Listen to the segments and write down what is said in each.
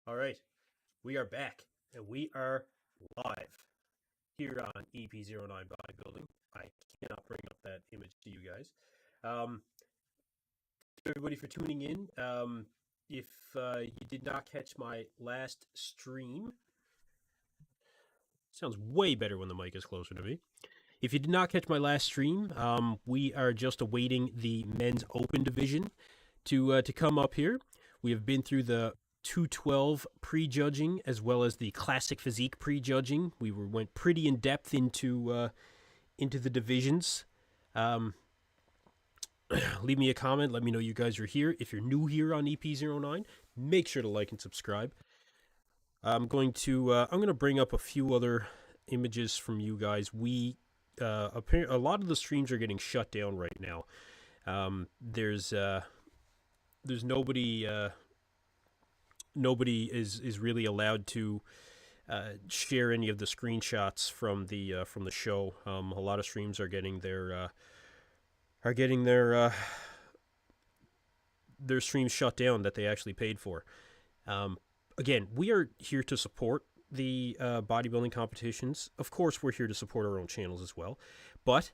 All right, we are back and we are live here on EP09 Bodybuilding. I cannot bring up that image to you guys. Um, Everybody for tuning in. If you did not catch my last stream, sounds way better when the mic is closer to me. If you did not catch my last stream, we are just awaiting the men's open division to come up here. We have been through the 212 prejudging as well as the classic physique prejudging. We went pretty in depth into the divisions. Leave me a comment. Let me know you guys are here. If you're new here on EP09, make sure to like and subscribe. I'm going to bring up a few other images from you guys. We apparently a lot of the streams are getting shut down right now. There's nobody is really allowed to share any of the screenshots from the show. A lot of streams are getting their streams shut down that they actually paid for. Again, we are here to support the bodybuilding competitions. Of course, we're here to support our own channels as well. But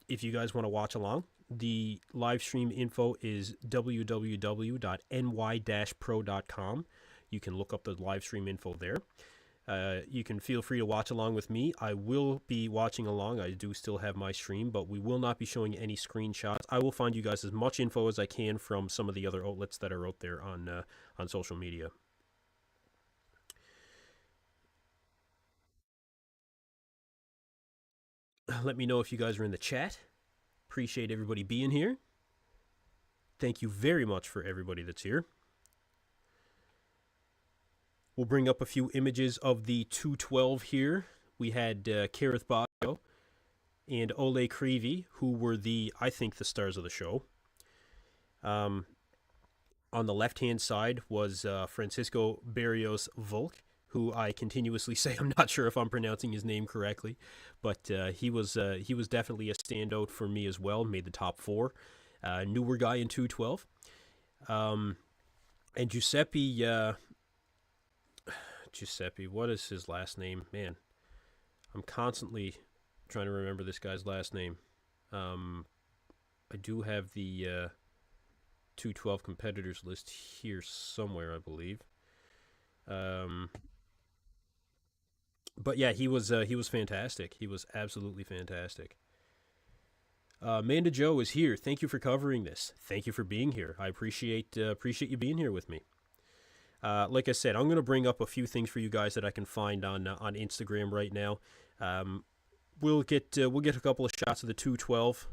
if you guys want to watch along, the live stream info is www.ny-pro.com. You can look up the live stream info there. You can feel free to watch along with me. I will be watching along. I do still have my stream, but we will not be showing any screenshots. I will find you guys as much info as I can from some of the other outlets that are out there on social media. Let me know if you guys are in the chat. Appreciate everybody being here. Thank you very much for everybody that's here. We'll bring up a few images of the 212 here. We had Kareth Baggio and Ole Creevy, who were I think the stars of the show. On the left-hand side was Francisco Barrios Volk, who I continuously say I'm not sure if I'm pronouncing his name correctly, but he was definitely a standout for me as well. Made the top 4. Newer guy in 212. And Giuseppe, what is his last name? Man, I'm constantly trying to remember this guy's last name. I do have the 212 competitors list here somewhere, I believe. But yeah, he was fantastic. He was absolutely fantastic. Manda Joe is here. Thank you for covering this. Thank you for being here. I appreciate you being here with me. Like I said, I'm going to bring up a few things for you guys that I can find on Instagram right now. We'll get a couple of shots of the 212.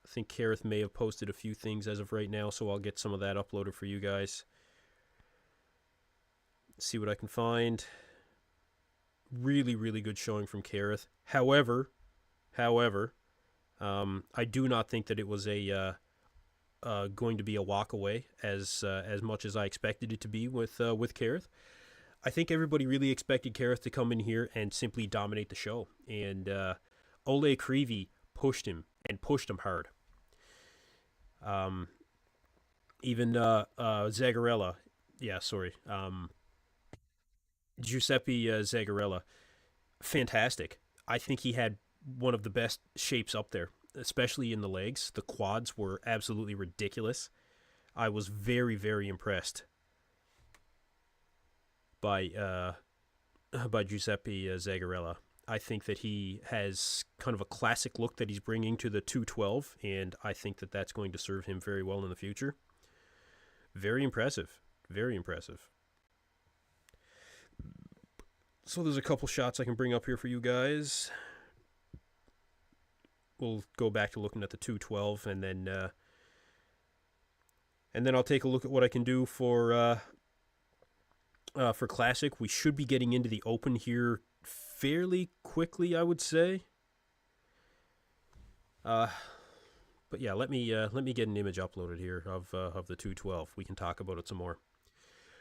I think Kareth may have posted a few things as of right now, so I'll get some of that uploaded for you guys. See what I can find. Really, really good showing from Kareth. However, I do not think that it was going to be a walk away as much as I expected it to be with Kareth. I think everybody really expected Kareth to come in here and simply dominate the show, and Ole Creevy pushed him hard. Even Zagarella, Giuseppe Zagarella, fantastic. I think he had one of the best shapes up there, especially in the legs. The quads were absolutely ridiculous. I was very, very impressed by Giuseppe Zagarella. I think that he has kind of a classic look that he's bringing to the 212, and I think that that's going to serve him very well in the future. Very impressive. Very impressive. So there's a couple shots I can bring up here for you guys. We'll go back to looking at the 212, and then I'll take a look at what I can do for Classic. We should be getting into the Open here fairly quickly, I would say. But yeah, let me get an image uploaded here of the 212. We can talk about it some more.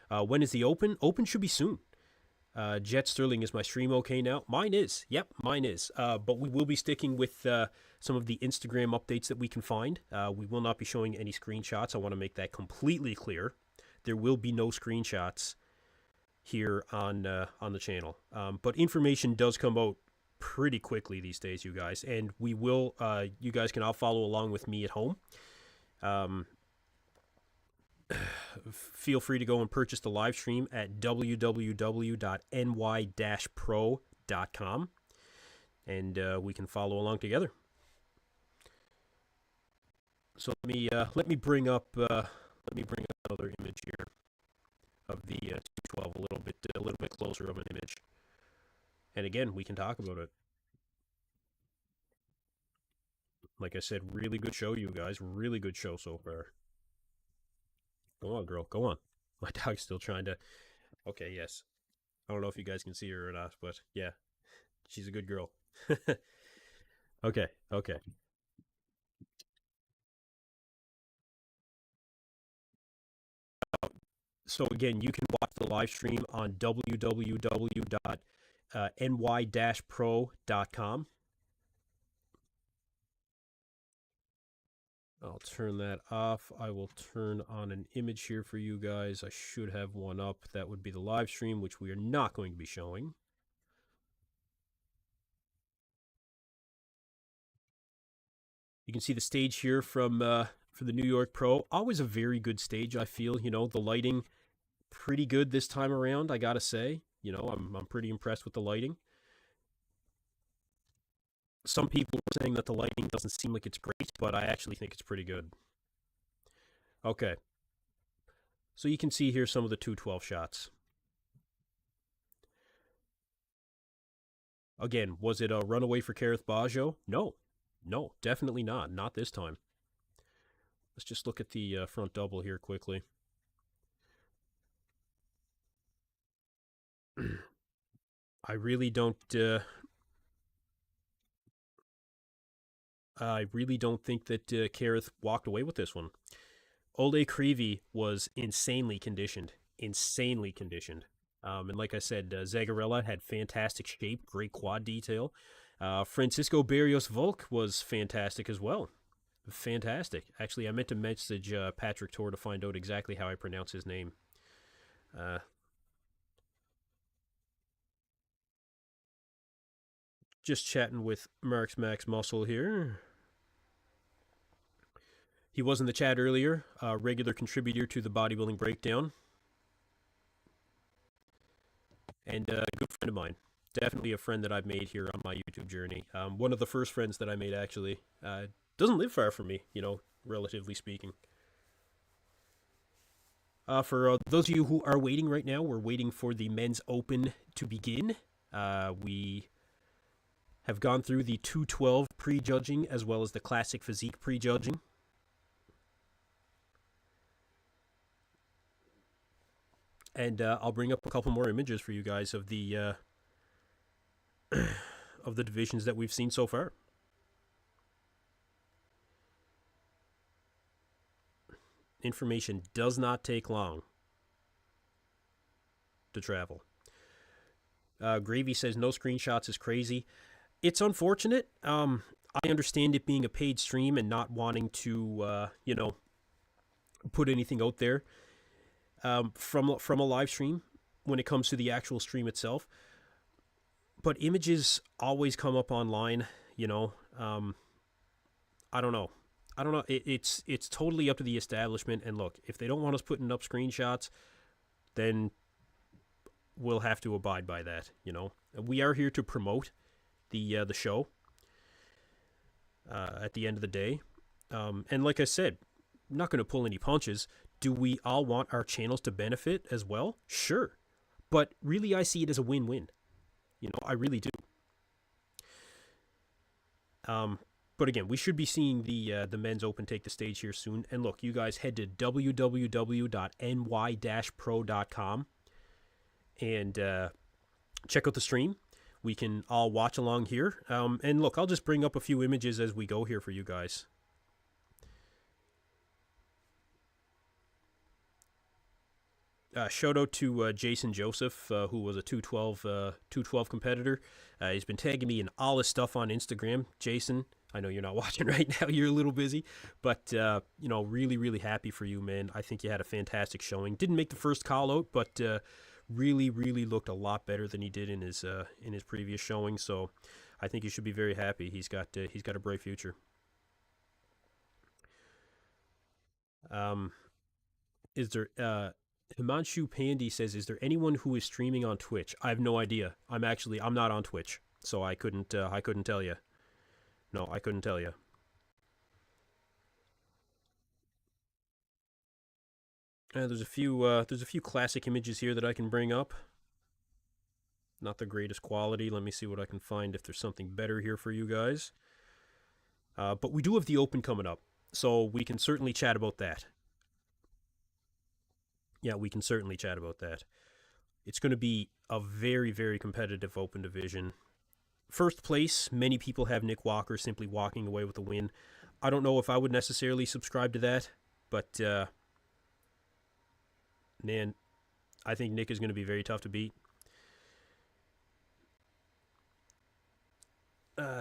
When is the Open? Open should be soon. Jet Sterling, is my stream okay now? Mine is. Yep, mine is. But we will be sticking with some of the Instagram updates that we can find. We will not be showing any screenshots. I want to make that completely clear. there will be no screenshots here on the channel. But information does come out pretty quickly these days, you guys, and we will. You guys can all follow along with me at home. Um, Feel free to go and purchase the live stream at www.ny-pro.com, and we can follow along together. So let me bring up another image here of the 212, a little bit closer of an image, and again we can talk about it. Like I said, really good show, you guys. Really good show so far. Go on, girl. Go on. My dog's still trying to. Okay, yes. I don't know if you guys can see her or not, but yeah, she's a good girl. Okay, okay. So again, you can watch the live stream on www.ny-pro.com. I'll turn that off. I will turn on an image here for you guys. I should have one up. That would be the live stream, which we are not going to be showing. You can see the stage here from for the New York Pro. Always a very good stage, I feel. You know, the lighting pretty good this time around, I gotta say. You know, I'm pretty impressed with the lighting. Some people are saying that the lighting doesn't seem like it's great, but I actually think it's pretty good. Okay. So you can see here some of the 212 shots. Again, was it a runaway for Kareth Baggio? No. No, definitely not. Not this time. Let's just look at the front double here quickly. I really don't think that Kareth walked away with this one. Ole Creevy was insanely conditioned. Insanely conditioned. And like I said, Zagarella had fantastic shape, great quad detail. Francisco Barrios Volk was fantastic as well. Fantastic. Actually, I meant to message Patrick Tor to find out exactly how I pronounce his name. Just chatting with Marks Max Muscle here. He was in the chat earlier, a regular contributor to the Bodybuilding Breakdown. And a good friend of mine. Definitely a friend that I've made here on my YouTube journey. One of the first friends that I made, actually. Doesn't live far from me, you know, relatively speaking. For those of you who are waiting right now, we're waiting for the Men's Open to begin. We have gone through the 212 prejudging as well as the classic physique prejudging. And I'll bring up a couple more images for you guys of the of the divisions that we've seen so far. Information does not take long to travel. Gravy says no screenshots is crazy. It's unfortunate. I understand it being a paid stream and not wanting to, you know, put anything out there from a live stream when it comes to the actual stream itself. But images always come up online, you know. I don't know. It's totally up to the establishment. And look, if they don't want us putting up screenshots, then we'll have to abide by that. You know, we are here to promote the show. At the end of the day, and like I said, I'm not going to pull any punches. Do we all want our channels to benefit as well? Sure, but really, I see it as a win-win. You know, I really do. But again, we should be seeing the Men's Open take the stage here soon. And look, you guys head to www.ny-pro.com and check out the stream. We can all watch along here. And look, I'll just bring up a few images as we go here for you guys. Shout out to Jason Joseph, who was a 212 competitor. He's been tagging me in all his stuff on Instagram. Jason, I know you're not watching right now. You're a little busy, but really, really happy for you, man. I think you had a fantastic showing. Didn't make the first call out, but really, really looked a lot better than he did in his previous showing. So I think you should be very happy. He's got a bright future. Um, is there Himanshu Pandy says, is there anyone who is streaming on Twitch? I have no idea. I'm not on Twitch, so I couldn't tell you. No, I couldn't tell you. There's a few classic images here that I can bring up. Not the greatest quality. Let me see what I can find if there's something better here for you guys. But we do have the Open coming up, so we can certainly chat about that. Yeah, we can certainly chat about that. It's going to be a very, very competitive Open division. First place, many people have Nick Walker simply walking away with the win. I don't know if I would necessarily subscribe to that, but man, I think Nick is going to be very tough to beat.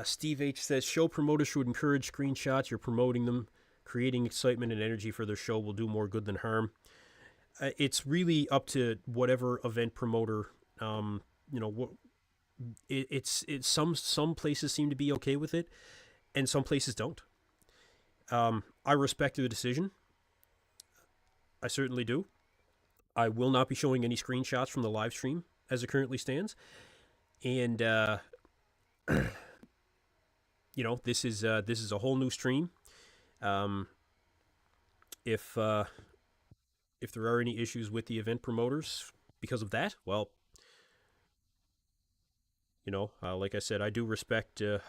Steve H says, show promoters should encourage screenshots. You're promoting them. Creating excitement and energy for their show will do more good than harm. It's really up to whatever event promoter. What it's some places seem to be okay with it, and some places don't. I respect the decision. I certainly do. I will not be showing any screenshots from the live stream as it currently stands, and this is a whole new stream. If there are any issues with the event promoters because of that, well, like I said, I do respect the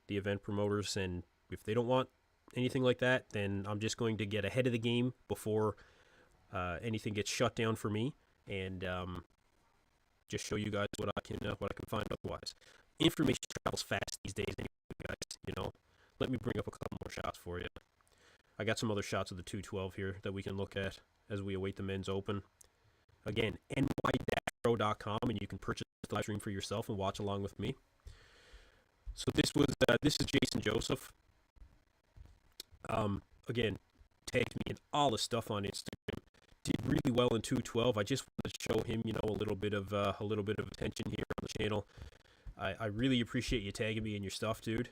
event promoters, and if they don't want anything like that, then I'm just going to get ahead of the game before anything gets shut down for me, and just show you guys what I can find otherwise. Information travels fast these days, anyway, guys. Let me bring up a couple more shots for you. I got some other shots of the 212 here that we can look at as we await the men's open. Again, ny-pro.com, and you can purchase the live stream for yourself and watch along with me. So this is Jason Joseph. Again, tagged me in all the stuff on Instagram. Did really well in 212. I just wanted to show him, a little bit of attention here on the channel. I really appreciate you tagging me in your stuff, dude.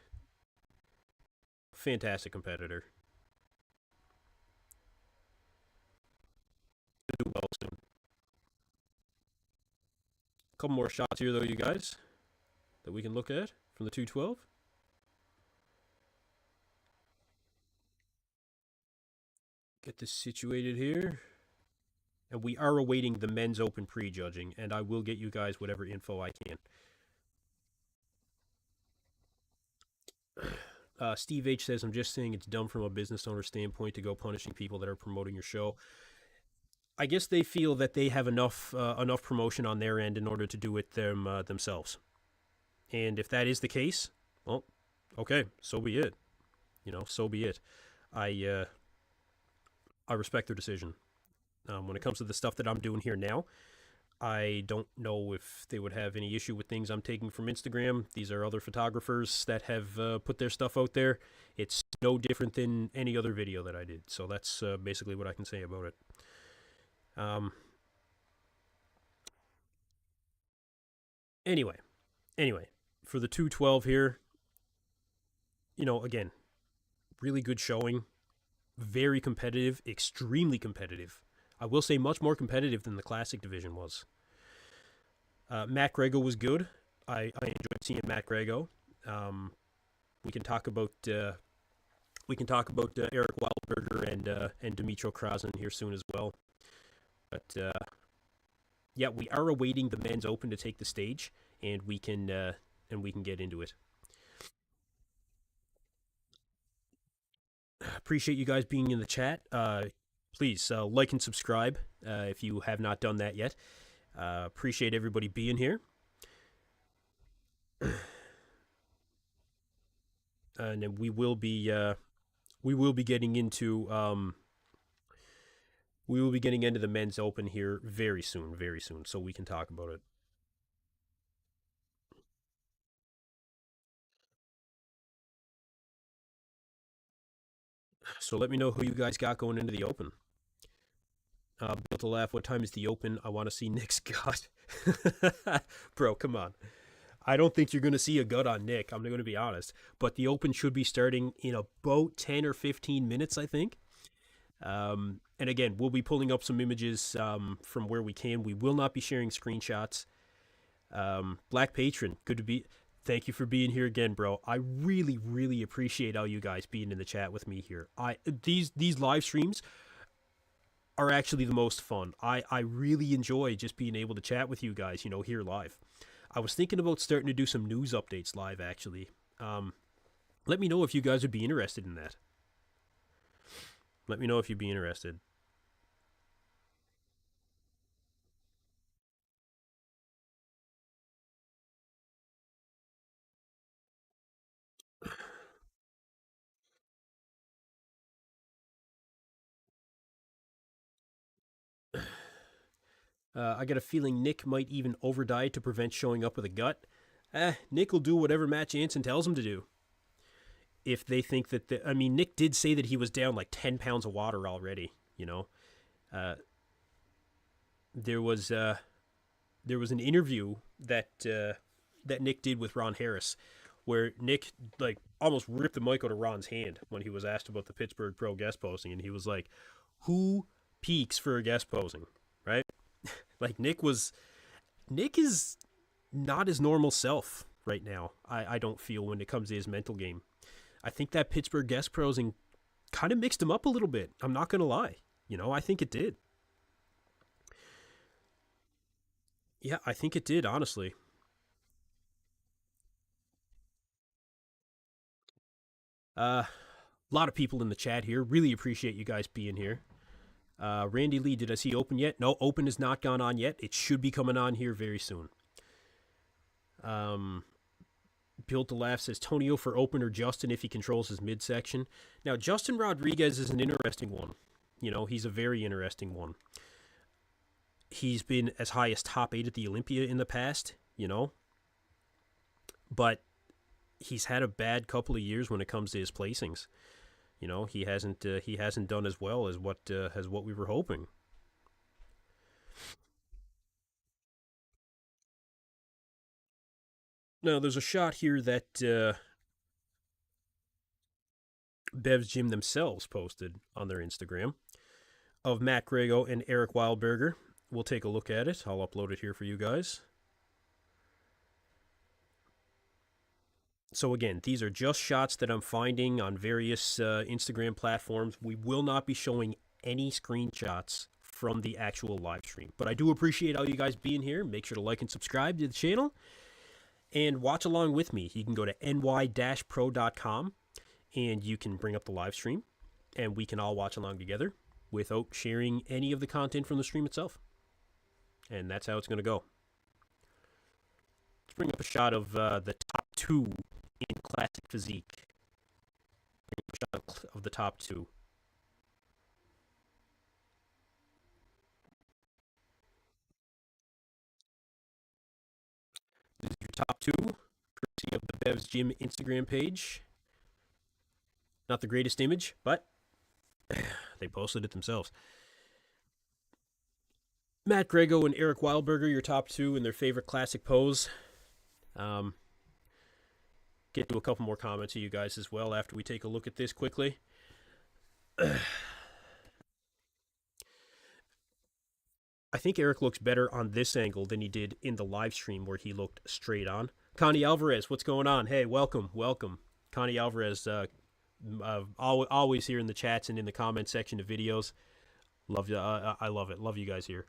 Fantastic competitor. Do well soon. A couple more shots here, though, you guys, that we can look at from the 212. Get this situated here. And we are awaiting the men's open prejudging, and I will get you guys whatever info I can. Steve H says, I'm just saying it's dumb from a business owner standpoint to go punishing people that are promoting your show. I guess they feel that they have enough promotion on their end in order to do it themselves. And if that is the case, well, okay, so be it. So be it. I respect their decision. When it comes to the stuff that I'm doing here now, I don't know if they would have any issue with things I'm taking from Instagram. These are other photographers that have put their stuff out there. It's no different than any other video that I did. So that's basically what I can say about it. Anyway, for the 212 here, again, really good showing. Very competitive, extremely competitive. I will say much more competitive than the classic division was. Matt Grego was good. I enjoyed seeing Matt Grego. We can talk about Eric Wildberger and Dimitro Krasen here soon as well. But yeah, we are awaiting the men's open to take the stage, and we can get into it. Appreciate you guys being in the chat. Please like and subscribe if you have not done that yet. Appreciate everybody being here. And then we will be getting into the men's open here very soon, so we can talk about it. So let me know who you guys got going into the Open. Built to laugh. What time is the Open? I want to see Nick's gut. Bro, come on. I don't think you're going to see a gut on Nick. I'm going to be honest. But the Open should be starting in about 10 or 15 minutes, I think. And again, we'll be pulling up some images from where we can. We will not be sharing screenshots. Black Patron, good to be. Thank you for being here again, bro. I really, really appreciate all you guys being in the chat with me here. These live streams are actually the most fun. I really enjoy just being able to chat with you guys, here live. I was thinking about starting to do some news updates live, actually. Let me know if you guys would be interested in that. Let me know if you'd be interested. I got a feeling Nick might even overdiet to prevent showing up with a gut. Nick will do whatever Matt Jansen tells him to do. If they think that, Nick did say that he was down like 10 pounds of water already. Uh, there was an interview that Nick did with Ron Harris, where Nick like almost ripped the mic out of Ron's hand when he was asked about the Pittsburgh Pro guest posing, and he was like, "Who peaks for a guest posing?" Right? Like Nick is not his normal self right now. I don't feel when it comes to his mental game. I think that Pittsburgh guest posing kind of mixed him up a little bit. I'm not gonna lie. I think it did. Yeah, I think it did, honestly. A lot of people in the chat here. Really appreciate you guys being here. Randy Lee, did I see Open yet? No, Open has not gone on yet. It should be coming on here very soon. Built to Laugh says Tonio for Open or Justin if he controls his midsection. Now, Justin Rodriguez is an interesting one. He's a very interesting one. He's been as high as top 8 at the Olympia in the past, but he's had a bad couple of years when it comes to his placings. He hasn't done as well as what we were hoping. Now, there's a shot here that Bev's Gym themselves posted on their Instagram of Matt Grego and Eric Wildberger. We'll take a look at it. I'll upload it here for you guys. So again, these are just shots that I'm finding on various Instagram platforms. We will not be showing any screenshots from the actual live stream. But I do appreciate all you guys being here. Make sure to like and subscribe to the channel. And watch along with me. You can go to ny-pro.com and you can bring up the live stream. And we can all watch along together without sharing any of the content from the stream itself. And that's how it's going to go. Let's bring up a shot of the top 2 in classic physique. Bring up a shot of the top 2. This is your top 2, courtesy of the Bev's Gym Instagram page. Not the greatest image, but they posted it themselves. Matt Grego and Eric Wildberger, your top 2 in their favorite classic pose. Get to a couple more comments of you guys as well after we take a look at this quickly. I think Eric looks better on this angle than he did in the live stream where he looked straight on. Connie Alvarez, what's going on? Hey, welcome. Connie Alvarez, always here in the chats and in the comment section of videos. Love you. I love it. Love you guys here.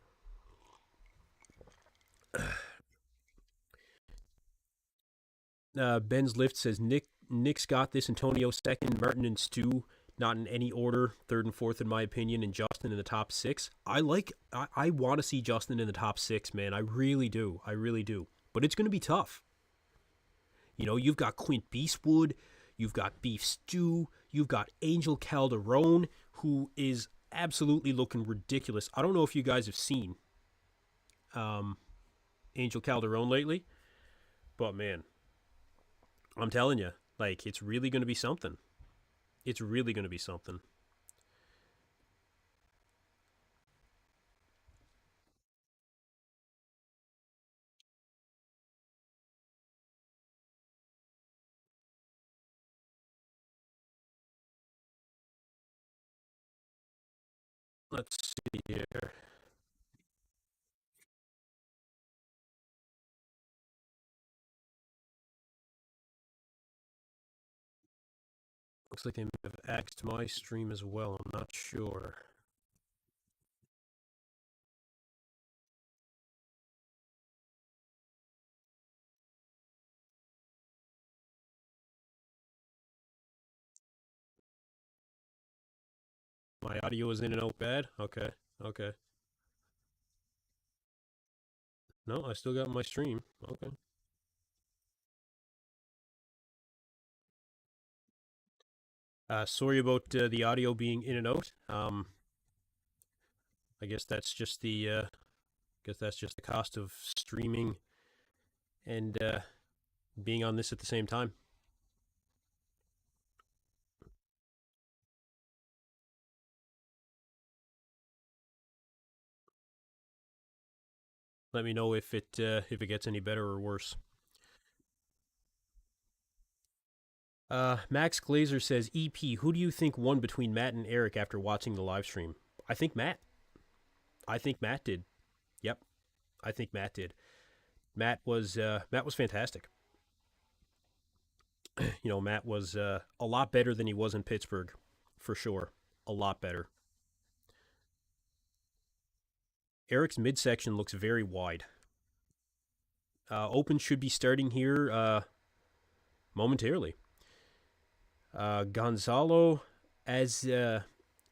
Ben's Lift says Nick's got this. Antonio second, Martin and Stu not in any order, 3rd and 4th in my opinion, and Justin in the top 6. I want to see Justin in the top 6, man. I really do. But it's going to be tough. You've got Quint Beastwood, you've got Beef Stew, you've got Angel Calderon, who is absolutely looking ridiculous. I don't know if you guys have seen Angel Calderon lately, but man, I'm telling you, like, it's really going to be something. It's really going to be something. Let's see here. Looks like they may have axed my stream as well. I'm not sure. My audio is in and out bad? Okay. Okay. No, I still got my stream. Okay. Sorry about the audio being in and out. I guess that's just the cost of streaming and being on this at the same time. Let me know if it gets any better or worse. Max Glazer says, EP, who do you think won between Matt and Eric after watching the live stream? I think Matt. I think Matt did. Yep, I think Matt did. Matt was fantastic. You know, Matt was a lot better than he was in Pittsburgh, for sure. A lot better. Eric's midsection looks very wide. Open should be starting here momentarily. Gonzalo as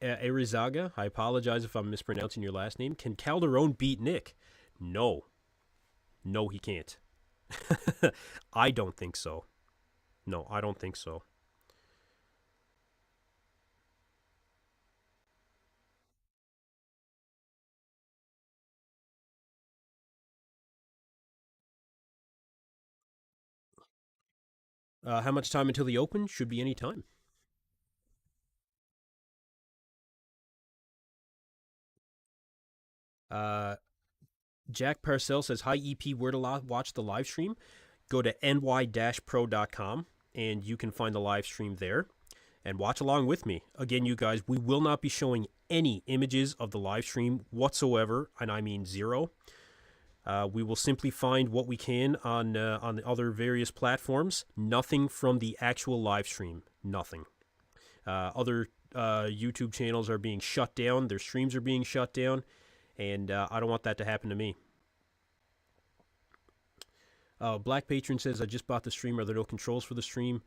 Arizaga, I apologize if I'm mispronouncing your last name. Can Calderon beat Nick? No. No, he can't. I don't think so. No, I don't think so. How much time until the Open? Should be any time. Uh, Jack Parcell says, hi, EP, where to watch the live stream? Go to ny-pro.com and you can find the live stream there and watch along with me. Again, you guys, we will not be showing any images of the live stream whatsoever, and I mean zero. We will simply find what we can on the other various platforms. Nothing from the actual live stream. Nothing. Other YouTube channels are being shut down. Their streams are being shut down, and I don't want that to happen to me. Black Patron says, I just bought the stream. Are there no controls for the stream?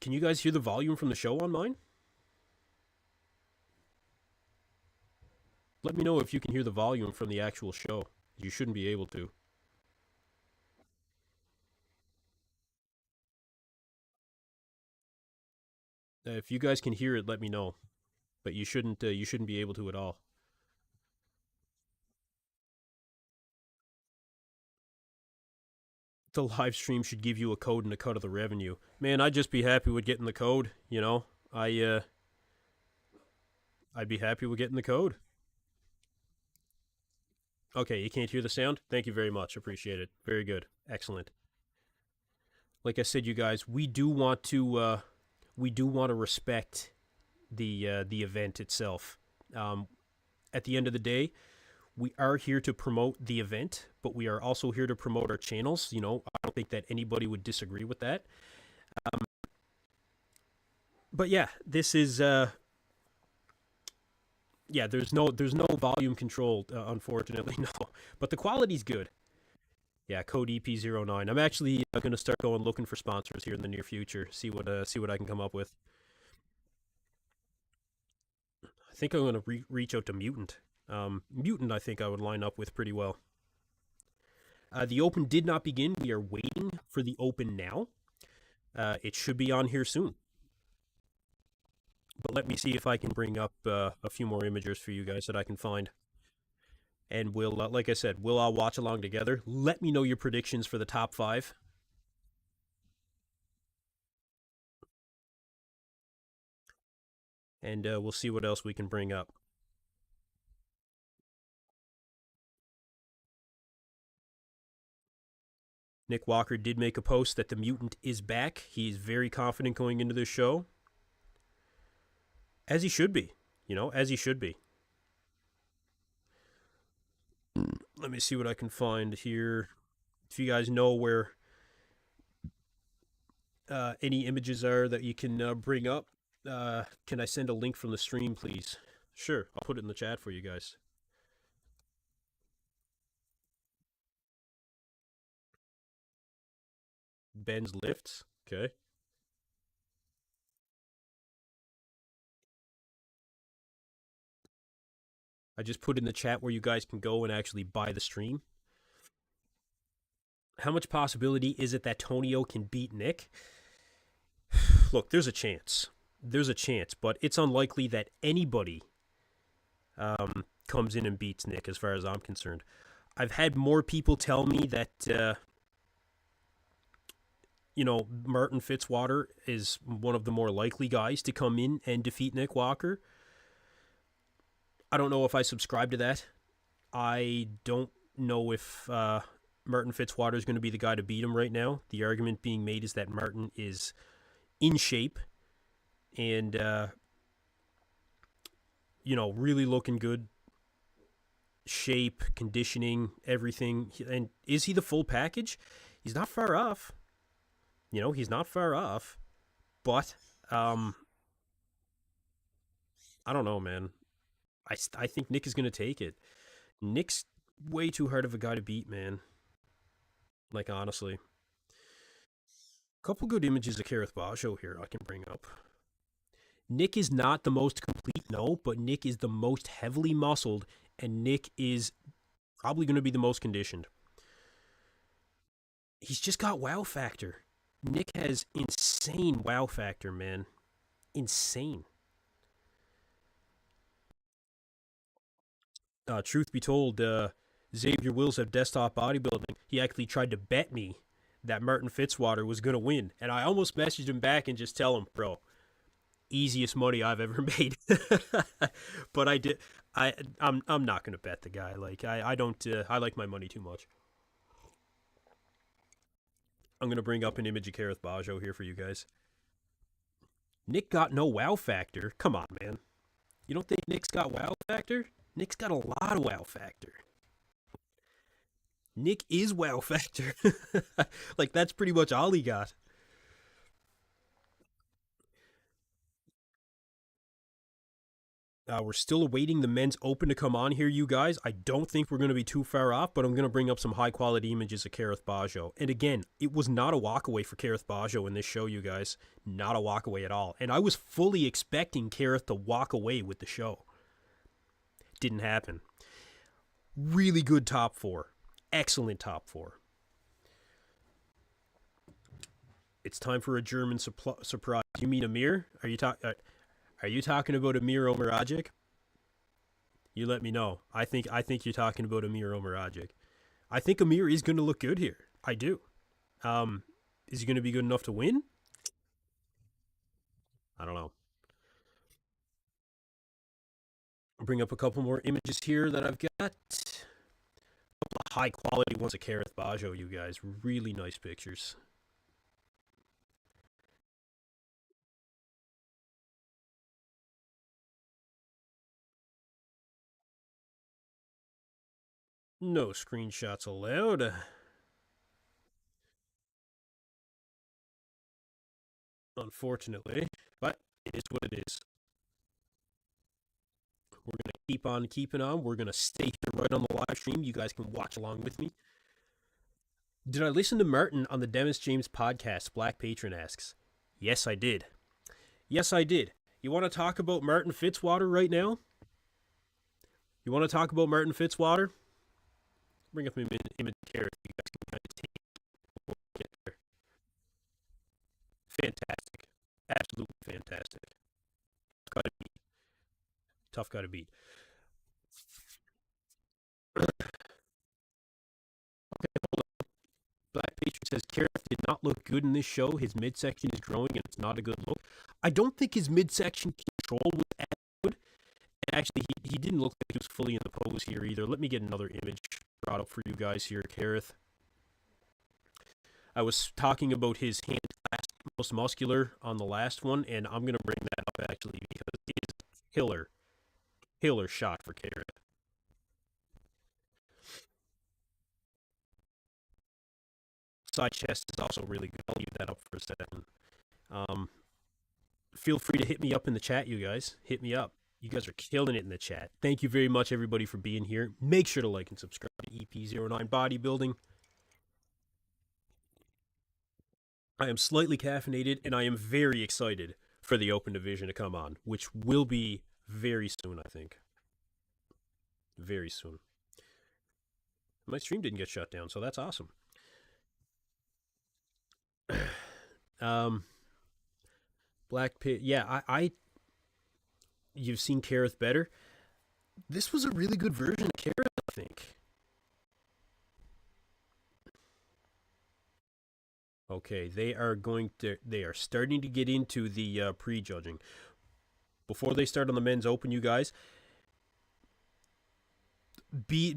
Can you guys hear the volume from the show on mine? Let me know if you can hear the volume from the actual show. You shouldn't be able to. If you guys can hear it, let me know. But you shouldn't be able to at all. The live stream should give you a code and a cut of the revenue. Man, I'd just be happy with getting the code. You know, I'd be happy with getting the code. Okay, you can't hear the sound? Thank you very much. Appreciate it. Very good. Excellent. Like I said, you guys, we do want to respect the event itself. At the end of the day, we are here to promote the event, but we are also here to promote our channels. You know, I don't think that anybody would disagree with that. But yeah, this is yeah. There's no volume control, unfortunately, no. But the quality's good. Yeah, code EP09. I'm actually going to start going looking for sponsors here in the near future. See what I can come up with. I think I'm going to reach out to Mutant. Mutant, I think I would line up with pretty well. The Open did not begin. We are waiting for the Open now. It should be on here soon. But let me see if I can bring up a few more images for you guys that I can find. And we'll, like I said, we'll all watch along together. Let me know your predictions for the top 5. And we'll see what else we can bring up. Nick Walker did make a post that the Mutant is back. He's very confident going into this show. As he should be. As he should be. Let me see what I can find here. If you guys know where any images are that you can bring up, can I send a link from the stream, please? Sure, I'll put it in the chat for you guys. Ben's lifts. Okay. I just put in the chat where you guys can go and actually buy the stream. How much possibility is it that Tonio can beat Nick? Look, there's a chance. There's a chance, but it's unlikely that anybody comes in and beats Nick as far as I'm concerned. I've had more people tell me that, Martin Fitzwater is one of the more likely guys to come in and defeat Nick Walker. I don't know if I subscribe to that. I don't know if Martin Fitzwater is going to be the guy to beat him right now. The argument being made is that Martin is in shape and, really looking good. Shape, conditioning, everything. And is he the full package? He's not far off. He's not far off. But, I don't know, man. I think Nick is going to take it. Nick's way too hard of a guy to beat, man. Like, honestly. Couple good images of Kareth Bajo here I can bring up. Nick is not the most complete, no, but Nick is the most heavily muscled, and Nick is probably going to be the most conditioned. He's just got wow factor. Nick has insane wow factor, man. Insane. Truth be told, Xavier Wills of Desktop Bodybuilding, he actually tried to bet me that Martin Fitzwater was going to win. And I almost messaged him back and just tell him, bro, easiest money I've ever made. But I'm not going to bet the guy. Like, I don't, I like my money too much. I'm going to bring up an image of Kareth Bajo here for you guys. Nick got no wow factor. Come on, man. You don't think Nick's got wow factor? Nick's got a lot of wow factor. Nick is wow factor. Like, that's pretty much all he got. We're still awaiting the men's open to come on here, you guys. I don't think we're going to be too far off, but I'm going to bring up some high-quality images of Kareth Bajo. And again, it was not a walkaway for Kareth Bajo in this show, you guys. Not a walkaway at all. And I was fully expecting Kareth to walk away with the show. Didn't happen. Really good top four. Excellent top four. It's time for a German surprise. You mean Amir? Are you talking about Amir Omeragic? You let me know. I think you're talking about Amir Omeragic. I think Amir is going to look good here. I do. Is he going to be good enough to win? I don't know. I'll bring up a couple more images here that I've got. High quality ones of Kareth Bajo, you guys. Really nice pictures. No screenshots allowed. Unfortunately, but it is what it is. We're going to keep on keeping on. We're going to stay here right on the live stream. You guys can watch along with me. Did I listen to Martin on the Dennis James podcast? Black Patron asks. Yes, I did. Yes, I did. You want to talk about Martin Fitzwater right now? You want to talk about Martin Fitzwater? Bring up an image of Kareth. You guys can kind of take it. Get there. Fantastic. Absolutely fantastic. Got to beat. Tough guy to beat. Okay, hold on. Black Patriot says Kareth did not look good in this show. His midsection is growing and it's not a good look. I don't think his midsection control was as good. And actually, he didn't look like he was fully in the pose here either. Let me get another image brought up for you guys here, Kareth. I was talking about his hand clasp, most muscular on the last one, and I'm going to bring that up actually because it is Killer, killer shot for Kara. Side chest is also really good. I'll leave that up for a second. Um, Feel free to hit me up in the chat, you guys. Hit me up. You guys are killing it in the chat. Thank you very much, everybody, for being here. Make sure to like and subscribe to EP09 Bodybuilding. I am slightly caffeinated, and I am very excited for the open division to come on, which will be very soon, I think. Very soon. My stream didn't get shut down, so that's awesome. um, Black Pit. Yeah, you've seen Kareth better. This was a really good version of Kareth, I think. Okay, they are starting to get into the prejudging. Before they start on the men's open, you guys, be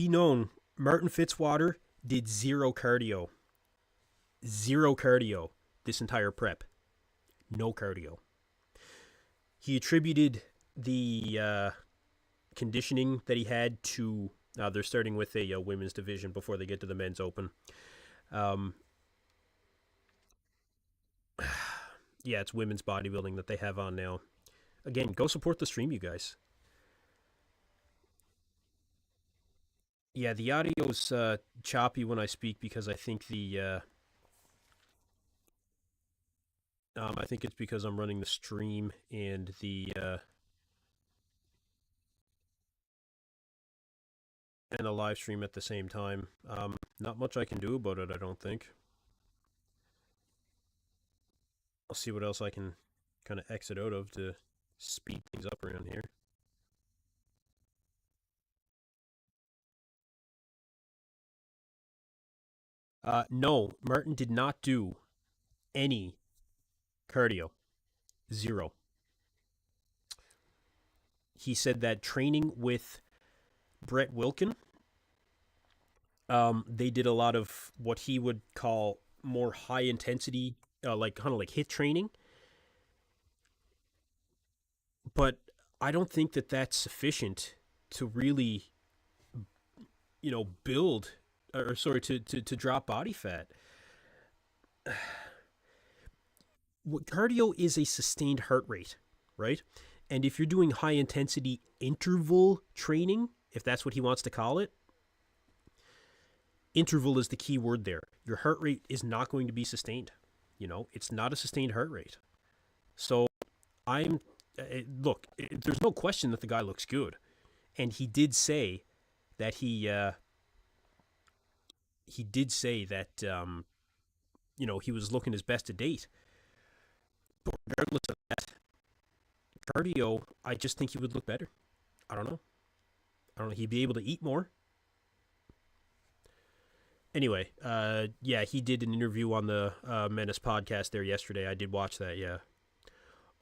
known. Martin Fitzwater did zero cardio. Zero cardio this entire prep. No cardio. He attributed the conditioning that he had to. They're starting with a women's division before they get to the men's open. Yeah, it's women's bodybuilding that they have on now. Again, go support the stream, you guys. Yeah, the audio's choppy when I speak because I think I think it's because I'm running the stream and the live stream at the same time. Not much I can do about it, I don't think. I'll see what else I can kind of exit out of to speed things up around here. No, Martin did not do any cardio. Zero. He said that training with Brett Wilkin, they did a lot of what he would call more high intensity, like kind of like HIIT training. But I don't think that that's sufficient to really, build or sorry to drop body fat. What cardio is a sustained heart rate, right? And if you're doing high intensity interval training, if that's what he wants to call it, interval is the key word there. Your heart rate is not going to be sustained. It's not a sustained heart rate. So look, there's no question that the guy looks good. And he did say that he he was looking his best to date. But regardless of that, cardio, I just think he would look better. I don't know. He'd be able to eat more. Anyway, yeah, he did an interview on the Menace podcast there yesterday. I did watch that, yeah.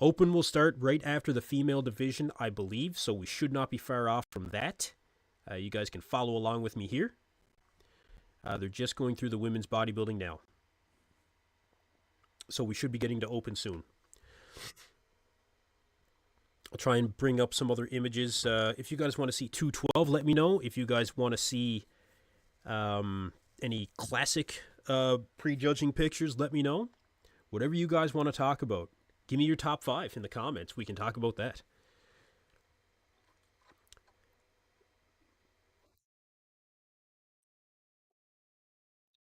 Open will start right after the female division, I believe, so we should not be far off from that. You guys can follow along with me here. They're just going through the women's bodybuilding now. So we should be getting to open soon. I'll try and bring up some other images. If you guys want to see 212, let me know. If you guys want to see any classic prejudging pictures, let me know. Whatever you guys want to talk about. Give me your top 5 in the comments. We can talk about that.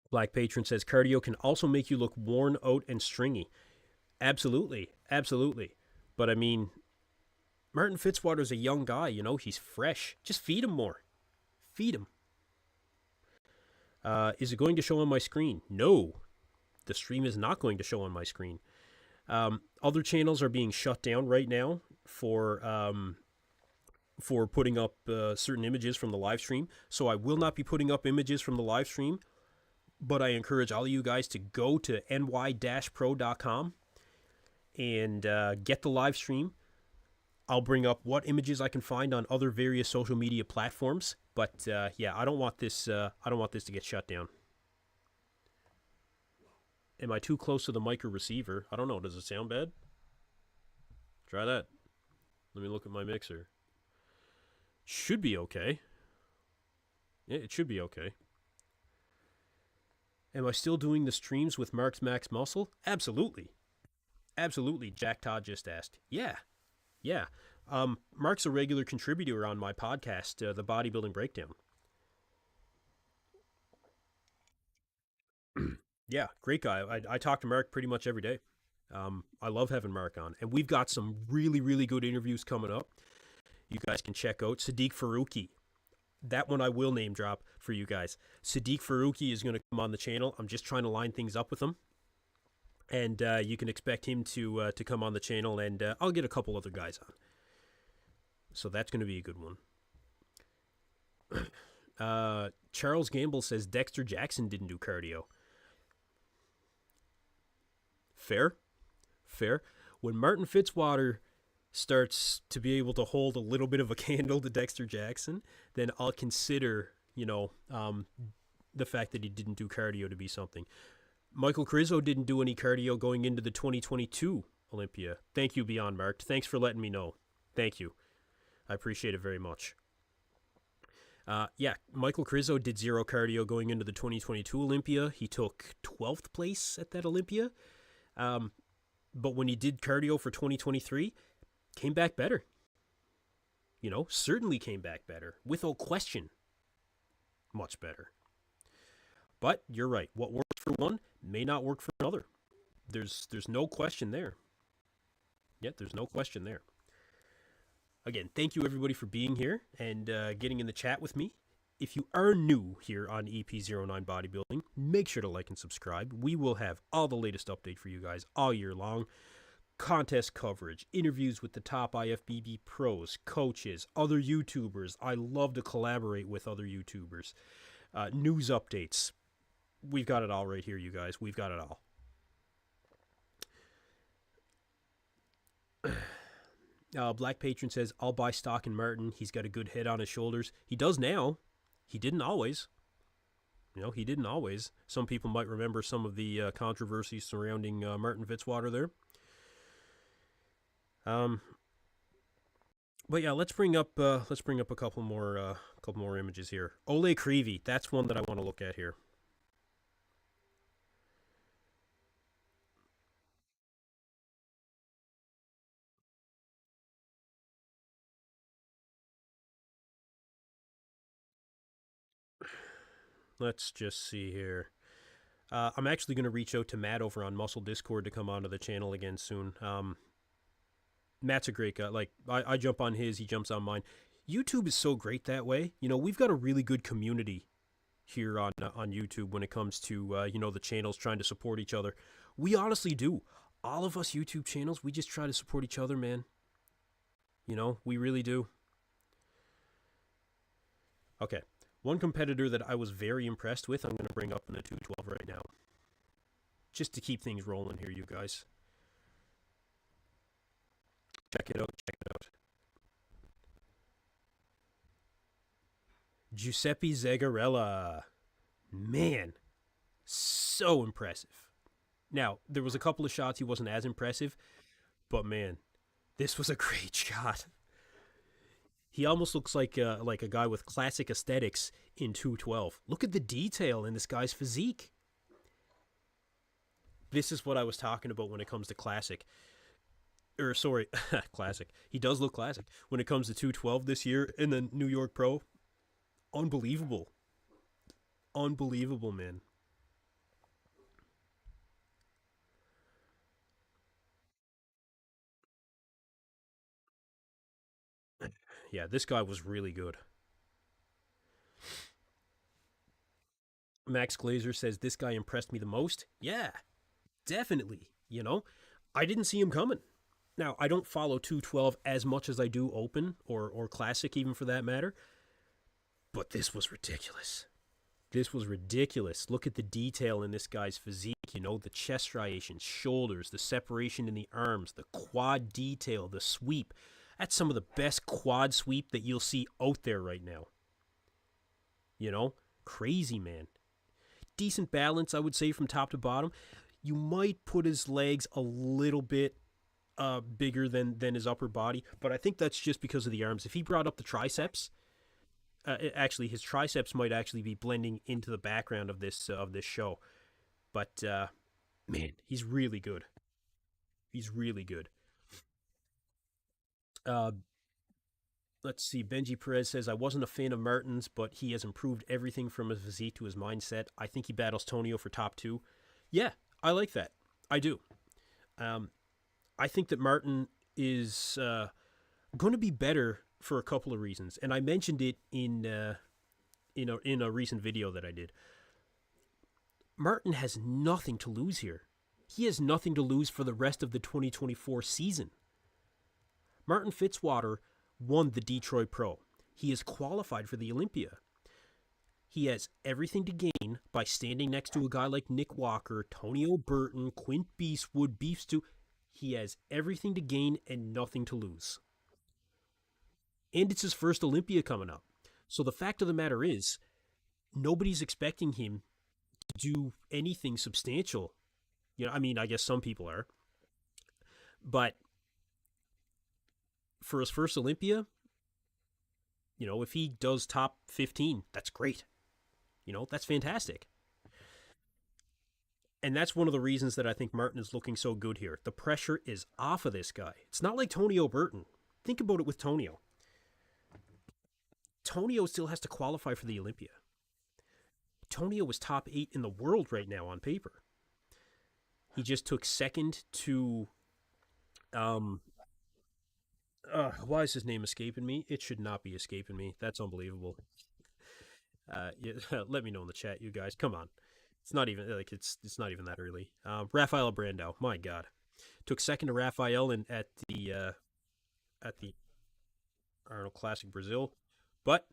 Black Patron says, cardio can also make you look worn out and stringy. Absolutely. Absolutely. But I mean, Martin Fitzwater's a young guy, he's fresh. Just feed him more. Feed him. Is it going to show on my screen? No. The stream is not going to show on my screen. Other channels are being shut down right now for putting up certain images from the live stream. So I will not be putting up images from the live stream, but I encourage all of you guys to go to ny-pro.com and get the live stream. I'll bring up what images I can find on other various social media platforms. But yeah, I don't want this to get shut down. Am I too close to the mic or receiver? I don't know. Does it sound bad? Try that. Let me look at my mixer. Should be okay. Yeah, it should be okay. Am I still doing the streams with Mark's Max Muscle? Absolutely. Absolutely. Jack Todd just asked. Yeah. Yeah. Mark's a regular contributor on my podcast, The Bodybuilding Breakdown. Yeah, great guy. I talk to Mark pretty much every day. I love having Mark on. And we've got some really, really good interviews coming up. You guys can check out Sadiq Faruqi. That one I will name drop for you guys. Sadiq Faruqi is going to come on the channel. I'm just trying to line things up with him. And you can expect him to come on the channel, and I'll get a couple other guys on. So that's going to be a good one. Charles Gamble says Dexter Jackson didn't do cardio. Fair. When Martin Fitzwater starts to be able to hold a little bit of a candle to Dexter Jackson, then I'll consider, the fact that he didn't do cardio to be something. Michael Crizzo didn't do any cardio going into the 2022 Olympia. Thank you, Beyond Marked. Thanks for letting me know. Thank you. I appreciate it very much. Michael Crizzo did zero cardio going into the 2022 Olympia. He took 12th place at that Olympia. But when he did cardio for 2023, came back better. Certainly came back better. Without question. Much better. But you're right. What works for one may not work for another. There's no question there. There's no question there. Again, thank you everybody for being here and getting in the chat with me. If you are new here on EP09 Bodybuilding, make sure to like and subscribe. We will have all the latest update for you guys all year long. Contest coverage, interviews with the top IFBB pros, coaches, other YouTubers. I love to collaborate with other YouTubers. News updates. We've got it all right here, you guys. We've got it all. Black Patron says, I'll buy stock in Martin. He's got a good head on his shoulders. He does now. He didn't always. He didn't always. Some people might remember some of the controversies surrounding Martin Fitzwater there. But yeah, let's bring up a couple more images here. Ole Creevy, that's one that I want to look at here. Let's just see here. I'm actually going to reach out to Matt over on Muscle Discord to come onto the channel again soon. Matt's a great guy. Like, I jump on his, he jumps on mine. YouTube is so great that way. We've got a really good community here on YouTube when it comes to, the channels trying to support each other. We honestly do. All of us YouTube channels, we just try to support each other, man. We really do. Okay. One competitor that I was very impressed with, I'm going to bring up in the 212 right now. Just to keep things rolling here, you guys. Check it out. Giuseppe Zagarella. Man, so impressive. Now, there was a couple of shots he wasn't as impressive, but man, this was a great shot. He almost looks like a guy with classic aesthetics in 212. Look at the detail in this guy's physique. This is what I was talking about when it comes to classic. Classic. He does look classic. When it comes to 212 this year in the New York Pro, unbelievable. Unbelievable, man. Yeah, this guy was really good. Max Glazer says, this guy impressed me the most. Yeah, definitely. I didn't see him coming. Now, I don't follow 212 as much as I do Open or Classic, even for that matter. But this was ridiculous. This was ridiculous. Look at the detail in this guy's physique. The chest striations, shoulders, the separation in the arms, the quad detail, the sweep. That's some of the best quad sweep that you'll see out there right now. Crazy, man. Decent balance, I would say, from top to bottom. You might put his legs a little bit bigger than his upper body, but I think that's just because of the arms. If he brought up the triceps, actually his triceps might actually be blending into the background of this show. But man, he's really good. He's really good. Uh, let's see. Benji Perez says I wasn't a fan of Martin's, but he has improved everything from his physique to his mindset. I think he battles Tonio for top two. Yeah, I like that. I do. Um, I think that Martin is going to be better for a couple of reasons, and I mentioned it in a recent video that I did. Martin has nothing to lose here. He has nothing to lose for the rest of the 2024 season. Martin Fitzwater won the Detroit Pro. He is qualified for the Olympia. He has everything to gain by standing next to a guy like Nick Walker, Tonio Burton, Quint Beastwood, Beef Stew. He has everything to gain and nothing to lose. And it's his first Olympia coming up. So the fact of the matter is, nobody's expecting him to do anything substantial. I mean, I guess some people are. But for his first Olympia, if he does top 15, that's great. That's fantastic. And that's one of the reasons that I think Martin is looking so good here. The pressure is off of this guy. It's not like Tonio Burton. Think about it with Tonio. Tonio still has to qualify for the Olympia. Tonio was top 8 in the world right now on paper. He just took second to why is his name escaping me? It should not be escaping me. That's unbelievable. Yeah, let me know in the chat, you guys. Come on, it's not even like it's not even that early. Rafael Brandao, my God, took second to Rafael in at the Arnold Classic Brazil, but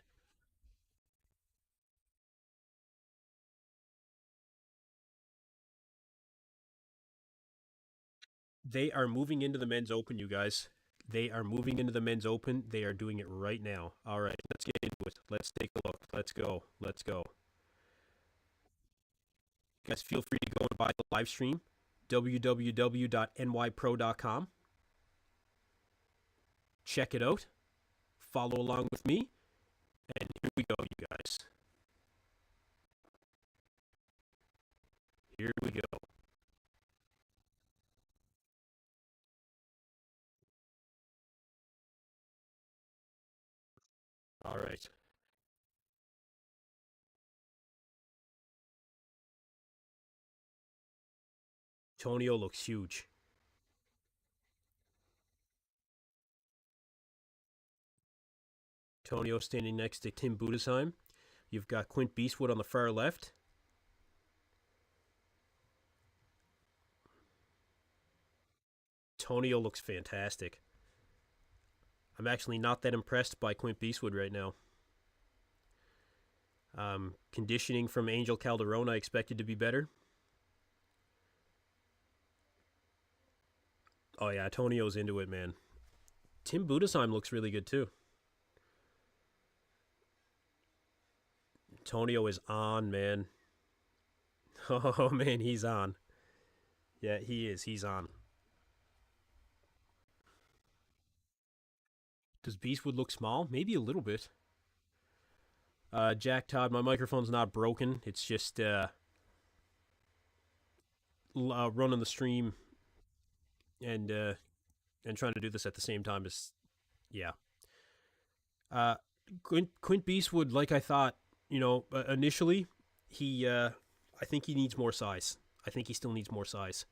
they are moving into the men's open, you guys. They are moving into the men's open. They are doing it right now. All right, let's get into it. Let's take a look. Let's go. Let's go. You guys, feel free to go and buy the live stream, www.nypro.com. Check it out. Follow along with me. And here we go, you guys. Here we go. All right. Tonio looks huge. Tonio standing next to Tim Budesheim. You've got Quint Beastwood on the far left. Tonio looks fantastic. I'm actually not that impressed by Quint Beastwood right now. Conditioning from Angel Calderon, I expected to be better. Oh yeah, Tonio's into it, man. Tim Budesheim looks really good too. Tonio is on, man. Oh man, he's on. Yeah, he is. He's on. Does Beastwood look small? Maybe a little bit. Jack Todd, my microphone's not broken. It's just running the stream and trying to do this at the same time as yeah. Quint Beastwood, like I thought, initially, he I think he needs more size. I think he still needs more size.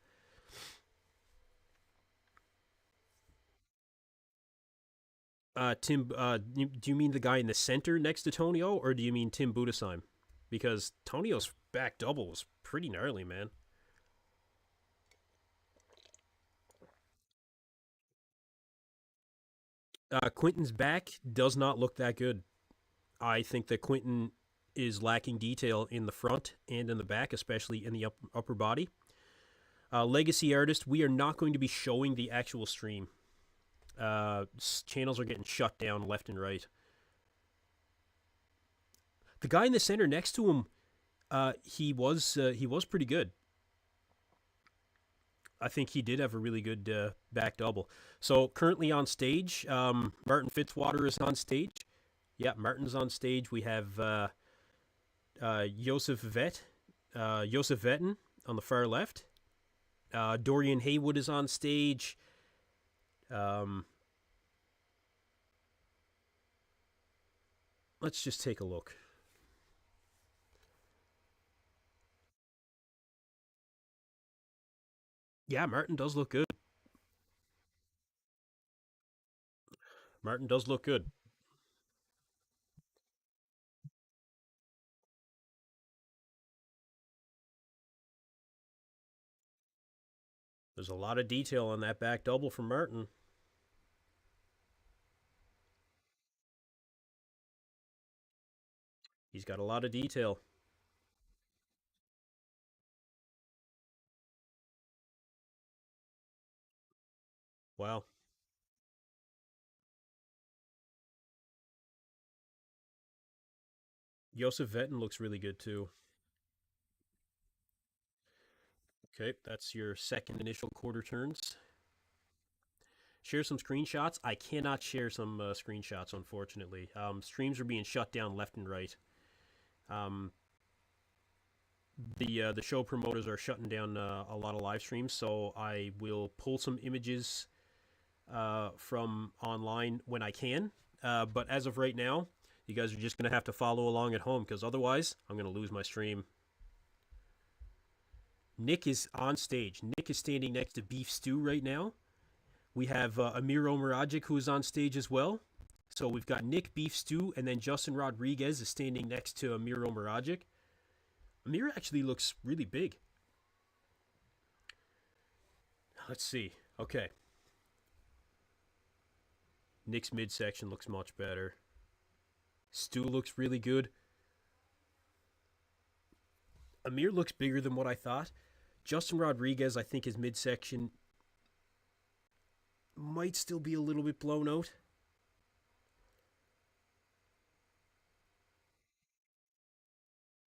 Tim, do you mean the guy in the center next to Tonio, or do you mean Tim Budesheim? Because Tonio's back double was pretty gnarly, man. Quinton's back does not look that good. I think that Quinton is lacking detail in the front and in the back, especially in the upper body. Legacy artist, we are not going to be showing the actual stream. Channels are getting shut down left and right. The guy in the center next to him, he was pretty good. I think he did have a really good back double. So currently on stage, Martin Fitzwater is on stage. Yeah, Martin's on stage. We have Joseph Vetten on the far left. Dorian Haywood is on stage. Um, let's just take a look. Yeah, Martin does look good. Martin does look good. There's a lot of detail on that back double from Martin. He's got a lot of detail. Wow. Joseph Vetten looks really good too. Okay, that's your second initial quarter turns. Share some screenshots. I cannot share some screenshots, unfortunately. Streams are being shut down left and right. Um, the show promoters are shutting down a lot of live streams, so I will pull some images from online when I can. But as of right now, you guys are just gonna have to follow along at home because otherwise, I'm gonna lose my stream. Nick is on stage. Nick is standing next to Beef Stew right now. We have Amiro Miragic, who is on stage as well. So we've got Nick, Beef Stew, and then Justin Rodriguez is standing next to Amiro Miragic. Amir actually looks really big. Let's see. Okay. Nick's midsection looks much better. Stu looks really good. Amir looks bigger than what I thought. Justin Rodriguez, I think his midsection might still be a little bit blown out.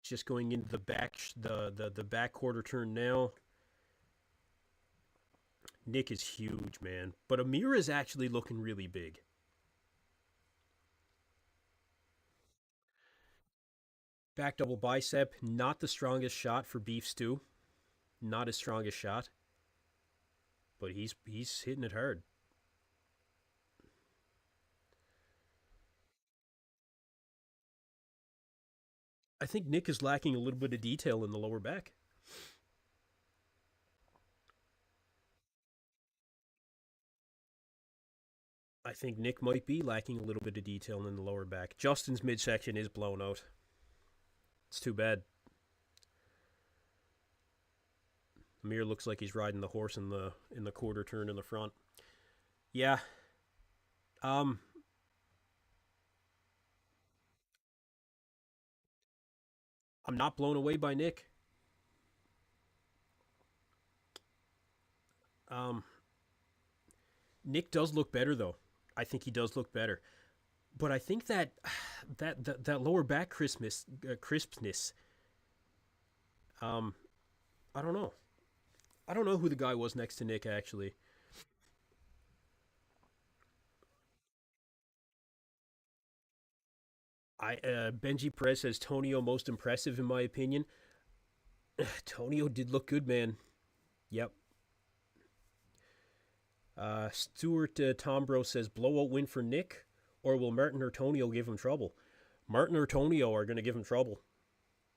Just going into the back the back quarter turn now. Nick is huge, man. But Amir is actually looking really big. Back double bicep, not the strongest shot for Beef Stew. Not his strongest shot. But he's hitting it hard. I think Nick is lacking a little bit of detail in the lower back. I think Nick might be lacking a little bit of detail in the lower back. Justin's midsection is blown out. It's too bad. Amir looks like he's riding the horse in the quarter turn in the front. Yeah. Um I'm not blown away by Nick. Um Nick does look better though. I think he does look better. But I think that lower back crispness. Um, I don't know. I don't know who the guy was next to Nick actually. I Benji Perez says Tonio most impressive in my opinion. Tonio did look good, man. Yep. Stuart Tombro says blowout win for Nick, or will Martin or Tonio give him trouble? Martin or Tonio are going to give him trouble.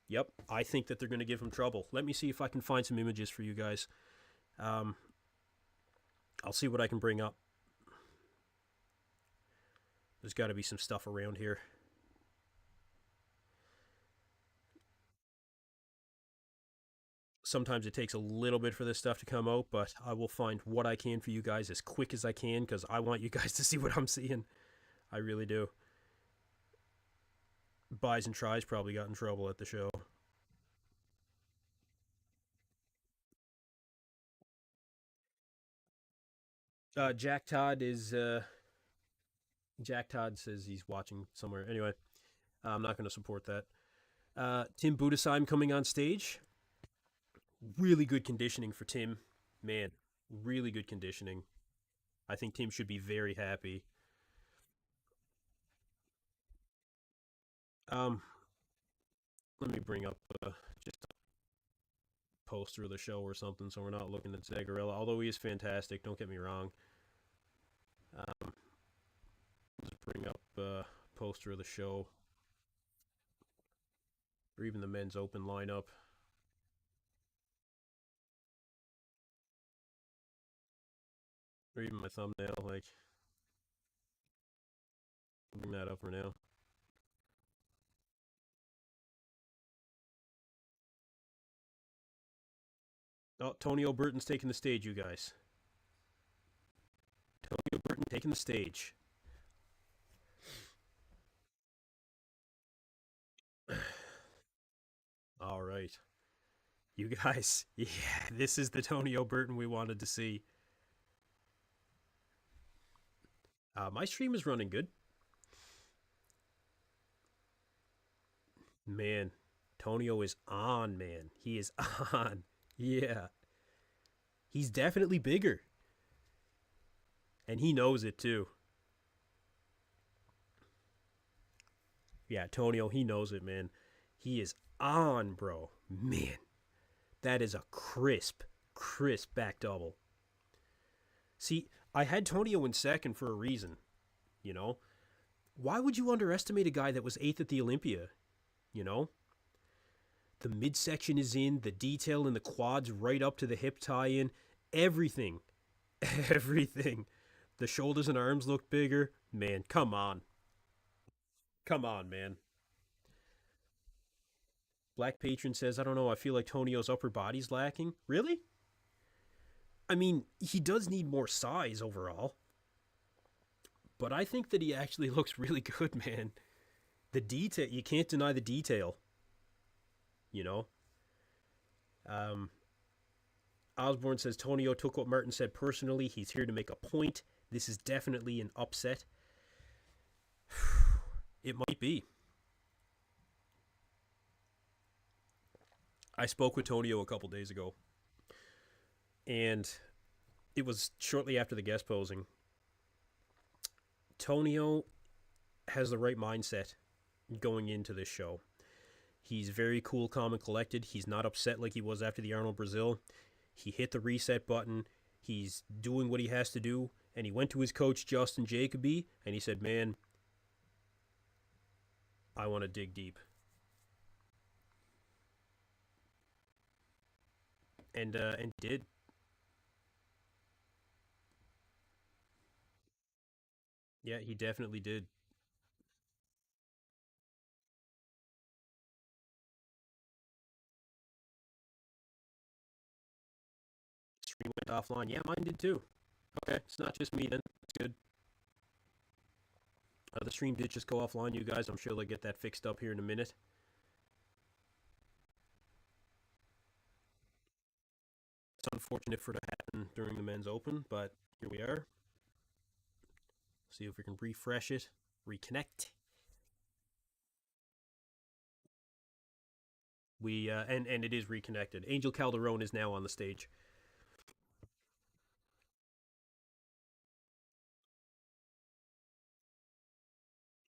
Yep, I think that they're going to give him trouble. Let me see if I can find some images for you guys. Um, I'll see what I can bring up. There's got to be some stuff around here. Sometimes it takes a little bit for this stuff to come out, but I will find what I can for you guys as quick as I can because I want you guys to see what I'm seeing. I really do. Buys and tries probably got in trouble at the show. Jack Todd is Jack Todd says he's watching somewhere. Anyway, I'm not going to support that. Tim Budesheim coming on stage. Really good conditioning for Tim. Man, really good conditioning. I think Tim should be very happy. Um, Let me bring up just a poster of the show or something, so we're not looking at Zagarella. Although he is fantastic, don't get me wrong. Um, let's bring up poster of the show, or even the men's open lineup, or even my thumbnail. Like, bring that up for now. Oh, Tony O'Burton's taking the stage, you guys. Tony O'Burton taking the stage. All right. You guys, yeah, this is the Tony O'Burton we wanted to see. My stream is running good. Man, Tonio is on, man. He is on. Yeah. He's definitely bigger. And he knows it too. Yeah, Tonio, he knows it, man. He is on, bro. Man, that is a crisp, crisp back double. See, I had Tonio in second for a reason, you know? Why would you underestimate a guy that was eighth at the Olympia, you know? The midsection is in, the detail in the quads right up to the hip tie in, everything. Everything. The shoulders and arms look bigger. Man, come on. Come on, man. Black Patron says, I don't know, I feel like Tonio's upper body's lacking. Really? I mean, he does need more size overall. But I think that he actually looks really good, man. The detail, you can't deny the detail. You know? Um, Osborne says, Tonio took what Martin said personally. He's here to make a point. This is definitely an upset. It might be. I spoke with Tonio a couple days ago, and it was shortly after the guest posing. Tonio has the right mindset going into this show. He's very cool, calm, and collected. He's not upset like he was after the Arnold Brazil. He hit the reset button. He's doing what he has to do. And he went to his coach, Justin Jacoby, and he said, man, I want to dig deep. And did. Yeah, he definitely did. Stream went offline. Yeah, mine did too. Okay, it's not just me then. That's good. The stream did just go offline, you guys. I'm sure they'll get that fixed up here in a minute. It's unfortunate for it to happen during the men's open, but here we are. See if we can refresh it, reconnect. We and it is reconnected. Angel Calderon is now on the stage.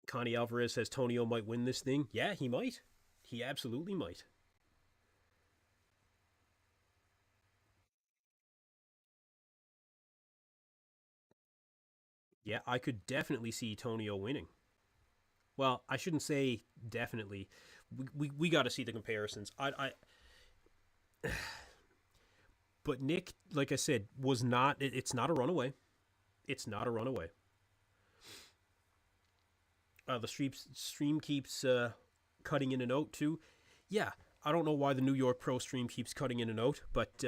Connie Alvarez says Tonio might win this thing. Yeah, he might. He absolutely might. Yeah, I could definitely see Tonio winning. Well, I shouldn't say definitely. We got to see the comparisons. But Nick, like I said, was not. It's not a runaway. It's not a runaway. The stream keeps cutting in and out too. Yeah, I don't know why the New York Pro stream keeps cutting in and out, but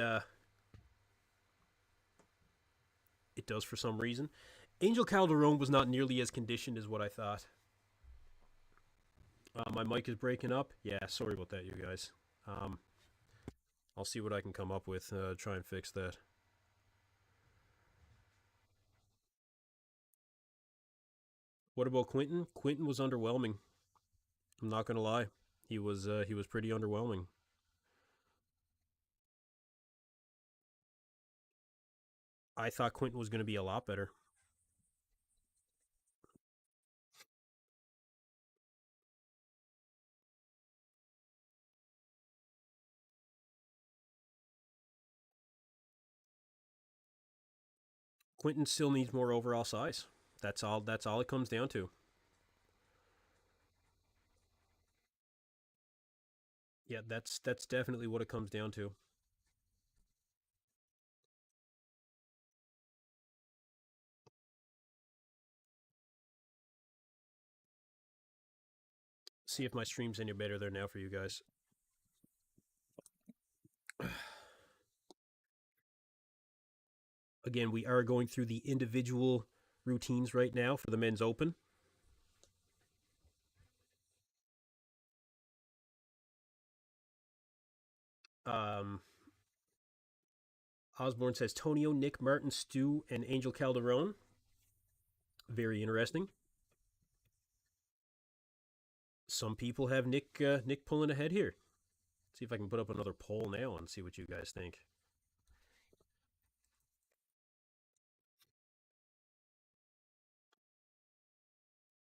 it does for some reason. Angel Calderon was not nearly as conditioned as what I thought. My mic is breaking up. Yeah, sorry about that, you guys. I'll see what I can come up with. Try and fix that. What about Quinton? Quinton was underwhelming. I'm not gonna lie. He was pretty underwhelming. I thought Quinton was going to be a lot better. Quinton still needs more overall size. That's all. That's all it comes down to. Yeah, that's definitely what it comes down to. See if my stream's any better there now for you guys. Again, we are going through the individual routines right now for the men's open. Um, Osborne says Tonio, Nick Martin, Stu, and Angel Calderon. Very interesting. Some people have Nick pulling ahead here. See if I can put up another poll now and see what you guys think.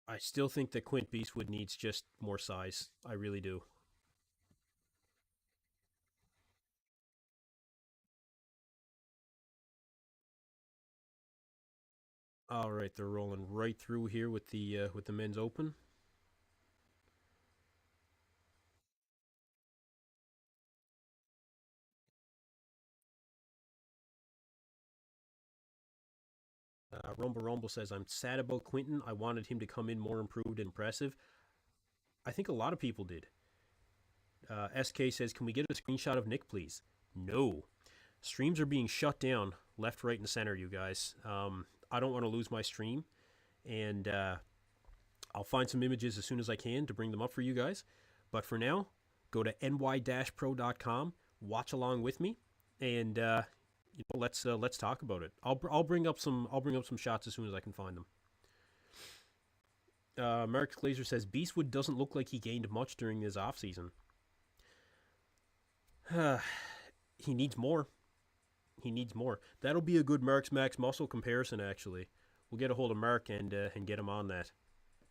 I still think that Quint Beastwood needs just more size. I really do. All right, they're rolling right through here with the men's open. Rumble says, I'm sad about Quinton. I wanted him to come in more improved and impressive. I think a lot of people did. SK says, can we get a screenshot of Nick, please? No. Streams are being shut down left, right, and center, you guys. I don't want to lose my stream. And I'll find some images as soon as I can to bring them up for you guys. But for now, go to ny-pro.com, watch along with me, and let's talk about it. I'll bring up some shots as soon as I can find them. Mark Glazer says Beastwood doesn't look like he gained much during his off season. He needs more. He needs more. That'll be a good Mark's Max Muscle comparison. Actually, we'll get a hold of Mark and get him on that.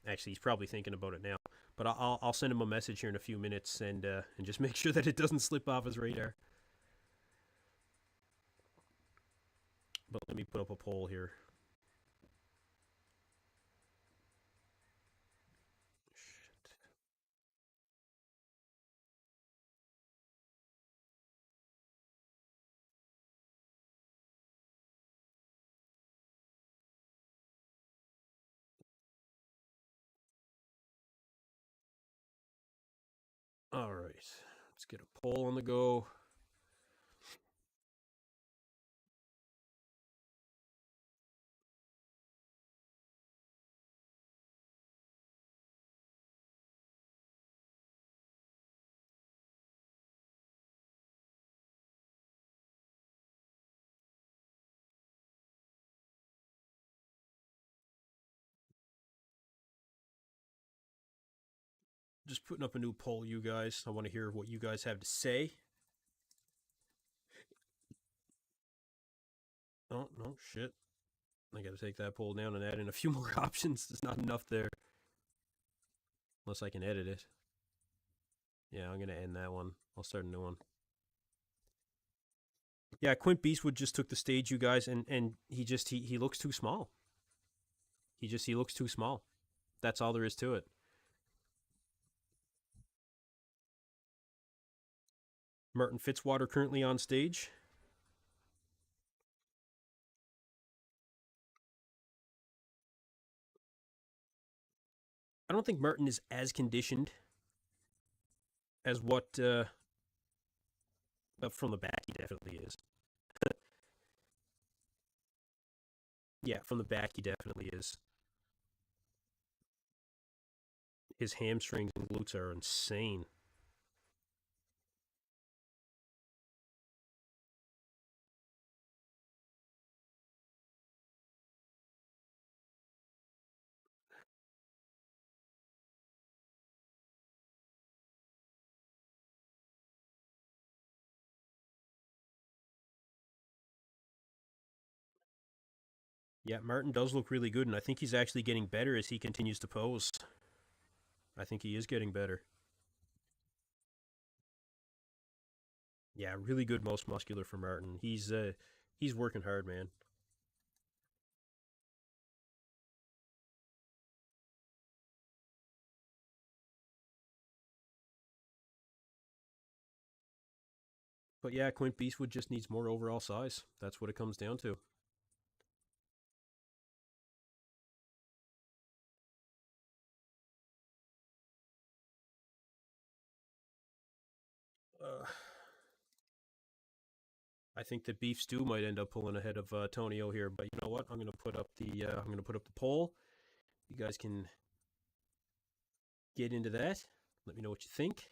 Actually, he's probably thinking about it now. But I'll send him a message here in a few minutes and just make sure that it doesn't slip off his radar. But let me put up a poll here. Shit. All right, let's get a poll on the go. Just putting up a new poll, you guys. I want to hear what you guys have to say. Oh, no, shit. I got to take that poll down and add in a few more options. There's not enough there. Unless I can edit it. Yeah, I'm going to end that one. I'll start a new one. Yeah, Quint Beastwood just took the stage, you guys, and he looks too small. He looks too small. That's all there is to it. Martin Fitzwater currently on stage. I don't think Martin is as conditioned as what from the back he definitely is. Yeah, from the back he definitely is. His hamstrings and glutes are insane. Yeah, Martin does look really good, and I think he's actually getting better as he continues to pose. I think he is getting better. Yeah, really good most muscular for Martin. He's working hard, man. But yeah, Quint Beastwood just needs more overall size. That's what it comes down to. Uh, I think that Beef Stew might end up pulling ahead of Tonio here, but you know what? I'm gonna put up the poll. You guys can get into that. Let me know what you think.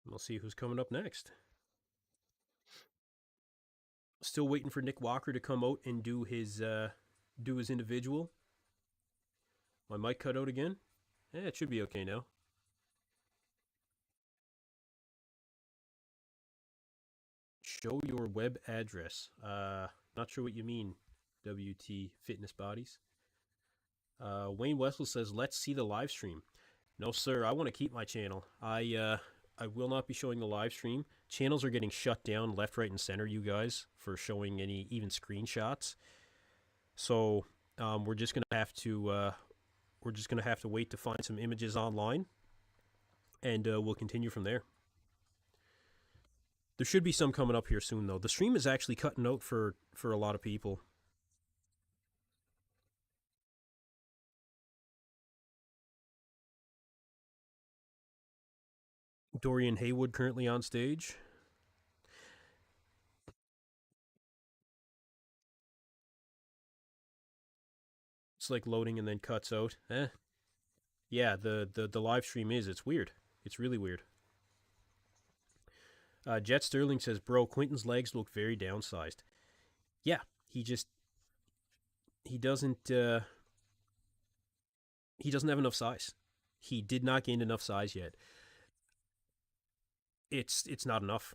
We'll see who's coming up next. Still waiting for Nick Walker to come out and do his individual. My mic cut out again. It should be okay now. Show your web address. Not sure what you mean. WT Fitness Bodies. Wayne Wessel says, "Let's see the live stream." No, sir. I want to keep my channel. I will not be showing the live stream. Channels are getting shut down left, right, and center. You guys for showing any even screenshots. So we're just gonna have to wait to find some images online, and we'll continue from there. There should be some coming up here soon, though. The stream is actually cutting out for a lot of people. Dorian Haywood currently on stage. It's like loading and then cuts out. Yeah, the live stream is. It's weird. It's really weird. Jet Sterling says, "Bro, Quinton's legs look very downsized." Yeah, he doesn't he doesn't have enough size. He did not gain enough size yet. It's not enough.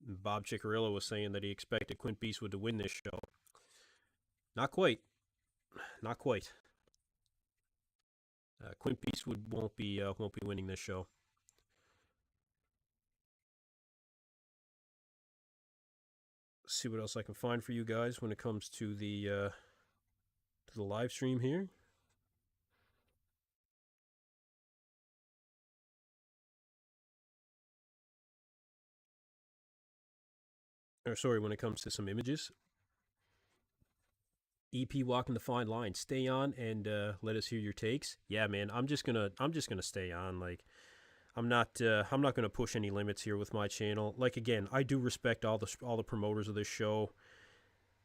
Bob Ciccarello was saying that he expected Quint Beastwood to win this show. Not quite. Not quite. Quint Beastwood won't be winning this show. Let's see what else I can find for you guys when it comes to the live stream here. Or sorry, when it comes to some images. EP walking the fine line. Stay on and let us hear your takes. Yeah, man, I'm just gonna stay on. Like, I'm not gonna push any limits here with my channel. Like, again, I do respect all the promoters of this show.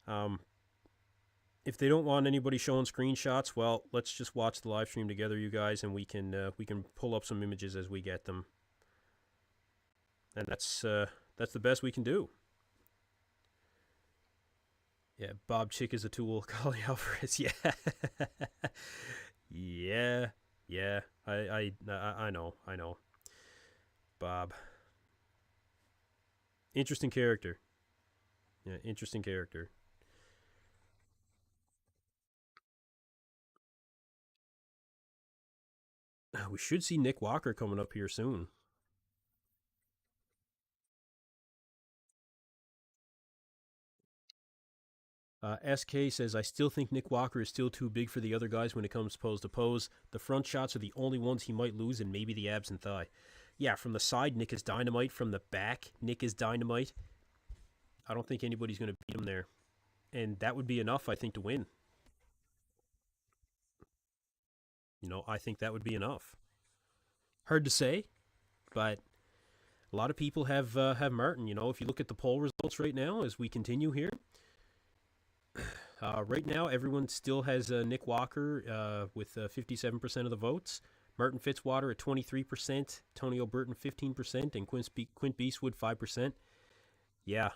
If they don't want anybody showing screenshots, well, let's just watch the live stream together, you guys, and we can pull up some images as we get them. And that's the best we can do. Yeah, Bob Chick is a tool. Collie Alvarez, yeah, yeah, yeah. I know. Bob, interesting character. Yeah, interesting character. We should see Nick Walker coming up here soon. SK says, "I still think Nick Walker is still too big for the other guys when it comes pose to pose. The front shots are the only ones he might lose, and maybe the abs and thigh." Yeah, from the side, Nick is dynamite. From the back, Nick is dynamite. I don't think anybody's going to beat him there. And that would be enough, I think, to win. I think that would be enough. Hard to say, but a lot of people have Martin. If you look at the poll results right now as we continue here, right now everyone still has Nick Walker with 57% of the votes. Martin Fitzwater at 23%, Tony O'Burton 15%, and Quint Beastwood 5%. Yeah.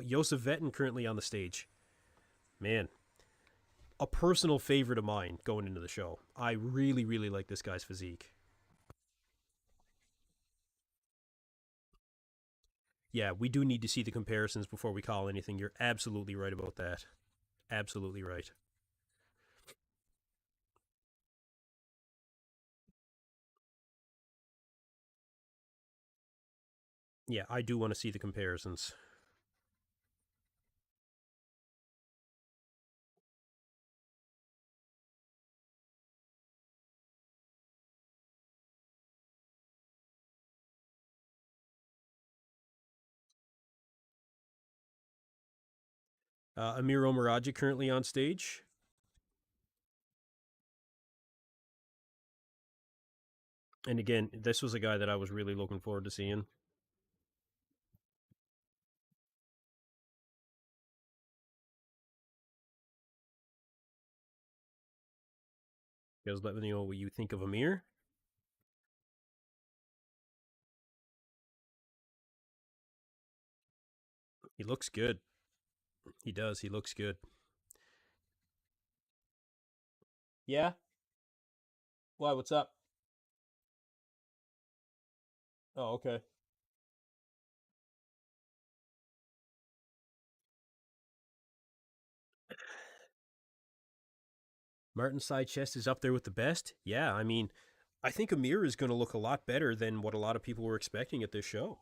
Josef Vetten currently on the stage. Man, a personal favorite of mine going into the show. I really, really like this guy's physique. Yeah, we do need to see the comparisons before we call anything. You're absolutely right about that. Absolutely right. Yeah, I do want to see the comparisons. Amir Omaraji currently on stage. And again, this was a guy that I was really looking forward to seeing. You guys let me know what you think of Amir. He looks good. He does. He looks good. Yeah? Why? What's up? Oh, okay. Martin's side chest is up there with the best. Yeah, I mean, I think Amir is going to look a lot better than what a lot of people were expecting at this show.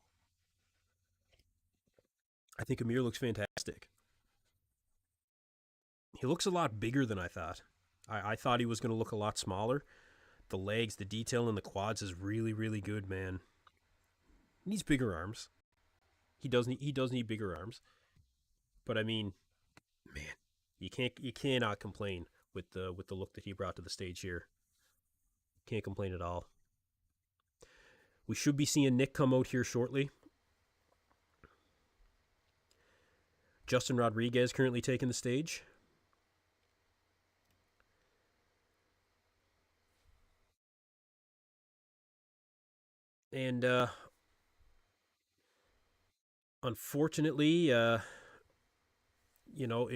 I think Amir looks fantastic. He looks a lot bigger than I thought. I thought he was going to look a lot smaller. The legs, the detail in the quads is really, really good, man. He needs bigger arms. He does need bigger arms. But I mean, man, you cannot complain with the look that he brought to the stage here. Can't complain at all. We should be seeing Nick come out here shortly. Justin Rodriguez currently taking the stage. And unfortunately, it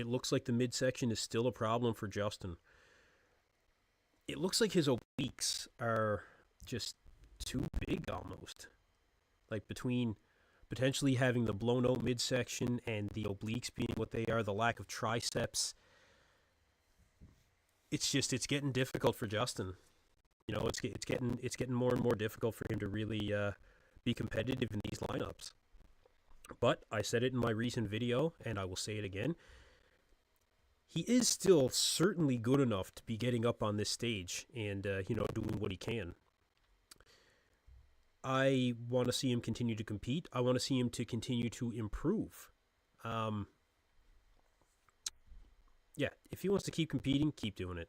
looks like the midsection is still a problem for Justin. It looks like his obliques are just too big almost. Like between potentially having the blown out midsection and the obliques being what they are, the lack of triceps, it's getting difficult for Justin. It's getting more and more difficult for him to really be competitive in these lineups. But I said it in my recent video, and I will say it again. He is still certainly good enough to be getting up on this stage and doing what he can. I want to see him continue to compete. I want to see him to continue to improve. Yeah, if he wants to keep competing, keep doing it.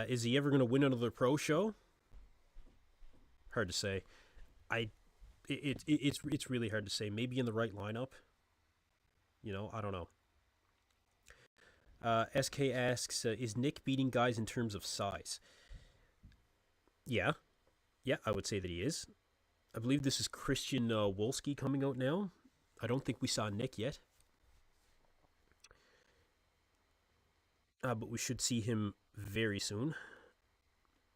Is he ever going to win another pro show? Hard to say. I it's really hard to say. Maybe in the right lineup. I don't know. SK asks, is Nick beating guys in terms of size? Yeah, yeah, I would say that he is. I believe this is Christian Wolski coming out now. I don't think we saw Nick yet. But we should see him very soon.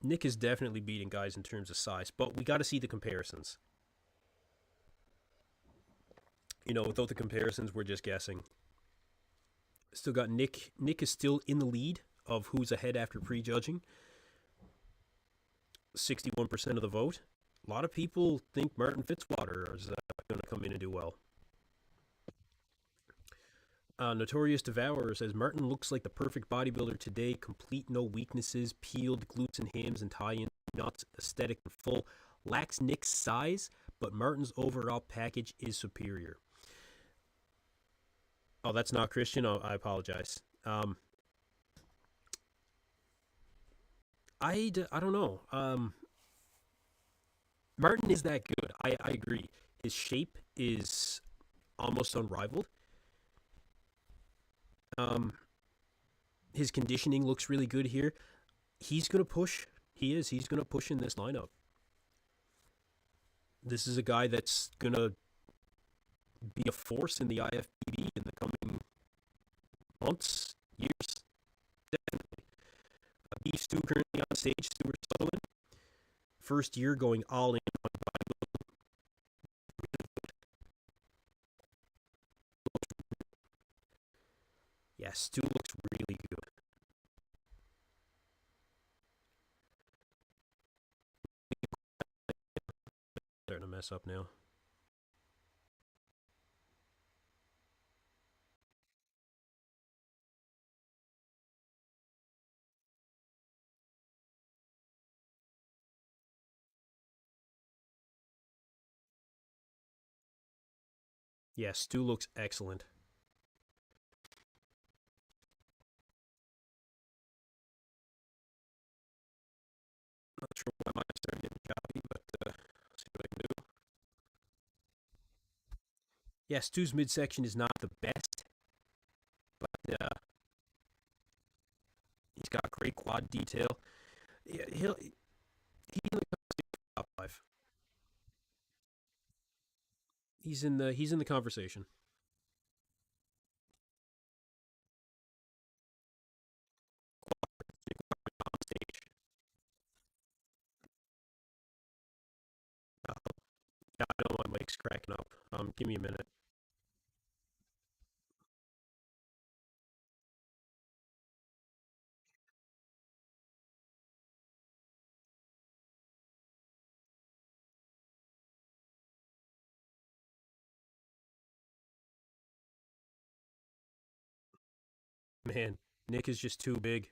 Nick is definitely beating guys in terms of size, but we got to see the comparisons. Without the comparisons, we're just guessing. Still got Nick. Nick is still in the lead of who's ahead after prejudging. 61% of the vote. A lot of people think Martin Fitzwater is going to come in and do well. Notorious Devourer says Martin looks like the perfect bodybuilder today. Complete, no weaknesses, peeled glutes and hams and tie-ins, nuts, aesthetic and full. Lacks Nick's size, but Martin's overall package is superior. Oh, that's not Christian. Oh, I apologize. I don't know. Martin is that good. I agree. His shape is almost unrivaled. His conditioning looks really good here. He's gonna push He is. He's going to push in this lineup. This is a guy that's going to be a force in the IFBB in the coming months, years. Definitely. Beef Stu currently on stage, Stuart Sutherland. First year going all in on bodybuilding. Yeah, Stu looks really good. Starting to mess up now. Yeah, Stu looks excellent. Not sure why mine's starting to get choppy, but I'll see what I can do. Yeah, Stu's midsection is not the best, but he's got great quad detail. Yeah, he's in the top five. He's in the conversation. On stage. Yeah, I know my mic's cracking up. Give me a minute. Man, Nick is just too big.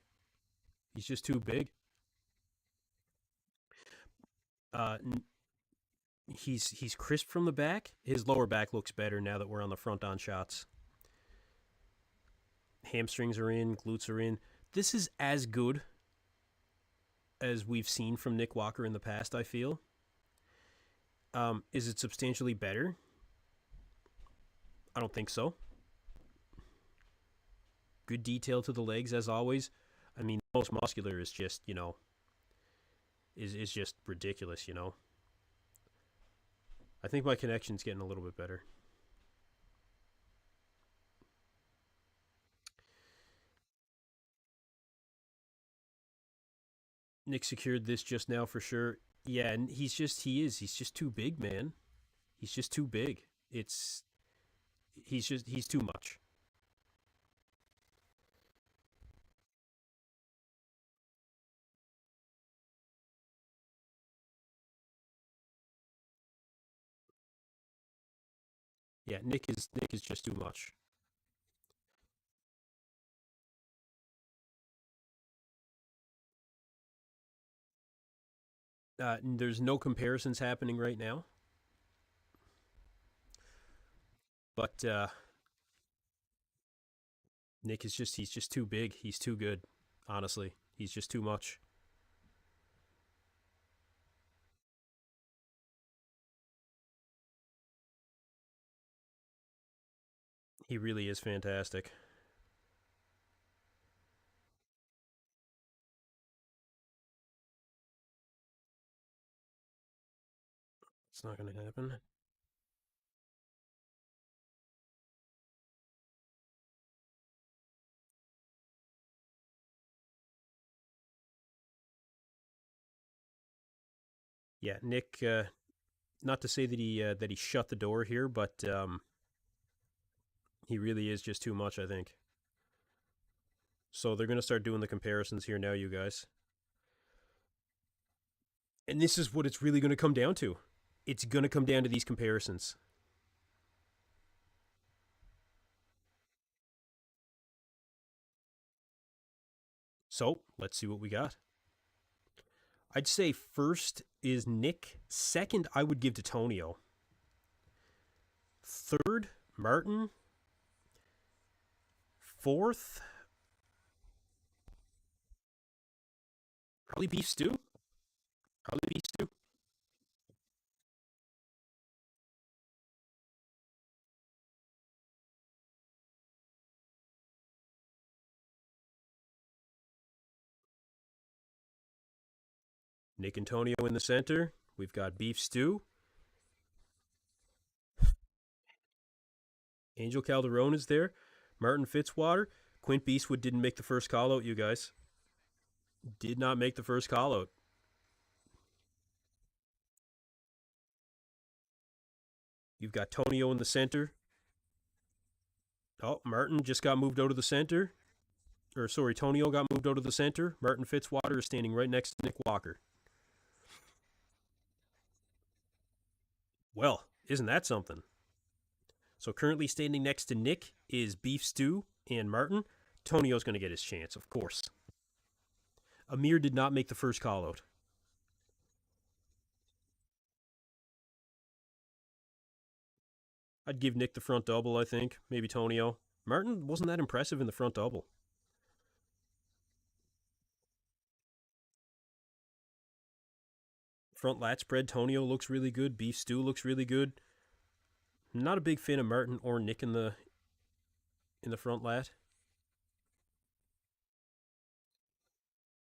He's just too big. Uh, he's crisp from the back. His lower back looks better now that we're on the front on shots. Hamstrings are in, glutes are in. This is as good as we've seen from Nick Walker in the past, I feel. Is it substantially better? I don't think so. Good detail to the legs as always. I mean, most muscular is just, is just ridiculous, I think my connection's getting a little bit better. Nick secured this just now for sure. Yeah, and he's just too big, man. He's just too big. He's too much. Yeah, Nick is just too much. There's no comparisons happening right now, but Nick is he's just too big. He's too good. Honestly, he's just too much. He really is fantastic. It's not going to happen. Yeah, Nick. Not to say that he shut the door here, but he really is just too much. I think. So they're going to start doing the comparisons here now, you guys. And this is what it's really going to come down to. It's going to come down to these comparisons. So let's see what we got. I'd say first is Nick. Second, I would give to Tonio. Third, Martin. Fourth, probably Beef Stew. Probably Beef Stew. Nick Antonio in the center. We've got Beef Stew. Angel Calderon is there. Martin Fitzwater. Quint Beastwood didn't make the first call out, you guys. Did not make the first call out. You've got Tonio in the center. Oh, Martin just got moved out of the center. Or, sorry, Tonio got moved out of the center. Martin Fitzwater is standing right next to Nick Walker. Well, isn't that something? So currently standing next to Nick is Beef Stew and Martin. Tonio's going to get his chance, of course. Amir did not make the first call out. I'd give Nick the front double, I think. Maybe Tonio. Martin wasn't that impressive in the front double. Front lat spread, Tonio looks really good. Beef Stew looks really good. Not a big fan of Martin or Nick in the front lat.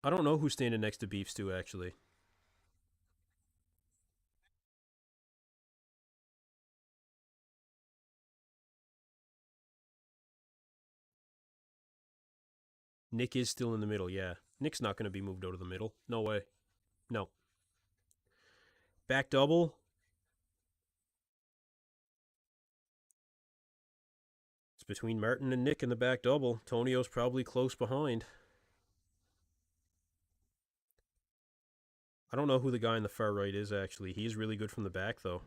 I don't know who's standing next to Beef Stew, actually. Nick is still in the middle, yeah. Nick's not going to be moved out of the middle. No way. No. Back double. It's between Martin and Nick in the back double. Tonio's probably close behind. I don't know who the guy in the far right is, actually. He's really good from the back, though.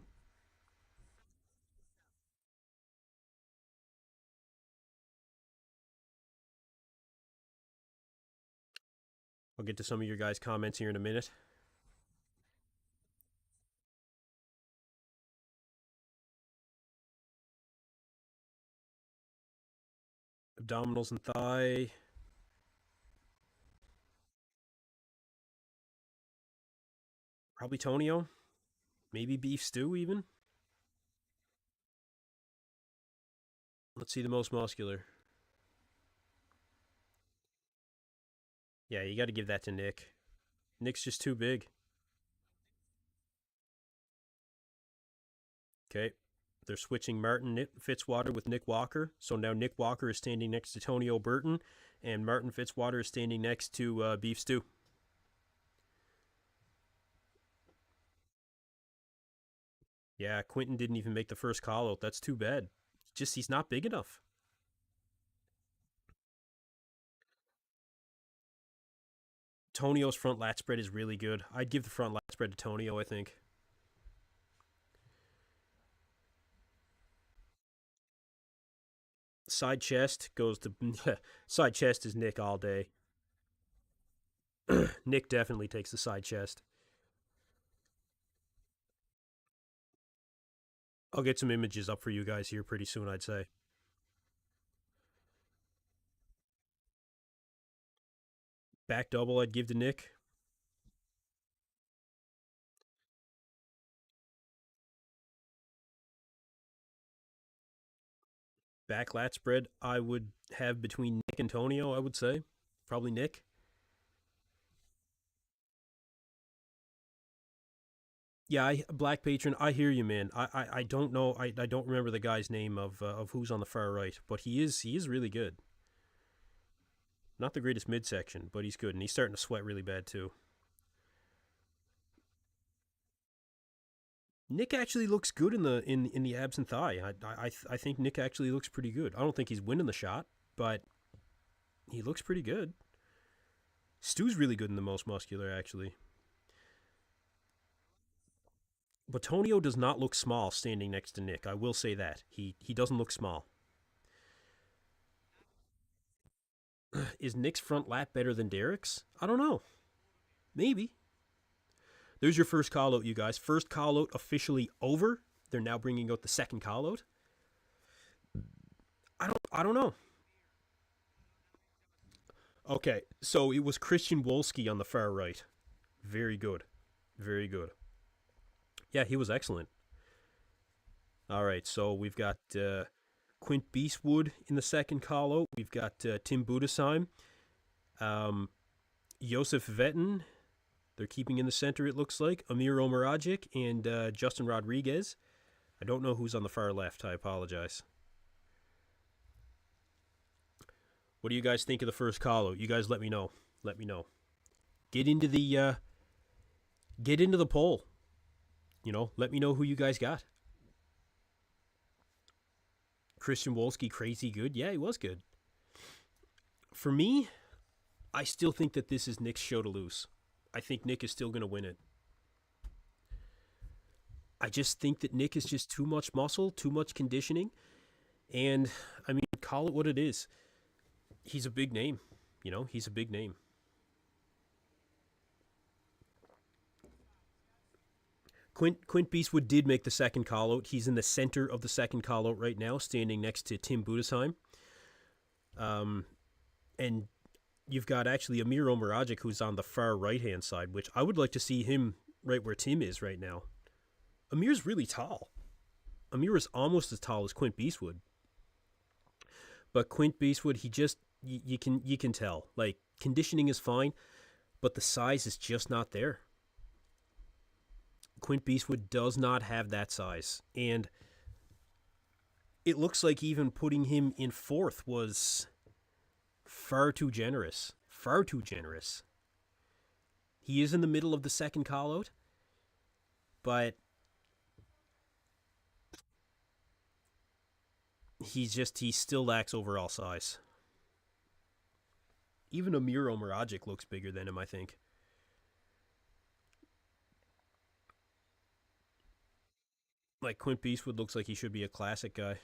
I'll get to some of your guys' comments here in a minute. Abdominals and thigh. Probably Tonio. Maybe Beef Stew, even. Let's see the most muscular. Yeah, you got to give that to Nick. Nick's just too big. Okay. They're switching Martin Fitzwater with Nick Walker. So now Nick Walker is standing next to Tonio Burton, and Martin Fitzwater is standing next to Beef Stew. Yeah, Quentin didn't even make the first call out. That's too bad. Just he's not big enough. Tonio's front lat spread is really good. I'd give the front lat spread to Tonio, I think. Side chest goes to side chest is Nick all day. Nick definitely takes the side chest. I'll get some images up for you guys here pretty soon, I'd say. Back double, I'd give to Nick. Back lat spread, I would have between Nick and Tonio, I would say. Probably Nick. Yeah, Black Patron, I hear you, man. I don't know. I don't remember the guy's name of who's on the far right, but he is really good. Not the greatest midsection, but he's good, and he's starting to sweat really bad too. Nick actually looks good in the abs and thigh. I think Nick actually looks pretty good. I don't think he's winning the shot, but he looks pretty good. Stu's really good in the most muscular, actually. But Tonio does not look small standing next to Nick. I will say that he doesn't look small. Is Nick's front lat better than Derek's? I don't know. Maybe. There's your first call out, you guys. First call out officially over. They're now bringing out the second call out. I don't know. Okay, so it was Christian Wolski on the far right. Very good. Very good. Yeah, he was excellent. All right, so we've got Quint Beastwood in the second call out. We've got Tim Budesheim, Josef Vetten, They're keeping in the center, it looks like. Amir Omaragic and Justin Rodriguez. I don't know who's on the far left. I apologize. What do you guys think of the first call out? You guys let me know. Let me know. Get into the poll. Let me know who you guys got. Christian Wolski, crazy good. Yeah, he was good. For me, I still think that this is Nick's show to lose. I think Nick is still going to win it. I just think that Nick is just too much muscle, too much conditioning. And, I mean, call it what it is. He's a big name. He's a big name. Quint Beastwood did make the second call out. He's in the center of the second call out right now, standing next to Tim Budesheim. And you've got actually Amir Omaragic, who's on the far right-hand side, which I would like to see him right where Tim is right now. Amir's really tall. Amir is almost as tall as Quint Beastwood. But Quint Beastwood, he just, you can tell. Like, conditioning is fine, but the size is just not there. Quint Beastwood does not have that size. And it looks like even putting him in fourth was far too generous. Far too generous. He is in the middle of the second call out, but he still lacks overall size. Even Amir Omaragic looks bigger than him, I think. Like, Quint Beastwood looks like he should be a classic guy.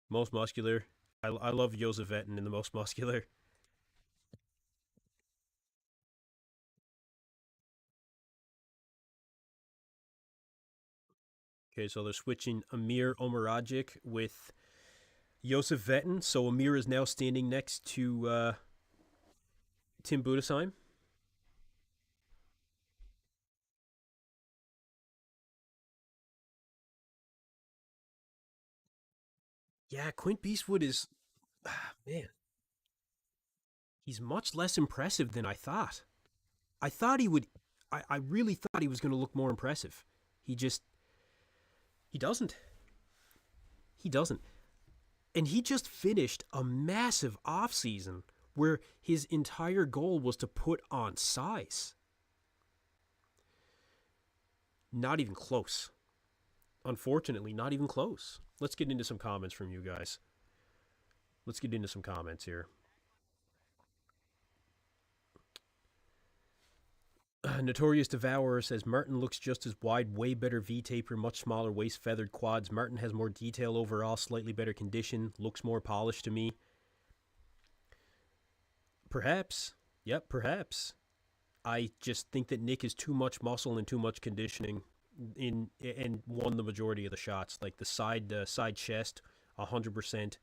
Most muscular. I love Joseph Etten in the most muscular. Okay, so they're switching Amir Omaragic with Joseph Vetten. So Amir is now standing next to Tim Budesheim. Yeah, Quint Beastwood is, man, he's much less impressive than I thought. I thought he would, I really thought he was going to look more impressive. He just, he doesn't. He doesn't. And he just finished a massive offseason where his entire goal was to put on size. Not even close. Unfortunately, not even close. Let's get into some comments from you guys. Let's get into some comments here. Notorious Devourer says Martin looks just as wide, way better V-taper, much smaller waist, feathered quads. Martin has more detail overall, slightly better condition, looks more polished to me. Perhaps. Yep, perhaps. I just think that Nick is too much muscle and too much conditioning and won the majority of the shots. Like the side chest, 100%.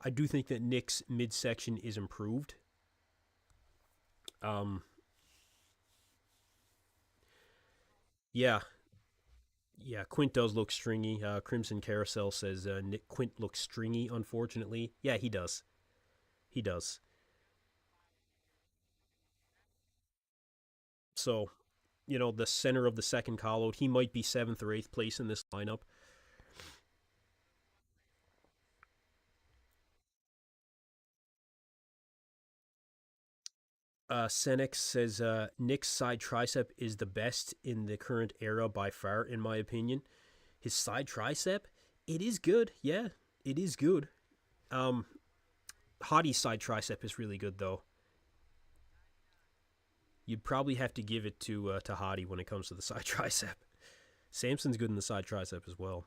I do think that Nick's midsection is improved. Yeah, yeah. Quint does look stringy. Crimson Carousel says Nick Quint looks stringy. Unfortunately, yeah, he does. He does. So, the center of the second column, he might be seventh or eighth place in this lineup. Senex says Nick's side tricep is the best in the current era by far, in my opinion. His side tricep, it is good. Yeah, it is good. Um, Hottie's side tricep is really good though. You'd probably have to give it to Hottie when it comes to the side tricep. Samson's good in the side tricep as well.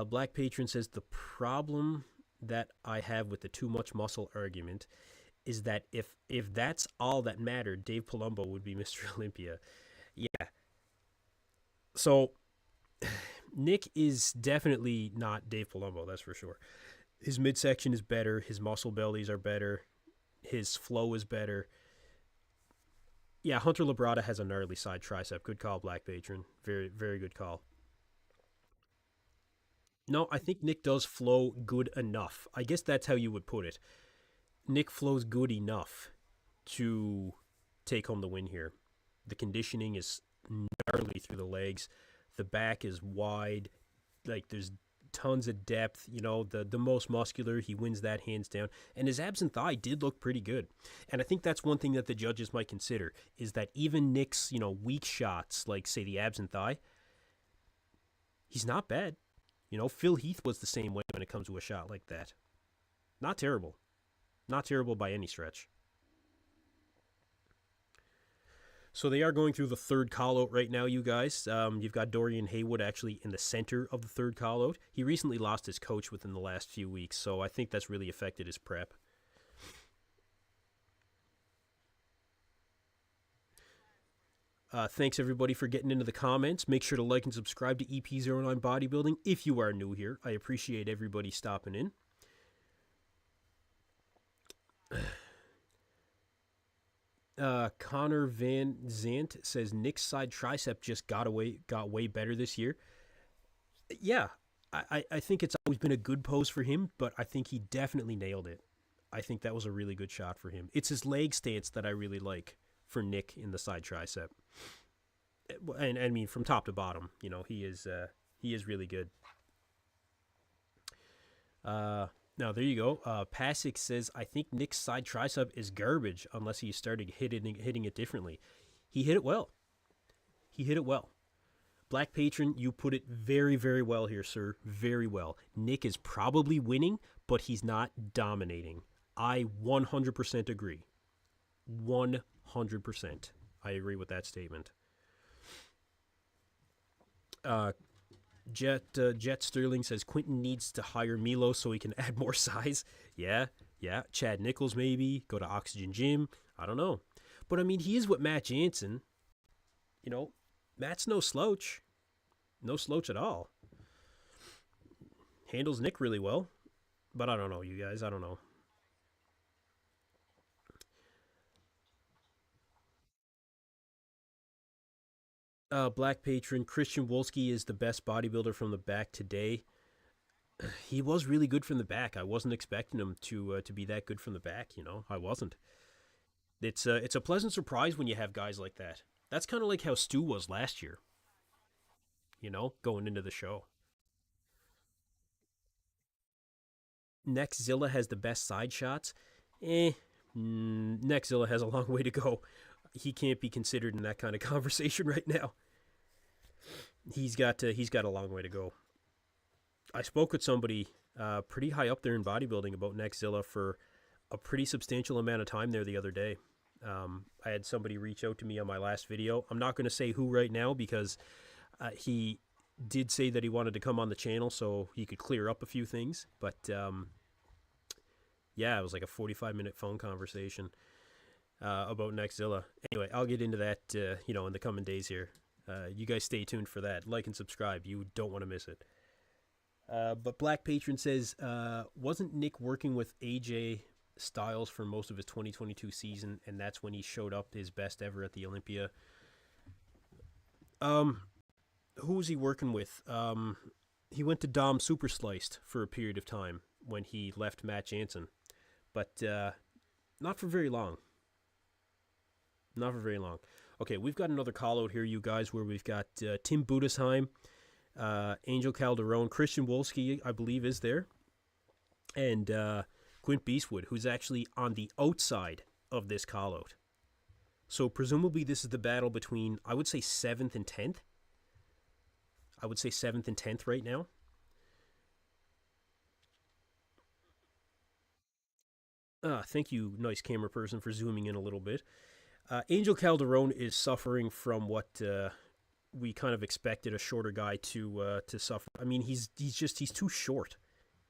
Black Patron says the problem that I have with the too much muscle argument is that if that's all that mattered, Dave Palumbo would be Mr. Olympia. Yeah. So Nick is definitely not Dave Palumbo, that's for sure. His midsection is better, his muscle bellies are better, his flow is better. Yeah, Hunter Labrada has a gnarly side tricep. Good call, Black Patron. Very, very good call. No, I think Nick does flow good enough. I guess that's how you would put it. Nick flows good enough to take home the win here. The conditioning is gnarly through the legs. The back is wide. Like there's tons of depth. You know, the most muscular, he wins that hands down. And his abs and thigh did look pretty good. And I think that's one thing that the judges might consider is that even Nick's, weak shots, like say the abs and thigh, he's not bad. Phil Heath was the same way when it comes to a shot like that. Not terrible. Not terrible by any stretch. So they are going through the third call out right now, you guys. You've got Dorian Haywood actually in the center of the third call out. He recently lost his coach within the last few weeks, so I think that's really affected his prep. Thanks everybody for getting into the comments. Make sure to like and subscribe to EP09 Bodybuilding if you are new here. I appreciate everybody stopping in. Connor Van Zant says Nick's side tricep just got way better this year. Yeah, I think it's always been a good pose for him, but I think he definitely nailed it. I think that was a really good shot for him. It's his leg stance that I really like for Nick in the side tricep. And I mean from top to bottom, he is really good. Now there you go. Pasic says I think Nick's side tricep is garbage unless he started hitting it differently. He hit it well. He hit it well. Black Patron, you put it very, very well here, sir. Very well. Nick is probably winning, but he's not dominating. I 100% agree. 100%. I agree with that statement. Jet Sterling says Quinton needs to hire Milo so he can add more size. Yeah. Chad Nichols maybe go to Oxygen Gym. I don't know, but I mean he is with Matt Jansen. Matt's no slouch at all. Handles Nick really well, but I don't know, you guys. I don't know. Black Patron Christian Wolski is the best bodybuilder from the back today. He was really good from the back. I wasn't expecting him to be that good from the back. I wasn't. It's a pleasant surprise when you have guys like that. That's kind of like how Stu was last year. Going into the show. Nextzilla has the best side shots. Nextzilla has a long way to go. He can't be considered in that kind of conversation right now. He's got a long way to go. I spoke with somebody pretty high up there in bodybuilding about Nextzilla for a pretty substantial amount of time there the other day. I had somebody reach out to me on my last video. I'm not going to say who right now because he did say that he wanted to come on the channel so he could clear up a few things. But yeah, it was like a 45-minute phone conversation about Nextzilla. Anyway, I'll get into that in the coming days here. You guys stay tuned for that. Like and subscribe. You don't want to miss it. But Black Patron says, wasn't Nick working with AJ Styles for most of his 2022 season, and that's when he showed up his best ever at the Olympia? Who was he working with? He went to Dom Super Sliced for a period of time when he left Matt Jansen, but not for very long. Not for very long. Okay, we've got another call out here, you guys, where we've got Tim Budesheim, Angel Calderon, Christian Wolski, I believe, is there, and Quint Beastwood, who's actually on the outside of this call out. So presumably this is the battle between, I would say, 7th and 10th. I would say 7th and 10th right now. Thank you, nice camera person, for zooming in a little bit. Angel Calderon is suffering from what we kind of expected a shorter guy to suffer. I mean, he's too short.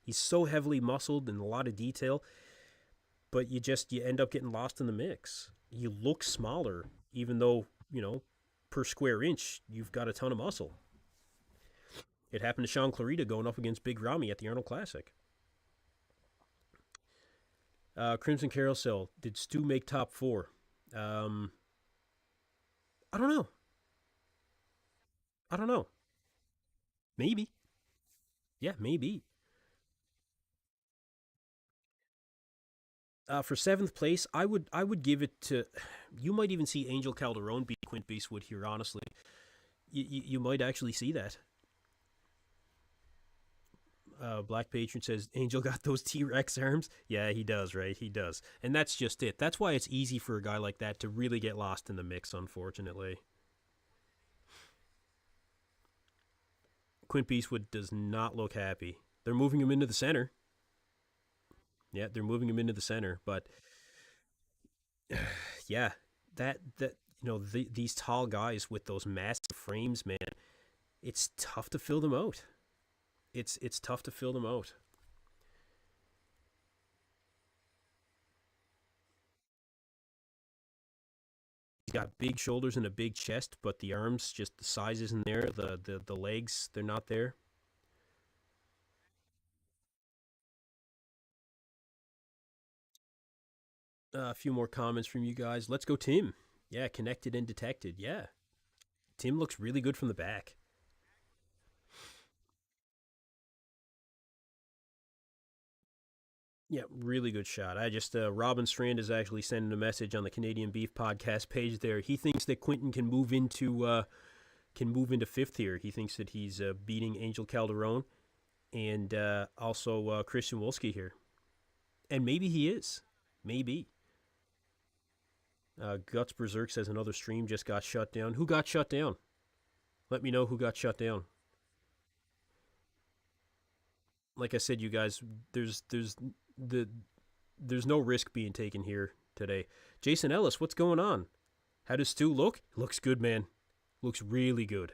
He's so heavily muscled and a lot of detail, but you end up getting lost in the mix. You look smaller, even though per square inch you've got a ton of muscle. It happened to Sean Clarita going up against Big Ramy at the Arnold Classic. Crimson Carousel, did Stu make top 4? I don't know. I don't know. Maybe. Yeah, maybe. For seventh place, I would give it to. You might even see Angel Calderon beat Quint Beastwood here. Honestly, you might actually see that. Black Patron says Angel got those T Rex arms. Yeah, he does, right? He does, and that's just it. That's why it's easy for a guy like that to really get lost in the mix. Unfortunately, Quint Beastwood does not look happy. They're moving him into the center. Yeah, they're moving him into the center, but yeah, that these tall guys with those massive frames, man, it's tough to fill them out. It's tough to fill them out. He's got big shoulders and a big chest, but the arms, just the size isn't there. The legs, they're not there. A few more comments from you guys. Let's go, Tim. Yeah, connected and detected. Yeah, Tim looks really good from the back. Yeah, really good shot. I just Robin Strand is actually sending a message on the Canadian Beef Podcast page. There, he thinks that Quinton can move into fifth here. He thinks that he's beating Angel Calderon and also Christian Wolski here, and maybe he is. Maybe. Guts Berserk says another stream just got shut down. Who got shut down? Let me know who got shut down. Like I said, you guys, the there's no risk being taken here today. Jason Ellis, what's going on? How does Stu look? Looks good, man. Looks really good.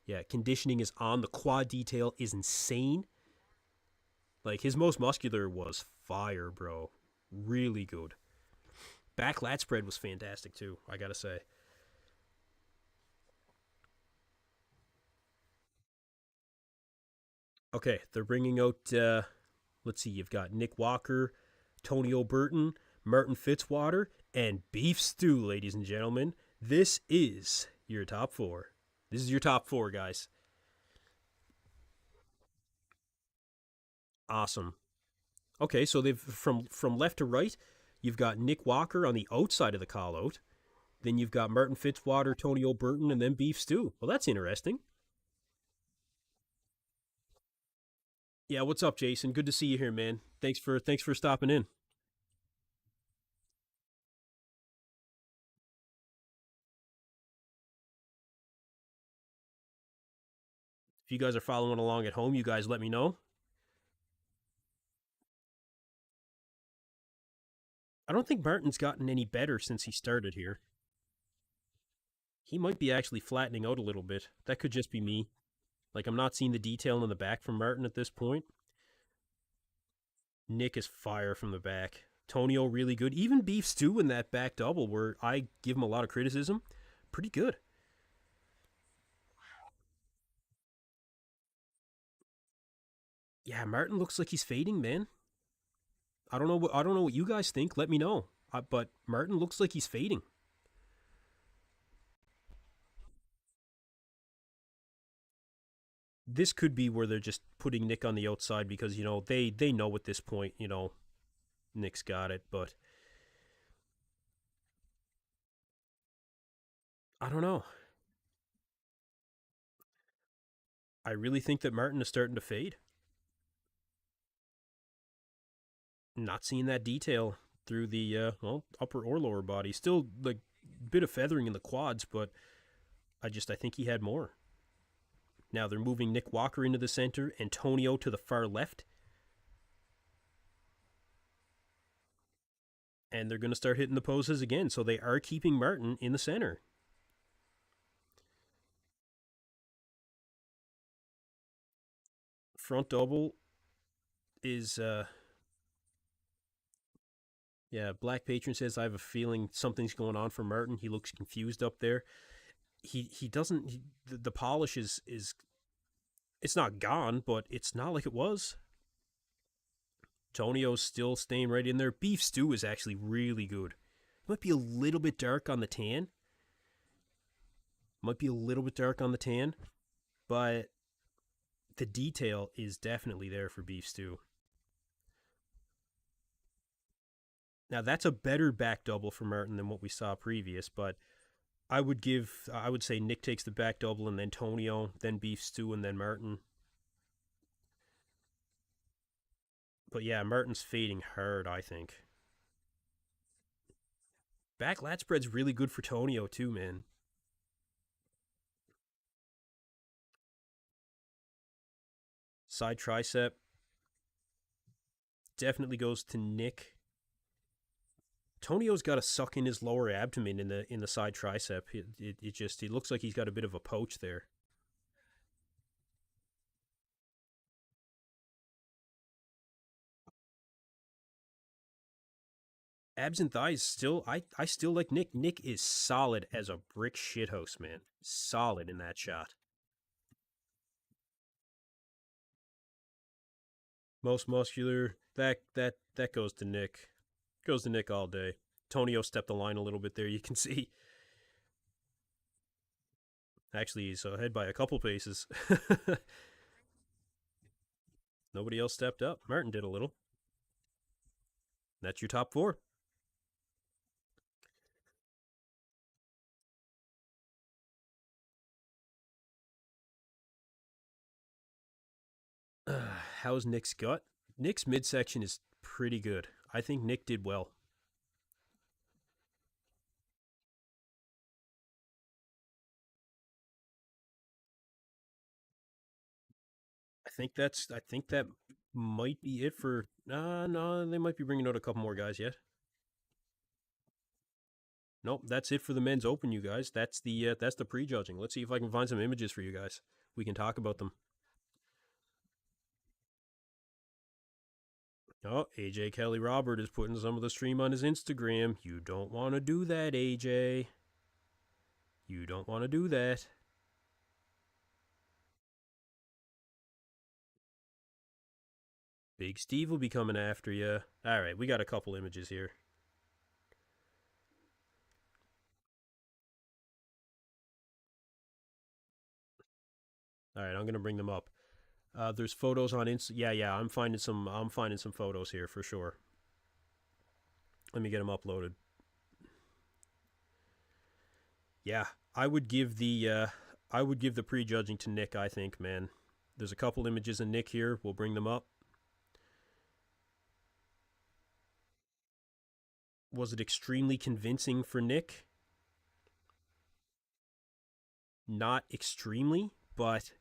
Yeah, conditioning is on. The quad detail is insane. Like his most muscular was fire, bro. Really good. Back lat spread was fantastic too. I gotta say. Okay, they're bringing out. Let's see. You've got Nick Walker, Tony O'Burton, Martin Fitzwater, and Beef Stew, ladies and gentlemen. This is your top four. This is your top four, guys. Awesome. Okay, so they've from left to right, you've got Nick Walker on the outside of the call out. Then you've got Martin Fitzwater, Tony O'Burton, and then Beef Stew. Well, that's interesting. Yeah, what's up, Jason? Good to see you here, man. Thanks for stopping in. If you guys are following along at home, you guys let me know. I don't think Martin's gotten any better since he started here. He might be actually flattening out a little bit. That could just be me. Like I'm not seeing the detail in the back from Martin at this point. Nick is fire from the back. Tonio really good. Even Beef Stew in that back double, where I give him a lot of criticism, pretty good. Yeah, Martin looks like he's fading, man. I don't know what you guys think. Let me know. But Martin looks like he's fading. This could be where they're just putting Nick on the outside because they know at this point Nick's got it, but I don't know. I really think that Martin is starting to fade. Not seeing that detail through the upper or lower body. Still like a bit of feathering in the quads, but I think he had more. Now they're moving Nick Walker into the center, Antonio to the far left, and they're going to start hitting the poses again. So they are keeping Martin in the center. Front double is yeah, Black Patron says I have a feeling something's going on for Martin. He looks confused up there. He doesn't the polish is it's not gone, but it's not like it was. Tonio's still staying right in there. Beef Stew is actually really good. Might be a little bit dark on the tan. Might be a little bit dark on the tan, but the detail is definitely there for Beef Stew. Now that's a better back double for Martin than what we saw previous, but I would say Nick takes the back double and then Tonio, then Beef Stew, and then Martin. But yeah, Martin's fading hard, I think. Back lat spread's really good for Tonio too, man. Side tricep definitely goes to Nick. Tonio's got to suck in his lower abdomen in the side tricep. It looks like he's got a bit of a poach there. Abs and thighs still I still like Nick. Nick is solid as a brick shithouse, man. Solid in that shot. Most muscular. That goes to Nick. Goes to Nick all day. Tonio stepped the line a little bit there. You can see. Actually, he's ahead by a couple paces. Nobody else stepped up. Martin did a little. That's your top four. How's Nick's gut? Nick's midsection is pretty good. I think Nick did well. I think that might be it for. No, they might be bringing out a couple more guys yet. Nope, that's it for the men's open, you guys. That's the prejudging. Let's see if I can find some images for you guys. We can talk about them. Oh, AJ Kelly Robert is putting some of the stream on his Instagram. You don't want to do that, AJ. You don't want to do that. Big Steve will be coming after you. All right, we got a couple images here. All right, I'm gonna bring them up. There's photos on Insta. Yeah. I'm finding some. I'm finding some photos here for sure. Let me get them uploaded. Yeah, I would give the. I would give the prejudging to Nick. I think, man. There's a couple images of Nick here. We'll bring them up. Was it extremely convincing for Nick? Not extremely, but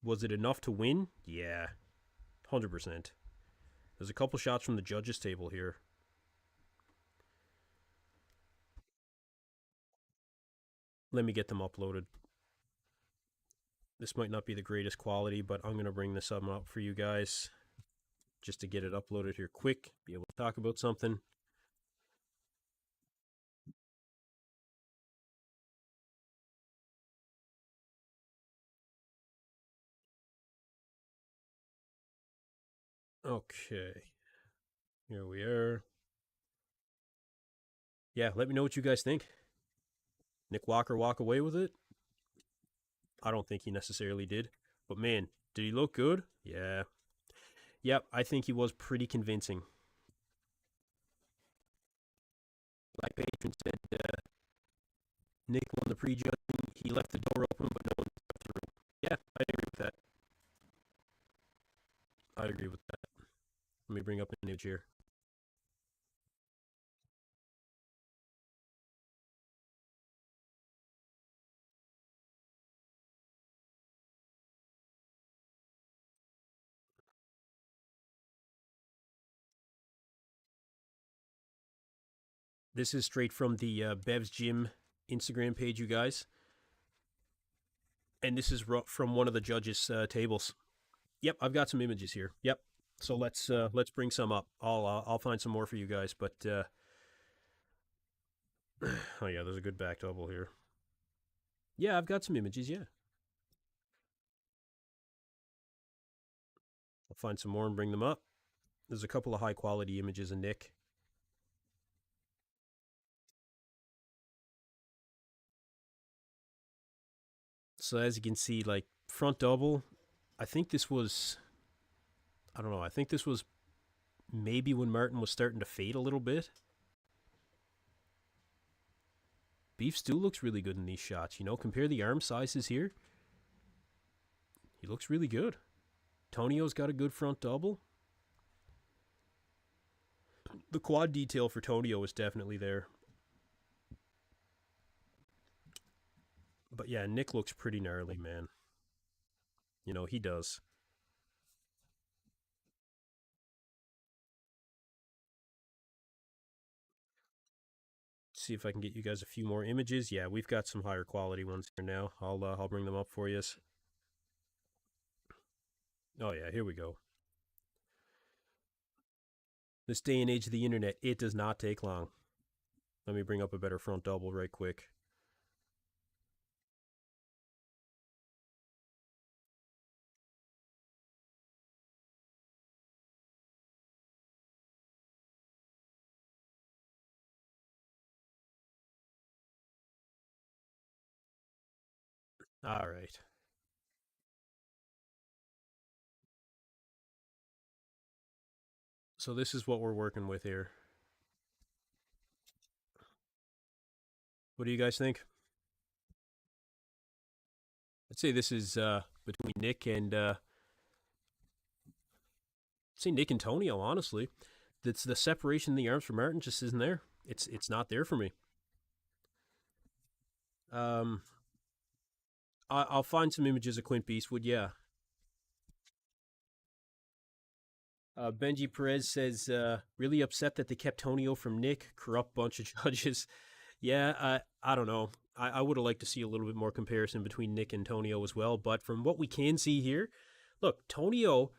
was it enough to win? Yeah, 100%. There's a couple shots from the judges' table here. Let me get them uploaded. This might not be the greatest quality, but I'm going to bring this up for you guys just to get it uploaded here quick, be able to talk about something. Okay, here we are. Yeah, let me know what you guys think. Nick Walker walk away with it? I don't think he necessarily did. But man, did he look good? Yeah. Yep, I think he was pretty convincing. Black Patron said Nick won the prejudging. He left the door open, but no one stepped through. Yeah, I agree with that. I agree with that. Let me bring up an image here. This is straight from the Bev's Gym Instagram page, you guys. And this is from one of the judges' tables. Yep, I've got some images here. Yep. So let's bring some up. I'll find some more for you guys. But oh yeah, there's a good back double here. Yeah, I've got some images. Yeah, I'll find some more and bring them up. There's a couple of high quality images of Nick. So as you can see, like front double, I think this was, I don't know, I think this was maybe when Martin was starting to fade a little bit. Beef Stew looks really good in these shots. Compare the arm sizes here. He looks really good. Tonio's got a good front double. The quad detail for Tonio is definitely there. But yeah, Nick looks pretty gnarly, man. He does. See if I can get you guys a few more images. Yeah, we've got some higher quality ones here now. I'll bring them up for you. Oh yeah, here we go. This day and age of the internet, it does not take long. Let me bring up a better front double right quick. All right. So this is what we're working with here. What do you guys think? I'd say this is between Nick and say Nick and Tonio. Honestly, that's the separation in the arms for Martin just isn't there. It's not there for me. Um, I'll find some images of Quint Beastwood. Yeah. Benji Perez says, really upset that they kept Tonio from Nick. Corrupt bunch of judges. Yeah, I don't know. I would have liked to see a little bit more comparison between Nick and Tonio as well. But from what we can see here, look, Tonio,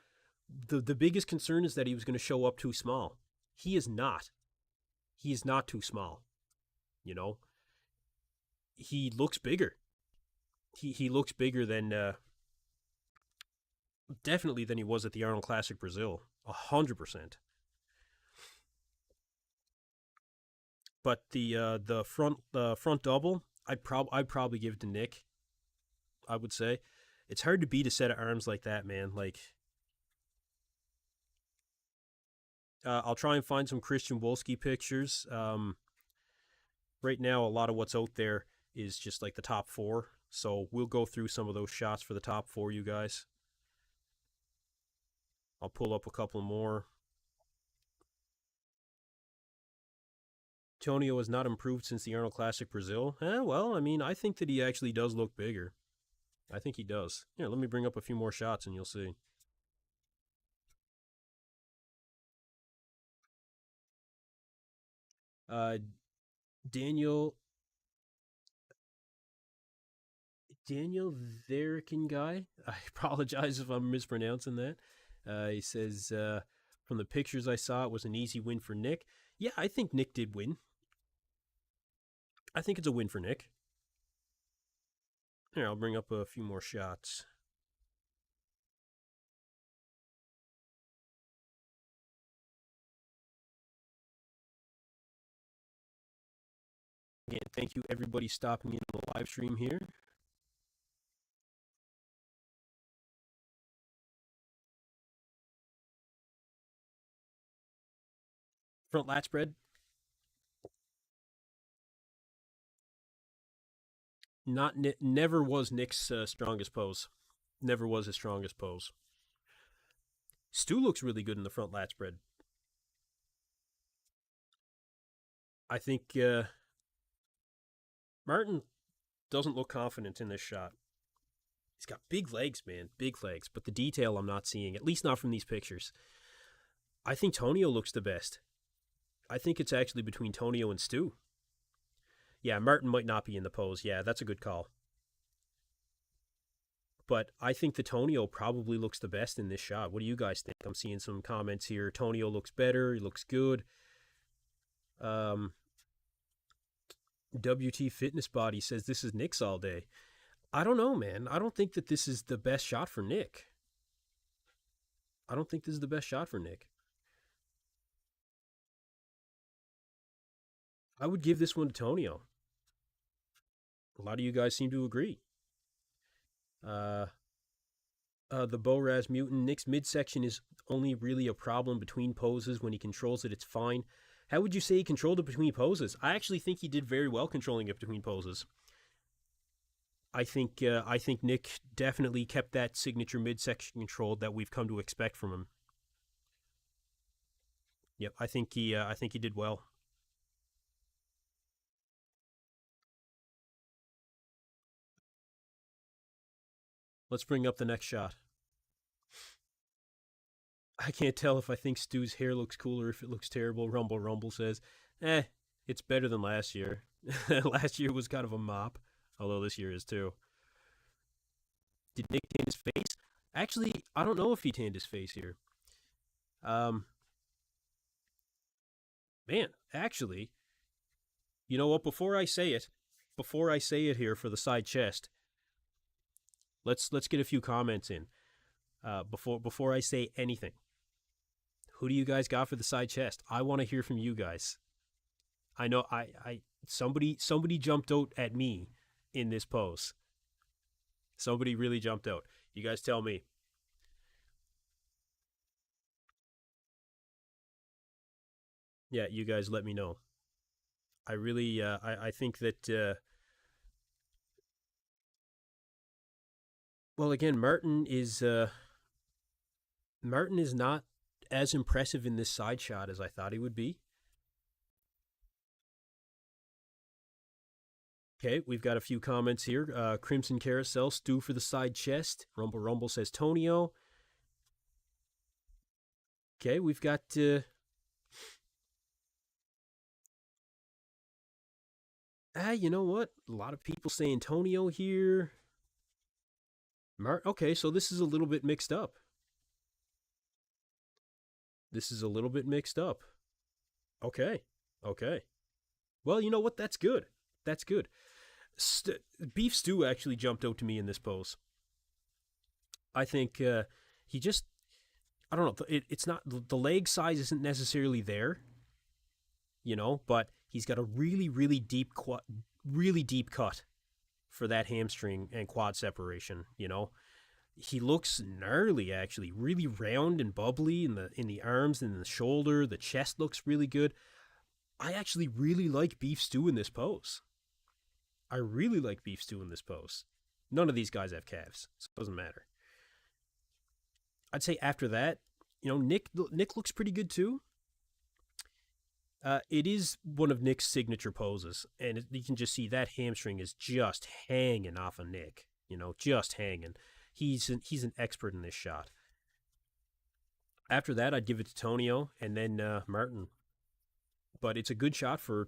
the biggest concern is that he was going to show up too small. He is not. He is not too small. You know, he looks bigger. He looks bigger than definitely than he was at the Arnold Classic Brazil. 100%. But the front double, I'd probably give it to Nick. I would say it's hard to beat a set of arms like that, man. Like, I'll try and find some Christian Wolski pictures. Right now, a lot of what's out there is just like the top four. So we'll go through some of those shots for the top four, you guys. I'll pull up a couple more. Tonio has not improved since the Arnold Classic Brazil. Well, I mean, I think that he actually does look bigger. I think he does. Here, let me bring up a few more shots and you'll see. Uh, Daniel Daniel Verican guy. I apologize if I'm mispronouncing that. He says, from the pictures I saw, it was an easy win for Nick. Yeah, I think Nick did win. I think it's a win for Nick. Here, I'll bring up a few more shots. Again, thank you everybody stopping in the live stream here. Front lat spread. Never was Nick's strongest pose. Never was his strongest pose. Stu looks really good in the front lat spread. I think Martin doesn't look confident in this shot. He's got big legs, man, big legs, but the detail I'm not seeing, at least not from these pictures. I think Tonio looks the best. I think it's actually between Tonio and Stu. Yeah, Martin might not be in the pose. Yeah, that's a good call. But I think the Tonio probably looks the best in this shot. What do you guys think? I'm seeing some comments here. Tonio looks better. He looks good. WT Fitness Body says this is Nick's all day. I don't know, man. I don't think that this is the best shot for Nick. I don't think this is the best shot for Nick. I would give this one to Tonio. A lot of you guys seem to agree. The Boraz Mutant. Nick's midsection is only really a problem between poses. When he controls it, it's fine. How would you say he controlled it between poses? I actually think he did very well controlling it between poses. I think Nick definitely kept that signature midsection control that we've come to expect from him. Yep, I think he did well. Let's bring up the next shot. I can't tell if I think Stu's hair looks cool or if it looks terrible. Rumble Rumble says, eh, it's better than last year. Last year was kind of a mop, although this year is too. Did Nick tan his face? Actually, I don't know if he tanned his face here. Um, Man, actually, you know what? Before I say it here for the side chest, let's get a few comments in. Before I say anything, who do you guys got for the side chest? I want to hear from you guys. I know I somebody jumped out at me in this pose. Somebody really jumped out. You guys tell me. Yeah, you guys let me know. I really I think that well again Martin is not as impressive in this side shot as I thought he would be. Okay, we've got a few comments here. Crimson Carousel, Stew for the side chest. Rumble Rumble says Tonio. Okay, we've got you know what? A lot of people say Antonio here. Okay, so this is a little bit mixed up. This is a little bit mixed up. Okay. Okay. Well, you know what? That's good. That's good. St- Beef Stew actually jumped out to me in this pose. I think he just, I don't know, it's not, the leg size isn't necessarily there, but he's got a really, really deep cut for that hamstring and quad separation. He looks gnarly actually, really round and bubbly in the arms and in the shoulder. The chest looks really good. I actually really like Beef Stew in this pose. I really like Beef Stew in this pose. None of these guys have calves, so it doesn't matter. I'd say after that, Nick looks pretty good too. It is one of Nick's signature poses, and you can just see that hamstring is just hanging off of Nick. Just hanging. He's an expert in this shot. After that, I'd give it to Tonio and then Martin. But it's a good shot for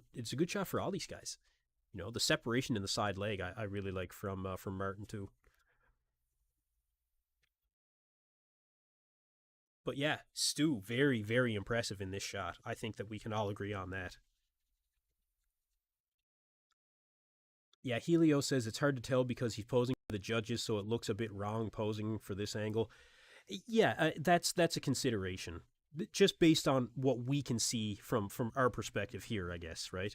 all these guys. The separation in the side leg I really like from Martin too. But yeah, Stu very very impressive in this shot. I think that we can all agree on that. Yeah, Helio says it's hard to tell because he's posing for the judges, so it looks a bit wrong posing for this angle. Yeah, that's a consideration, just based on what we can see from our perspective here, I guess, right?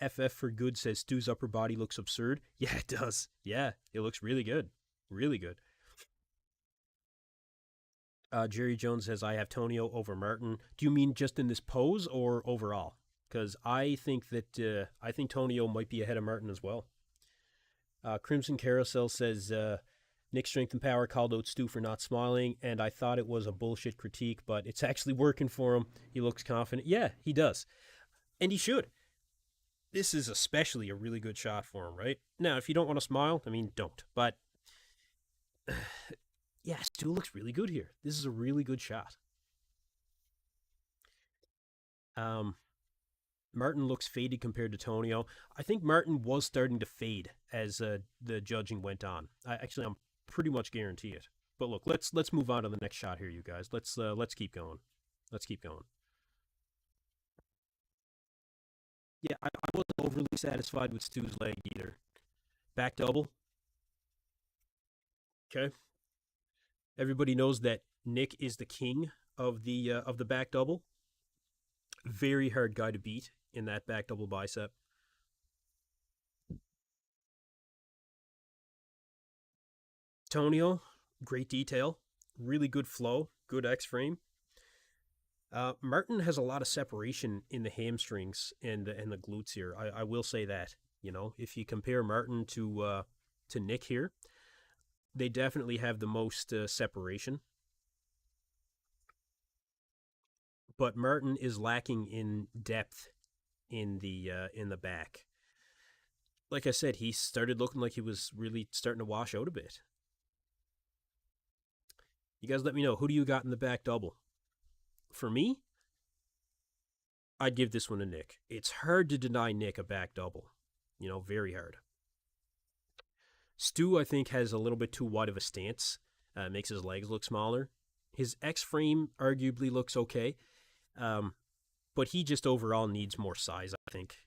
FF for good says Stu's upper body looks absurd. Yeah, it does. Yeah, it looks really good, really good. Jerry Jones says I have Tonio over Martin. Do you mean just in this pose or overall? Because I think Tonio might be ahead of Martin as well. Crimson Carousel says Nick Strength and Power called out Stu for not smiling, and I thought it was a bullshit critique, but it's actually working for him. He looks confident. Yeah, he does, and he should. This is especially a really good shot for him, right? Now, if you don't want to smile, I mean, don't. But yeah, Stu looks really good here. This is a really good shot. Um, Martin looks faded compared to Tonio. I think Martin was starting to fade as the judging went on. I'm pretty much guarantee it. But look, let's move on to the next shot here, you guys. Let's keep going. Let's keep going. Yeah, I wasn't overly satisfied with Stu's leg either. Back double. Okay, everybody knows that Nick is the king of the back double. Very hard guy to beat in that back double bicep. Tonio, great detail, really good flow, good X frame. Martin has a lot of separation in the hamstrings and the glutes here. I will say that. You know, if you compare Martin to Nick here, they definitely have the most separation. But Martin is lacking in depth in the back. Like I said, he started looking like he was really starting to wash out a bit. You guys let me know, who do you got in the back double? For me, I'd give this one to Nick. It's hard to deny Nick a back double. You know, very hard. Stu, I think, has a little bit too wide of a stance. Makes his legs look smaller. His X frame arguably looks okay, but he just overall needs more size. I think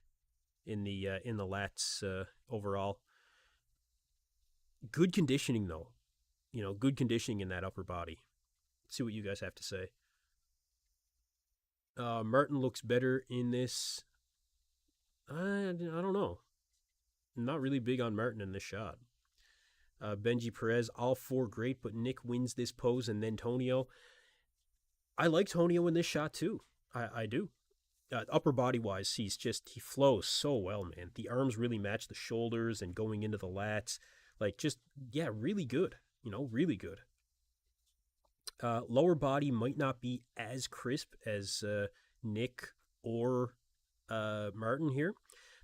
in the lats overall. Good conditioning though. You know, good conditioning in that upper body. Let's see what you guys have to say. Martin looks better in this. I don't know. I'm not really big on Martin in this shot. Benji Perez, all four great, but Nick wins this pose, and then Tonio. I like Tonio in this shot too. I do. Upper body wise, he flows so well, man. The arms really match the shoulders and going into the lats. Like, just, yeah, really good. You know, really good. Lower body might not be as crisp as Nick or Martin here.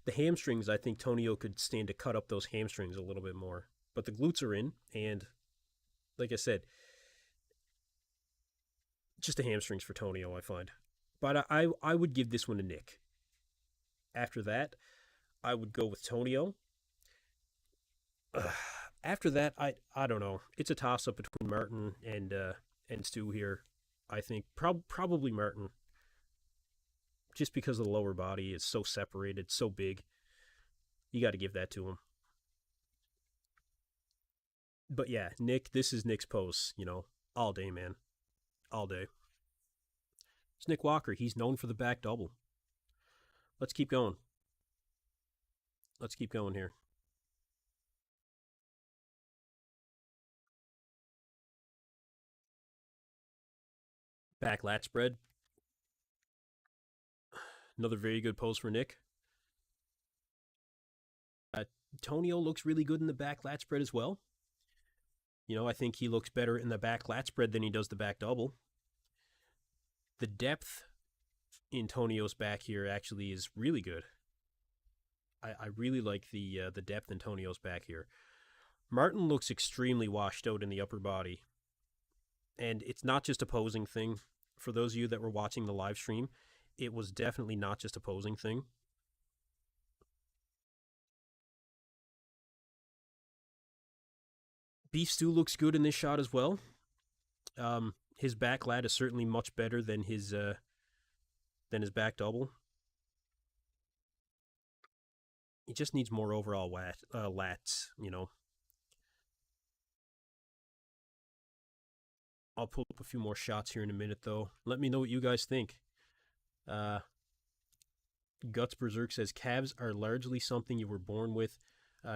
The hamstrings, I think Tonio could stand to cut up those hamstrings a little bit more. But the glutes are in, and like I said, just the hamstrings for Tonio, I find. But I would give this one to Nick. After that, I would go with Tonio. After that, I don't know. It's a toss up between Martin and Stu here. I think probably Martin, just because of the lower body is so separated, so big. You got to give that to him. But yeah, Nick, this is Nick's pose. You know, all day, man, all day. It's Nick Walker. He's known for the back double. Let's keep going. Let's keep going here. Back lat spread. Another very good pose for Nick. Tonio looks really good in the back lat spread as well. You know, I think he looks better in the back lat spread than he does the back double. The depth in Tonio's back here actually is really good. I really like the depth in Tonio's back here. Martin looks extremely washed out in the upper body. And it's not just a posing thing. For those of you that were watching the live stream, it was definitely not just a posing thing. Beef Stew looks good in this shot as well. His back lat is certainly much better than his back double. He just needs more overall lats, you know. I'll pull up a few more shots here in a minute, though. Let me know what you guys think. Guts Berserk says calves are largely something you were born with.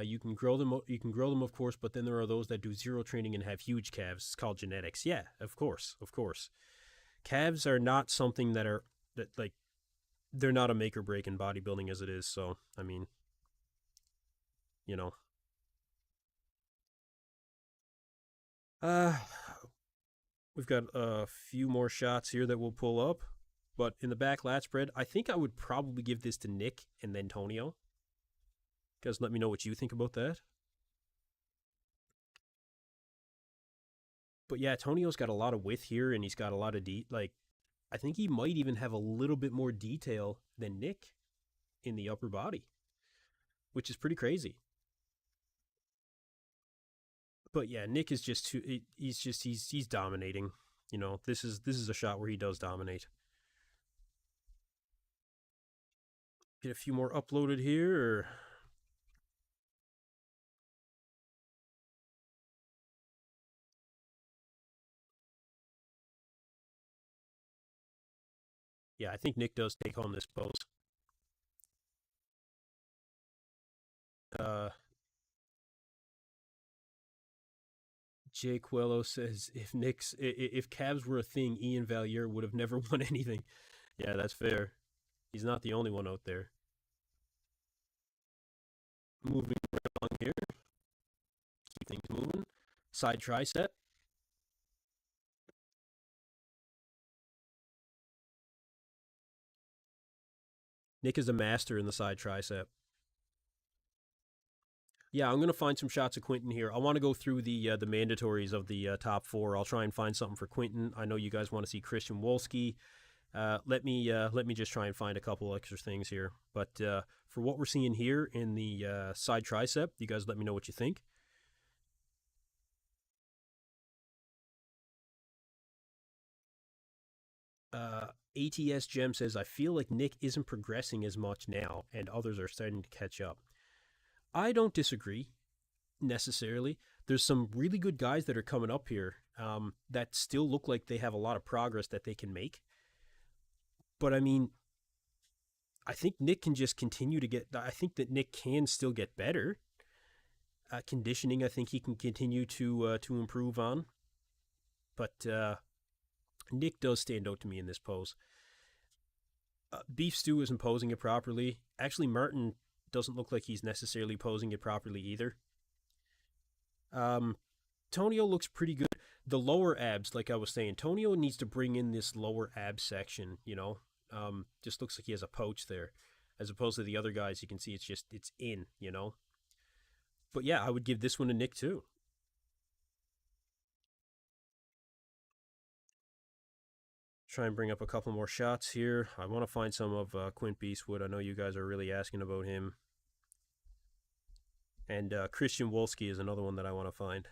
You can grow them. You can grow them, of course, but then there are those that do zero training and have huge calves. It's called genetics. Yeah, of course. Calves are not something that like they're not a make or break in bodybuilding as it is. So I mean, you know. We've got a few more shots here that we'll pull up, but in the back lat spread, I think I would probably give this to Nick and then Tonio. Guys, let me know what you think about that. But yeah, Tonio's got a lot of width here, and he's got a lot of I think he might even have a little bit more detail than Nick in the upper body, which is pretty crazy. But yeah, Nick is just too. He's dominating. You know, this is a shot where he does dominate. Get a few more uploaded here. Or... Yeah, I think Nick does take home this pose. Uh, Jay Quello says if Cavs were a thing, Ian Valier would have never won anything. Yeah, that's fair. He's not the only one out there. Moving right along here, keep things moving. Side tricep. Nick is a master in the side tricep. Yeah, I'm gonna find some shots of Quinton here. I want to go through the mandatories of the top four. I'll try and find something for Quinton. I know you guys want to see Christian Wolski. Let me just try and find a couple extra things here. But for what we're seeing here in the side tricep, you guys let me know what you think. ATS Gem says, I feel like Nick isn't progressing as much now, and others are starting to catch up. I don't disagree necessarily. There's some really good guys that are coming up here that still look like they have a lot of progress that they can make. But I mean, I think Nick can just continue to get. I think that Nick can still get better. Conditioning, I think he can continue to improve on. But Nick does stand out to me in this pose. Beef Stew isn't posing it properly. Actually, Martin doesn't look like he's necessarily posing it properly either. Tonio looks pretty good. The lower abs, like I was saying, Tonio needs to bring in this lower ab section, you know. Just looks like he has a pouch there. As opposed to the other guys, you can see it's in, you know. But yeah, I would give this one to Nick too. Try and bring up a couple more shots here. I want to find some of Quint Beastwood. I know you guys are really asking about him. And Christian Wolski is another one that I want to find.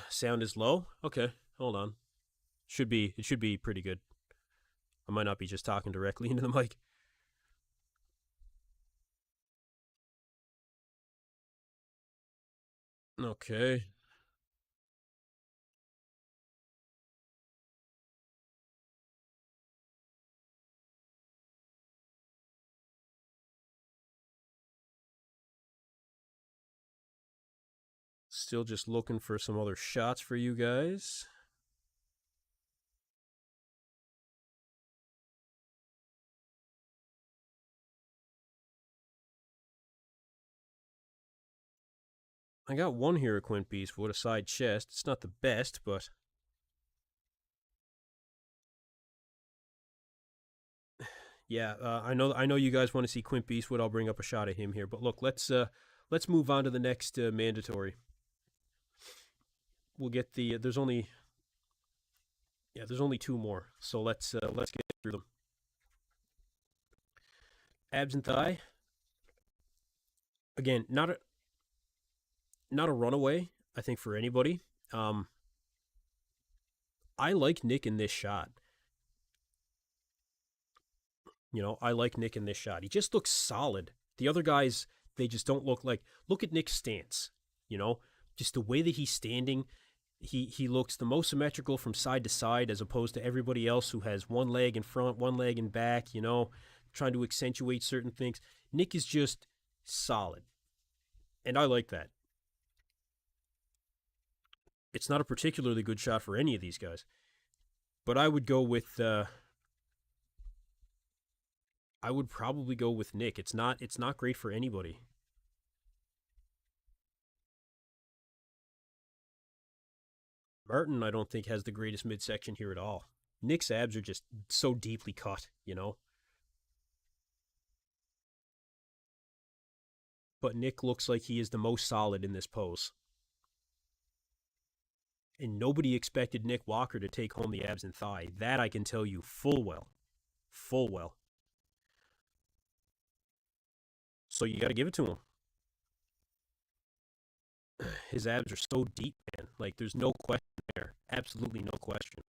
Sound is low? Okay, hold on. It should be pretty good. I might not be just talking directly into the mic. Okay. Still just looking for some other shots for you guys. I got one here at Quint Beastwood, a side chest. It's not the best, but yeah, I know you guys want to see Quint Beastwood. I'll bring up a shot of him here. But look, let's move on to the next mandatory. We'll get the there's only two more, so let's get through them. Abs and thigh. Again, not a runaway. I think for anybody. Um, I like Nick in this shot. You know, I like Nick in this shot. He just looks solid. The other guys, they just don't look like. Look at Nick's stance. You know, just the way that he's standing. He looks the most symmetrical from side to side as opposed to everybody else who has one leg in front, one leg in back. You know, trying to accentuate certain things. Nick is just solid, and I like that. It's not a particularly good shot for any of these guys, but I would go with I would probably go with Nick. It's not great for anybody. Martin, I don't think has the greatest midsection here at all. Nick's abs are just so deeply cut, you know. But Nick looks like he is the most solid in this pose. And nobody expected Nick Walker to take home the abs and thigh. That I can tell you full well. Full well. So you got to give it to him. His abs are so deep, man. Like, there's no question there. Absolutely no question.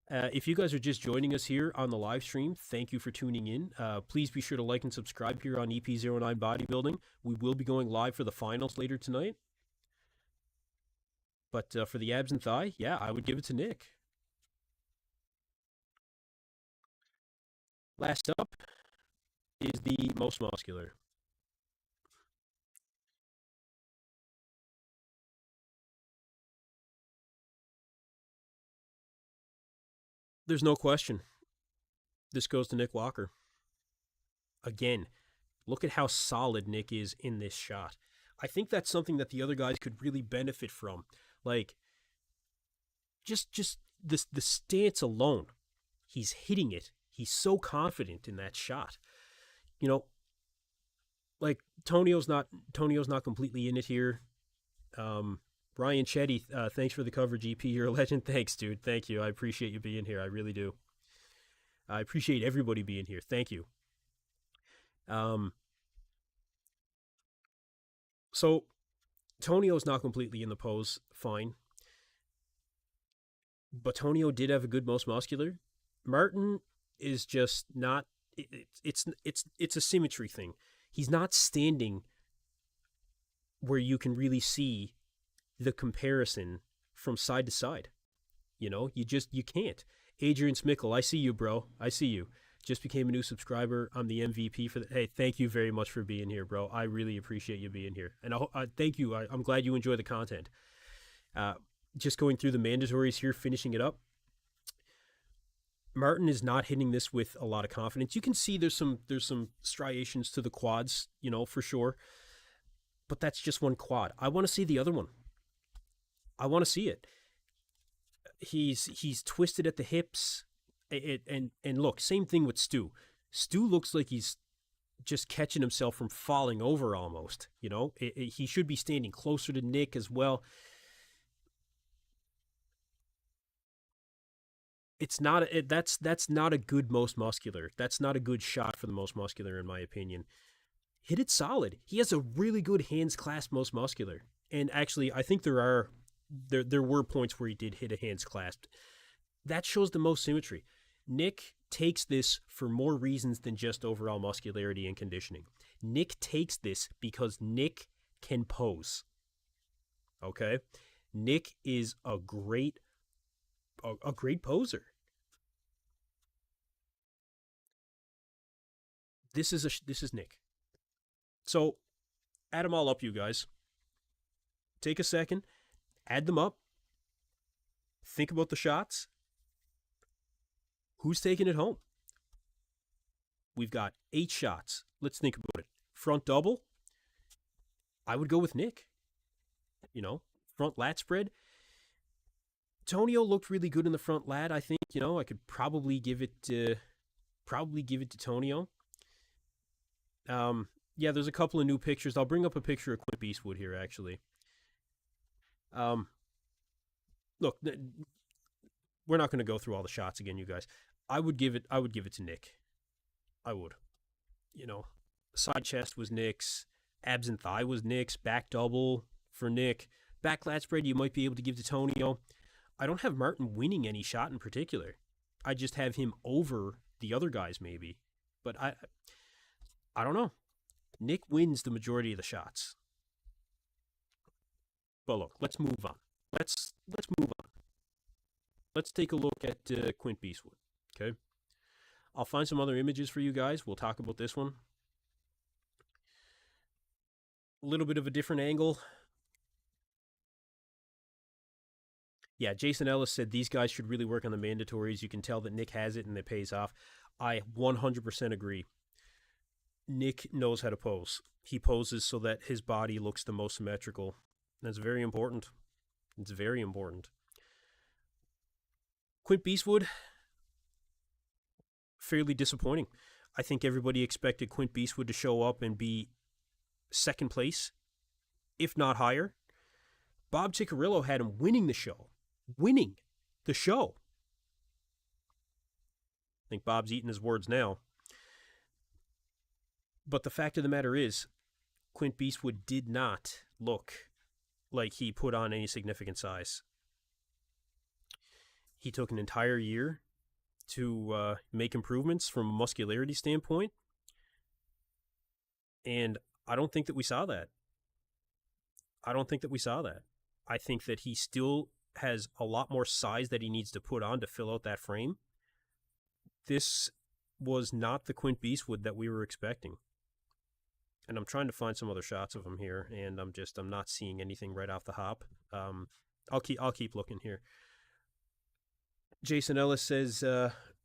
If you guys are just joining us here on the live stream, thank you for tuning in. Please be sure to like and subscribe here on EP09 Bodybuilding. We will be going live for the finals later tonight. But for the abs and thigh, yeah, I would give it to Nick. Last up is the most muscular. There's no question. This goes to Nick Walker. Again, look at how solid Nick is in this shot. I think that's something that the other guys could really benefit from. Like, just the stance alone. He's hitting it. He's so confident in that shot. You know, like Tonio's not completely in it here. Ryan Chetty, thanks for the cover, GP. You're a legend. Thanks, dude. Thank you. I appreciate you being here. I really do. I appreciate everybody being here. Thank you. Um, so Tonio's not completely in the pose. Fine. But Tonio did have a good most muscular. Martin is just not. It's a symmetry thing. He's not standing where you can really see the comparison from side to side. You can't. Adrian Smickle, I see you, bro. I see you. Just became a new subscriber. I'm the MVP for the. Hey, thank you very much for being here, bro. I really appreciate you being here, and thank you. I'm glad you enjoy the content. Just going through the mandatories here, finishing it up. Martin is not hitting this with a lot of confidence. You can see there's some striations to the quads, for sure. But that's just one quad. I want to see the other one. I want to see it. He's twisted at the hips, and look, same thing with Stu. Stu looks like he's just catching himself from falling over almost. He should be standing closer to Nick as well. It's not that's not a good most muscular. That's not a good shot for the most muscular in my opinion. Hit it solid. He has a really good hands clasp most muscular. And actually, I think there were points where he did hit a hands clasp. That shows the most symmetry. Nick takes this for more reasons than just overall muscularity and conditioning. Nick takes this because Nick can pose. Okay? Nick is a great poser. This is Nick. So, add them all up, you guys. Take a second, add them up. Think about the shots. Who's taking it home? We've got 8 shots. Let's think about it. Front double. I would go with Nick. Front lat spread. Tonio looked really good in the front lat. I think I could probably give it to Tonio. Yeah, there's a couple of new pictures. I'll bring up a picture of Quint Eastwood here, actually. Look, we're not going to go through all the shots again, you guys. I would give it to Nick. I would. Side chest was Nick's. Abs and thigh was Nick's. Back double for Nick. Back lat spread you might be able to give to Tonio. I don't have Martin winning any shot in particular. I just have him over the other guys maybe. But I don't know. Nick wins the majority of the shots. But look, let's move on. Let's move on. Let's take a look at Quint Eastwood. Okay. I'll find some other images for you guys. We'll talk about this one. A little bit of a different angle. Yeah, Jason Ellis said these guys should really work on the mandatories. You can tell that Nick has it and it pays off. I 100% agree. Nick knows how to pose. He poses so that his body looks the most symmetrical. That's very important. It's very important. Quint Eastwood, fairly disappointing. I think everybody expected Quint Eastwood to show up and be second place, if not higher. Bob Ciccarillo had him winning the show. Winning the show. I think Bob's eating his words now. But the fact of the matter is, Quint Eastwood did not look like he put on any significant size. He took an entire year to make improvements from a muscularity standpoint. And I don't think that we saw that. I think that he still has a lot more size that he needs to put on to fill out that frame. This was not the Quint Beastwood that we were expecting. And I'm trying to find some other shots of him here, and I'm not seeing anything right off the hop. I'll keep looking here. Jason Ellis says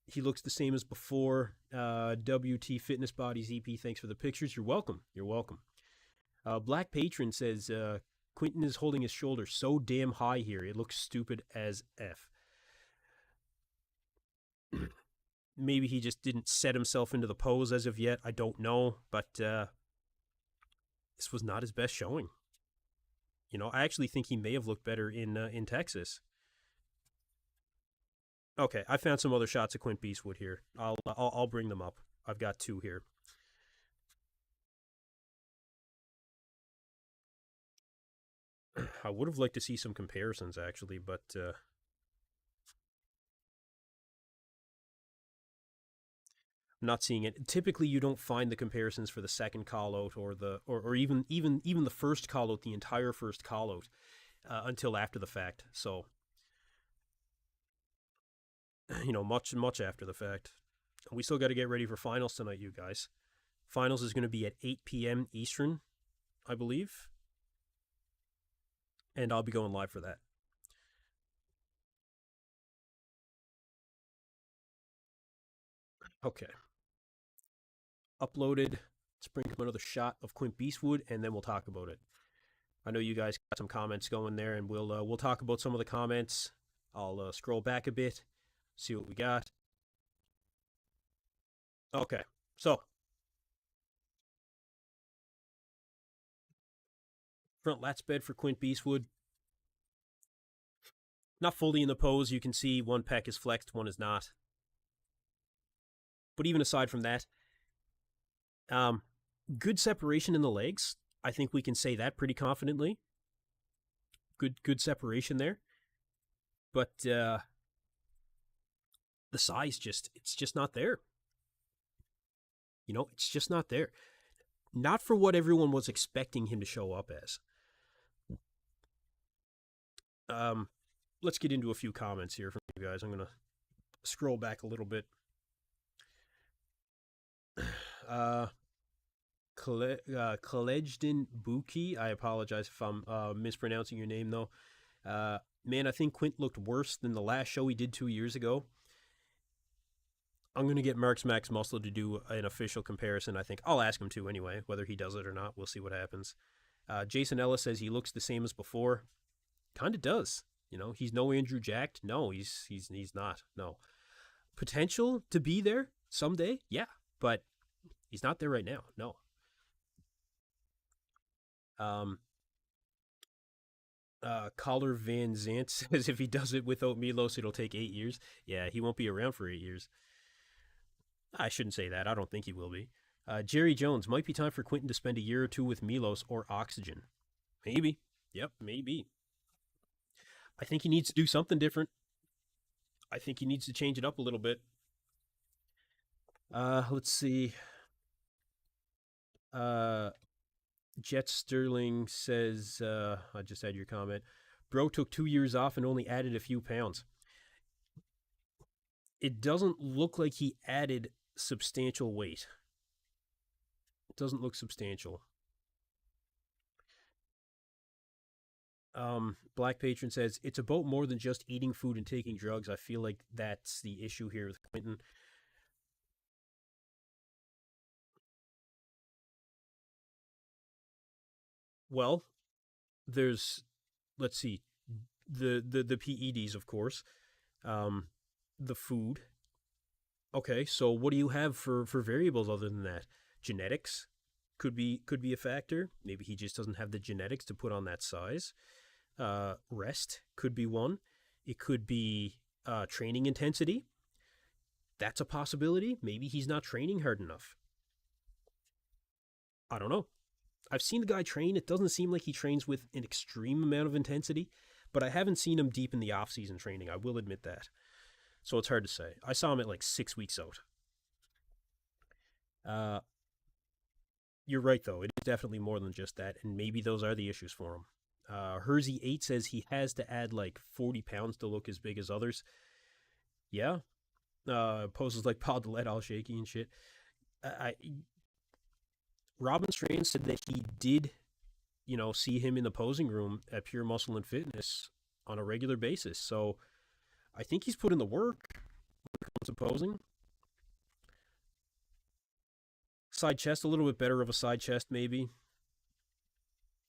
he looks the same as before. WT Fitness Bodies EP, thanks for the pictures. You're welcome. You're welcome. Black Patron says Quinton is holding his shoulder so damn high here. It looks stupid as F. Maybe he just didn't set himself into the pose as of yet. I don't know, but this was not his best showing. You know, I actually think he may have looked better in Texas. Okay, I found some other shots of Quint Beastwood here. I'll bring them up. I've got two here. I would have liked to see some comparisons actually, but I'm not seeing it. Typically, you don't find the comparisons for the second callout or even the first callout, the entire first callout, until after the fact. So, you know, much after the fact. We still got to get ready for finals tonight, you guys. Finals is going to be at 8 p.m. Eastern, I believe. And I'll be going live for that. Okay. Uploaded. Let's bring up another shot of Quint Beastwood, and then we'll talk about it. I know you guys got some comments going there, and we'll talk about some of the comments. I'll scroll back a bit, see what we got. Okay, so front lats bed for Quint Beastwood. Not fully in the pose. You can see one pec is flexed, one is not. But even aside from that, good separation in the legs. I think we can say that pretty confidently. Good separation there. But the size it's just not there. You know, it's just not there. Not for what everyone was expecting him to show up as. Let's get into a few comments here from you guys. I'm going to scroll back a little bit. Kalejdin Buki, I apologize if I'm mispronouncing your name, though. Man, I think Quint looked worse than the last show he did 2 years ago. I'm going to get Mark's Max Muscle to do an official comparison. I think I'll ask him to anyway, whether he does it or not. We'll see what happens. Jason Ellis says he looks the same as before. Kind of does. You know, he's no Andrew Jacked. No, he's not. No. Potential to be there someday? Yeah, but he's not there right now. No. Collar Van Zant says if he does it without Milos, it'll take 8 years. Yeah, he won't be around for 8 years. I shouldn't say that. I don't think he will be. Jerry Jones, might be time for Quinton to spend a year or two with Milos or Oxygen. Maybe. Yep, maybe. I think he needs to do something different. I think he needs to change it up a little bit. Let's see. Jet Sterling says, I just had your comment. Bro took 2 years off and only added a few pounds. It doesn't look like he added substantial weight. It doesn't look substantial. Black Patron says, it's about more than just eating food and taking drugs. I feel like that's the issue here with Quinton. Well, there's, let's see, the PEDs, of course, the food. Okay, so what do you have for variables other than that? Genetics could be a factor. Maybe he just doesn't have the genetics to put on that size. Rest could be one. It could be training intensity. That's a possibility. Maybe he's not training hard enough. I don't know. I've seen the guy train. It doesn't seem like he trains with an extreme amount of intensity, but I haven't seen him deep in the off-season training. I will admit that. So it's hard to say. I saw him at like 6 weeks out. You're right, though. It is definitely more than just that, and maybe those are the issues for him. Hersey8 says he has to add like 40 pounds to look as big as others. Yeah, Poses like Paul Dillette all shaky and shit. I Robin Strand said that he did, see him in the posing room at Pure Muscle and Fitness on a regular basis. So I think he's put in the work when it comes to posing. Side chest, a little bit better of a side chest, maybe.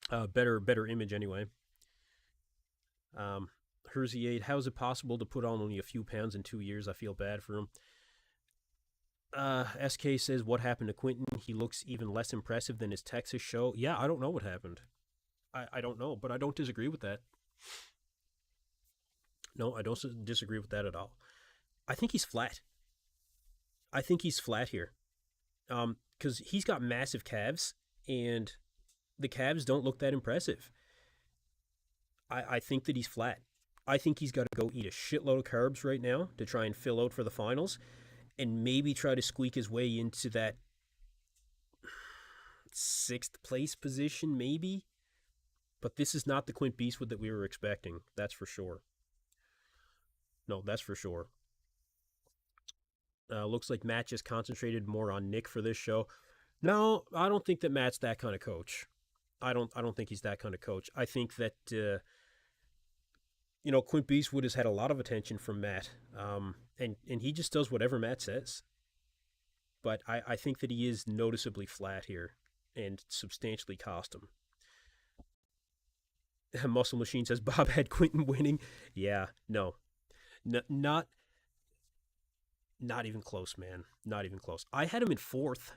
Better image anyway. Um, Herziade, how is it possible to put on only a few pounds in 2 years? I feel bad for him. SK says, what happened to Quentin? He looks even less impressive than his Texas show. Yeah, I don't know what happened. I don't know, but I don't disagree with that. No, I don't disagree with that at all. I think he's flat. I think he's flat here. Because he's got massive calves, and the calves don't look that impressive. I think that he's flat. I think he's got to go eat a shitload of carbs right now to try and fill out for the finals, and maybe try to squeak his way into that sixth place position, maybe. But this is not the Quint Beastwood that we were expecting. That's for sure. No, that's for sure. Looks like Matt just concentrated more on Nick for this show. No, I don't think that Matt's that kind of coach. I don't think he's that kind of coach. I think that Quint Beastwood has had a lot of attention from Matt, and he just does whatever Matt says. But I think that he is noticeably flat here and substantially cost him. Muscle Machine says Bob had Quentin winning. Yeah, no, not even close, man. Not even close. I had him in fourth.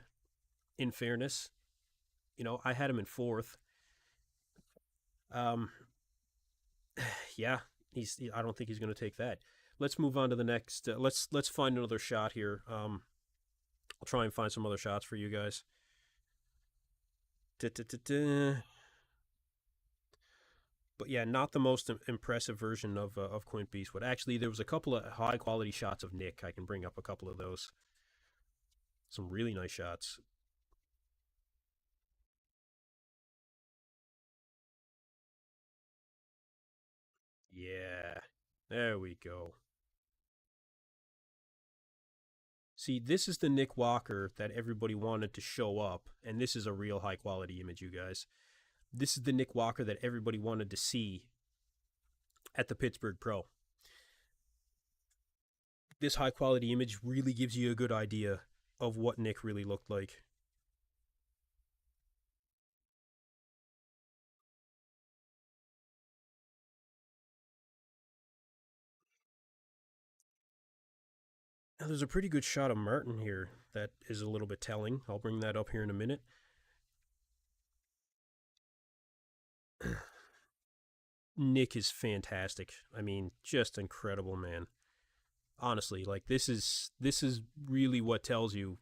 In fairness, I had him in fourth. Um, yeah, I don't think he's going to take that. Let's move on to the next. Let's find another shot here. I'll try and find some other shots for you guys. Da-da-da-da. But yeah, not the most impressive version of Quint Beastwood. Actually, there was a couple of high quality shots of Nick. I can bring up a couple of those. Some really nice shots. Yeah, there we go. See, this is the Nick Walker that everybody wanted to show up, and this is a real high quality image, you guys. This is the Nick Walker that everybody wanted to see at the Pittsburgh Pro. This high quality image really gives you a good idea of what Nick really looked like. Now, there's a pretty good shot of Martin here that is a little bit telling. I'll bring that up here in a minute. Nick is fantastic. I mean, just incredible, man. Honestly, like this is really what tells you,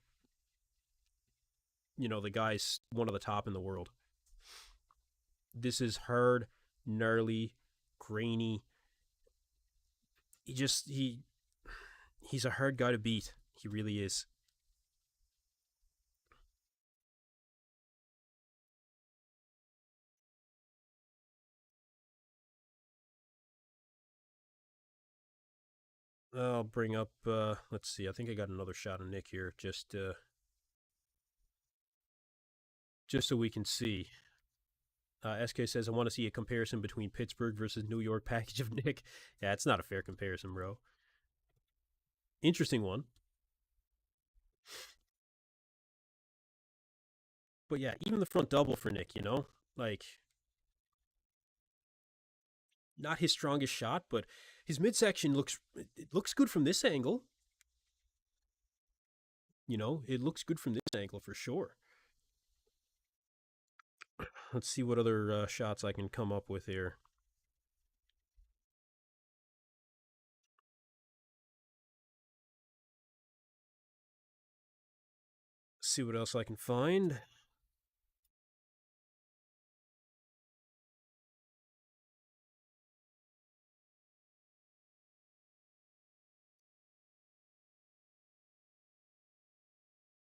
the guy's one of the top in the world. This is hard, gnarly, grainy. He's a hard guy to beat. He really is. I'll bring up. Let's see. I think I got another shot of Nick here, just so we can see. SK says I want to see a comparison between Pittsburgh versus New York package of Nick. Yeah, it's not a fair comparison, bro. Interesting one. But yeah, even the front double for Nick, like not his strongest shot, but his midsection looks good from this angle. It looks good from this angle for sure. Let's see what other shots I can come up with here. See what else I can find.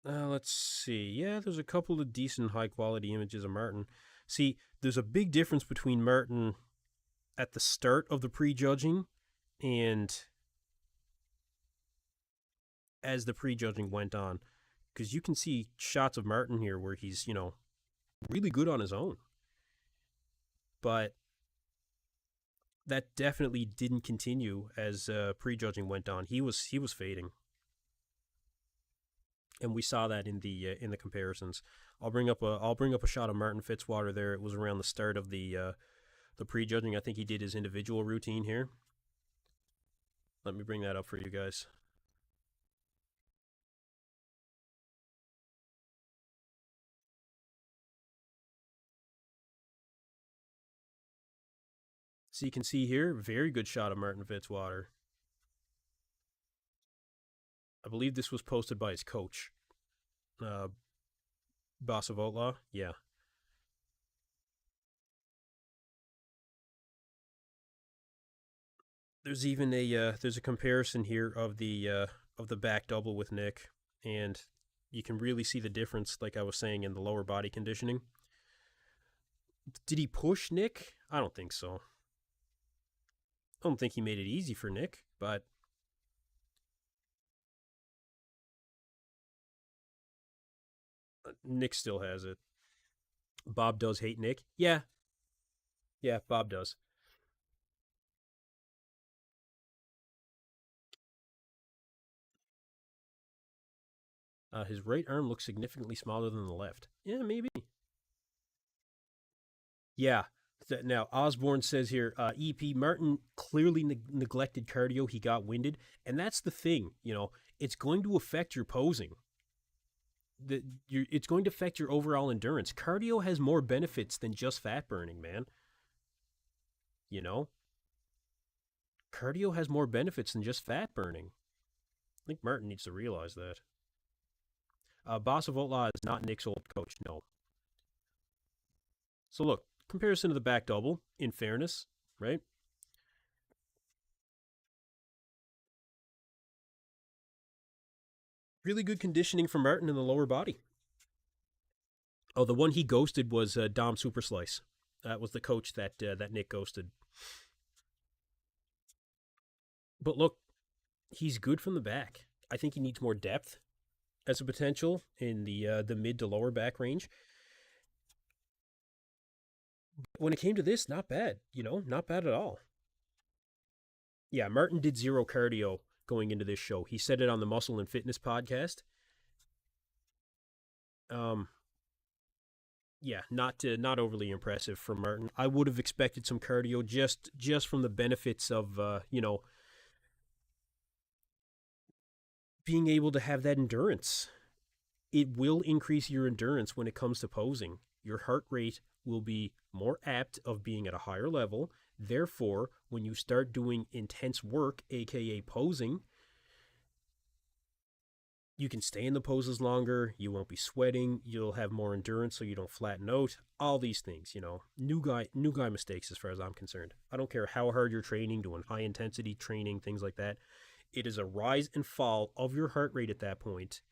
Let's see. Yeah, there's a couple of decent high quality images of Martin. See, there's a big difference between Martin at the start of the prejudging and as the prejudging went on, because you can see shots of Martin here where he's, really good on his own. But that definitely didn't continue as prejudging went on. He was fading, and we saw that in the comparisons. I'll bring up a shot of Martin Fitzwater there. It was around the start of the prejudging. I think he did his individual routine here. Let me bring that up for you guys. So you can see here, very good shot of Martin Fitzwater. I believe this was posted by his coach, uh, Boss of Outlaw. Yeah. There's even a comparison here of the back double with Nick, and you can really see the difference. Like I was saying in the lower body conditioning. Did he push Nick? I don't think so. I don't think he made it easy for Nick, but Nick still has it. Bob does hate Nick. Yeah, yeah, Bob does. His right arm looks significantly smaller than the left. Yeah, maybe. Yeah. Now, Osborne says here, EP Martin clearly neglected cardio. He got winded. And that's the thing, it's going to affect your posing. It's going to affect your overall endurance. Cardio has more benefits than just fat burning, man. You know? Cardio has more benefits than just fat burning. I think Martin needs to realize that. Boss of Outlaw is not Nick's old coach, no. So look, comparison to the back double, in fairness, right? Really good conditioning for Martin in the lower body. Oh, the one he ghosted was Dom Superslice. That was the coach that Nick ghosted. But look, he's good from the back. I think he needs more depth as a potential in the mid to lower back range. When it came to this, not bad. Not bad at all. Yeah, Martin did zero cardio going into this show. He said it on the Muscle and Fitness podcast. Um, yeah, not overly impressive from Martin. I would have expected some cardio just from the benefits of being able to have that endurance. It will increase your endurance when it comes to posing. Your heart rate will be more apt of being at a higher level. Therefore, when you start doing intense work, aka posing, you can stay in the poses longer, you won't be sweating, you'll have more endurance so you don't flatten out. All these things, new guy mistakes as far as I'm concerned. I don't care how hard you're training, doing high intensity training, things like that. It is a rise and fall of your heart rate at that point,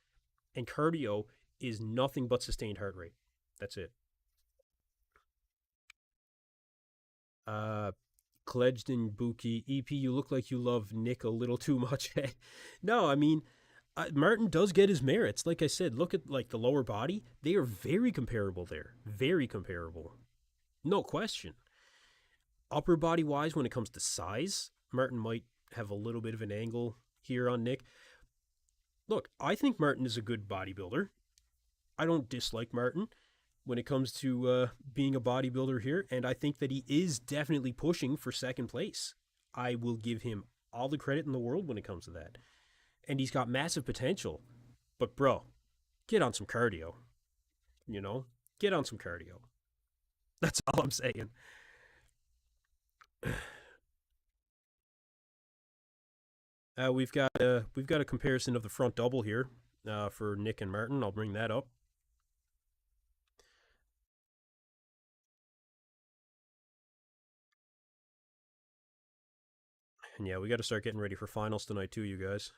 and cardio is nothing but sustained heart rate. That's it. Uh, Kledgden Buki, EP, you look like you love Nick a little too much. No, I mean, Martin does get his merits. Like I said, look at like the lower body; they are very comparable there, very comparable, no question. Upper body wise, when it comes to size, Martin might have a little bit of an angle here on Nick. Look, I think Martin is a good bodybuilder. I don't dislike Martin when it comes to being a bodybuilder here, and I think that he is definitely pushing for second place. I will give him all the credit in the world when it comes to that. And he's got massive potential. But, bro, get on some cardio. You know? Get on some cardio. That's all I'm saying. We've got a comparison of the front double here for Nick and Martin. I'll bring that up. And yeah, we got to start getting ready for finals tonight too, you guys.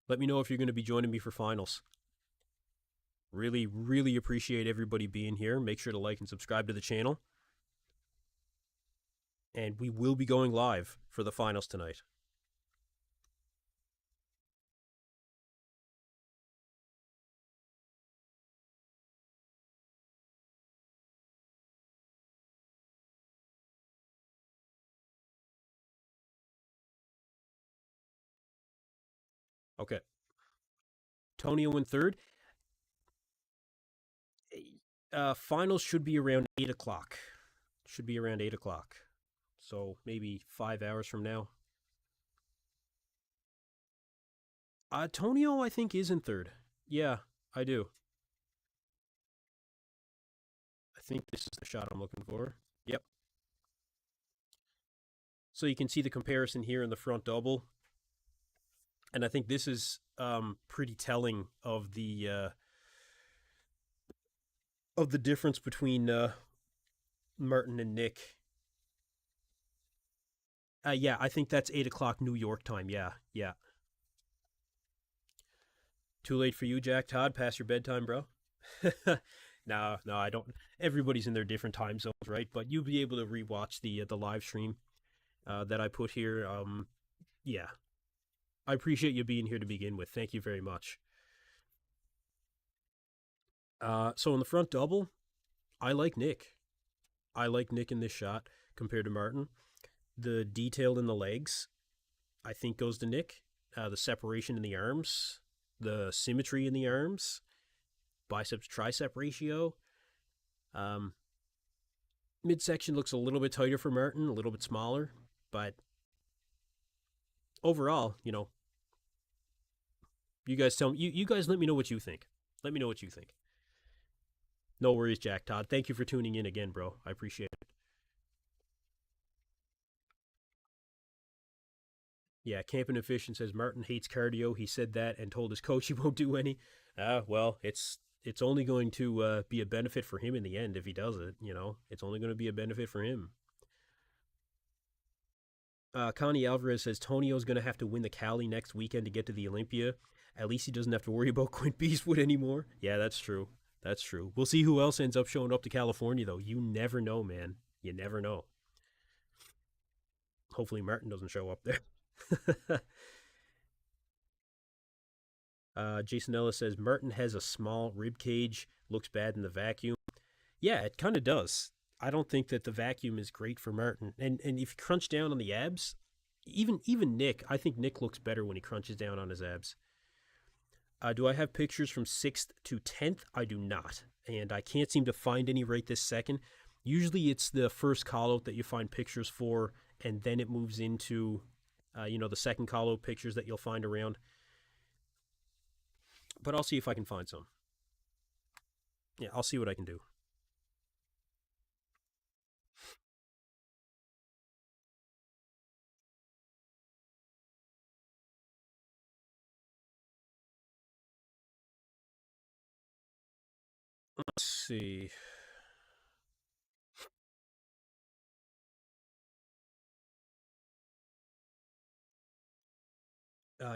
Let me know if you're going to be joining me for finals. Really, really appreciate everybody being here. Make sure to like and subscribe to the channel. And we will be going live for the finals tonight. Okay. Tonio in third. Finals should be around 8 o'clock. Should be around 8 o'clock. So maybe 5 hours from now. Tonio, I think, is in third. Yeah, I do. I think this is the shot I'm looking for. Yep. So you can see the comparison here in the front double, and I think this is pretty telling of the difference between Martin and Nick. Yeah, I think that's 8 o'clock New York time. Yeah, yeah. Too late for you, Jack Todd. Past your bedtime, bro. No, no, I don't. Everybody's in their different time zones, right? But you'll be able to rewatch the live stream that I put here. Yeah, I appreciate you being here to begin with. Thank you very much. So in the front double, I like Nick. I like Nick in this shot compared to Martin. The detail in the legs, I think, goes to Nick. The separation in the arms, the symmetry in the arms, biceps tricep ratio. Um, Midsection looks a little bit tighter for Martin, a little bit smaller, but overall, you guys tell me. You guys let me know what you think. Let me know what you think. No worries, Jack Todd. Thank you for tuning in again, bro. I appreciate it. Yeah, Camping Efficient says Martin hates cardio. He said that and told his coach he won't do any. Well, it's only going to be a benefit for him in the end if he does it. It's only going to be a benefit for him. Connie Alvarez says Tonio's going to have to win the Cali next weekend to get to the Olympia. At least he doesn't have to worry about Quint Beastwood anymore. Yeah, that's true. That's true. We'll see who else ends up showing up to California, though. You never know, man. You never know. Hopefully, Martin doesn't show up there. Jason Ellis says Martin has a small rib cage, looks bad in the vacuum. Yeah, it kind of does. I don't think that the vacuum is great for Martin. And if you crunch down on the abs, even Nick, I think Nick looks better when he crunches down on his abs. Do I have pictures from 6th to 10th? I do not. And I can't seem to find any right this second. Usually it's the first callout that you find pictures for, and then it moves into, the second callout pictures that you'll find around. But I'll see if I can find some. Yeah, I'll see what I can do. Let's see.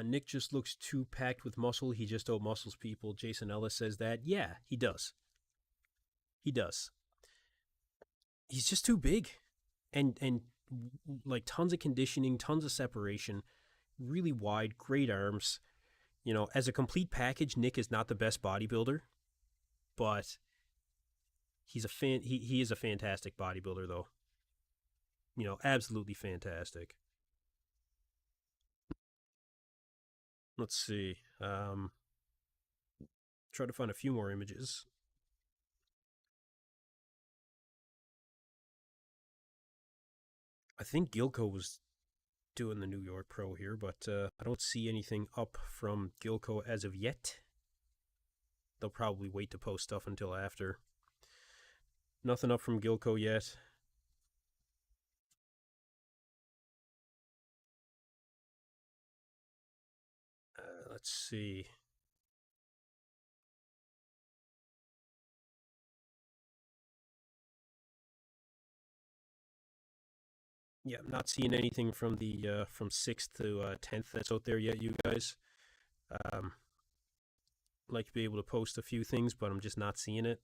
Nick just looks too packed with muscle. He just out muscles people. Jason Ellis says that. Yeah, he does. He does. He's just too big, and like tons of conditioning, tons of separation, really wide, great arms. As a complete package, Nick is not the best bodybuilder, but he's a fan. He is a fantastic bodybuilder, though. Absolutely fantastic. Let's see. Try to find a few more images. I think Gilco was doing the New York Pro here, but I don't see anything up from Gilco as of yet. They'll probably wait to post stuff until after. Nothing up from Gilco yet. Let's see. Yeah, I'm not seeing anything from the from 6th to 10th that's out there yet, you guys. Um, like to be able to post a few things, but I'm just not seeing it.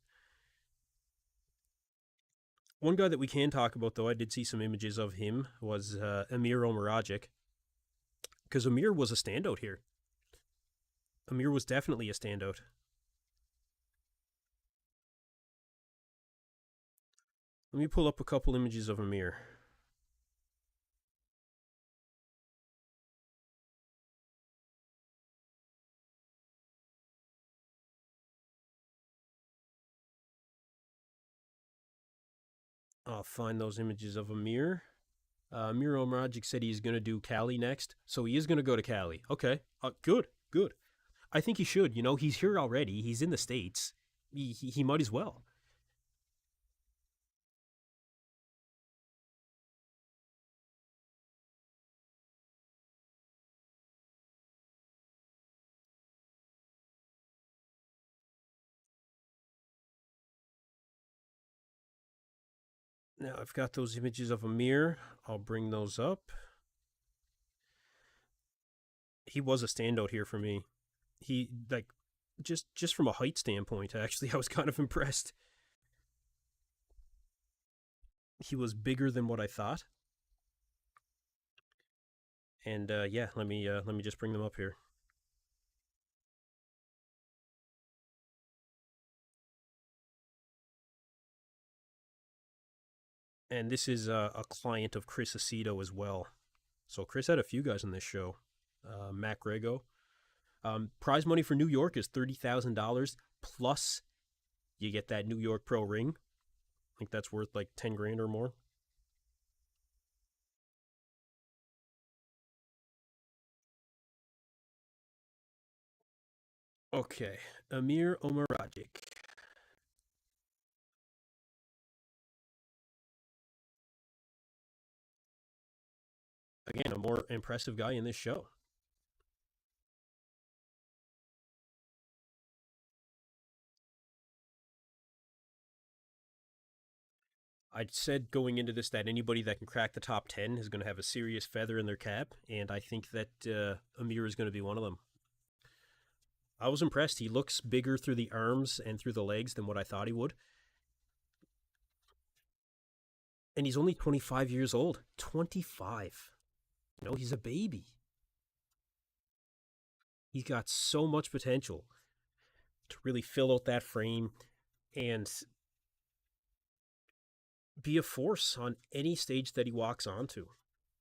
One guy that we can talk about, though, I did see some images of him, was Amir Omaragic, because Amir was a standout here. Amir was definitely a standout. Let me pull up a couple images of Amir. I'll find those images of Amir. Amir Omrajic said he's going to do Cali next, so he is going to go to Cali. Okay, good, good. I think he should. You know, he's here already. He's in the States. He might as well. Now I've got those images of Amir. I'll bring those up. He was a standout here for me. He like just from a height standpoint, actually, I was kind of impressed. He was bigger than what I thought. And yeah, let me just bring them up here. And this is a client of Chris Aceto as well. So Chris had a few guys on this show. Mac Rego. Prize money for New York is $30,000 plus you get that New York Pro ring. I think that's worth like 10 grand or more. Okay, Amir Omaragic. Again, a more impressive guy in this show. I said going into this that anybody that can crack the top 10 is going to have a serious feather in their cap, and I think that Amir is going to be one of them. I was impressed. He looks bigger through the arms and through the legs than what I thought he would. And he's only 25 years old. 25. You know, he's a baby. He's got so much potential to really fill out that frame and be a force on any stage that he walks onto.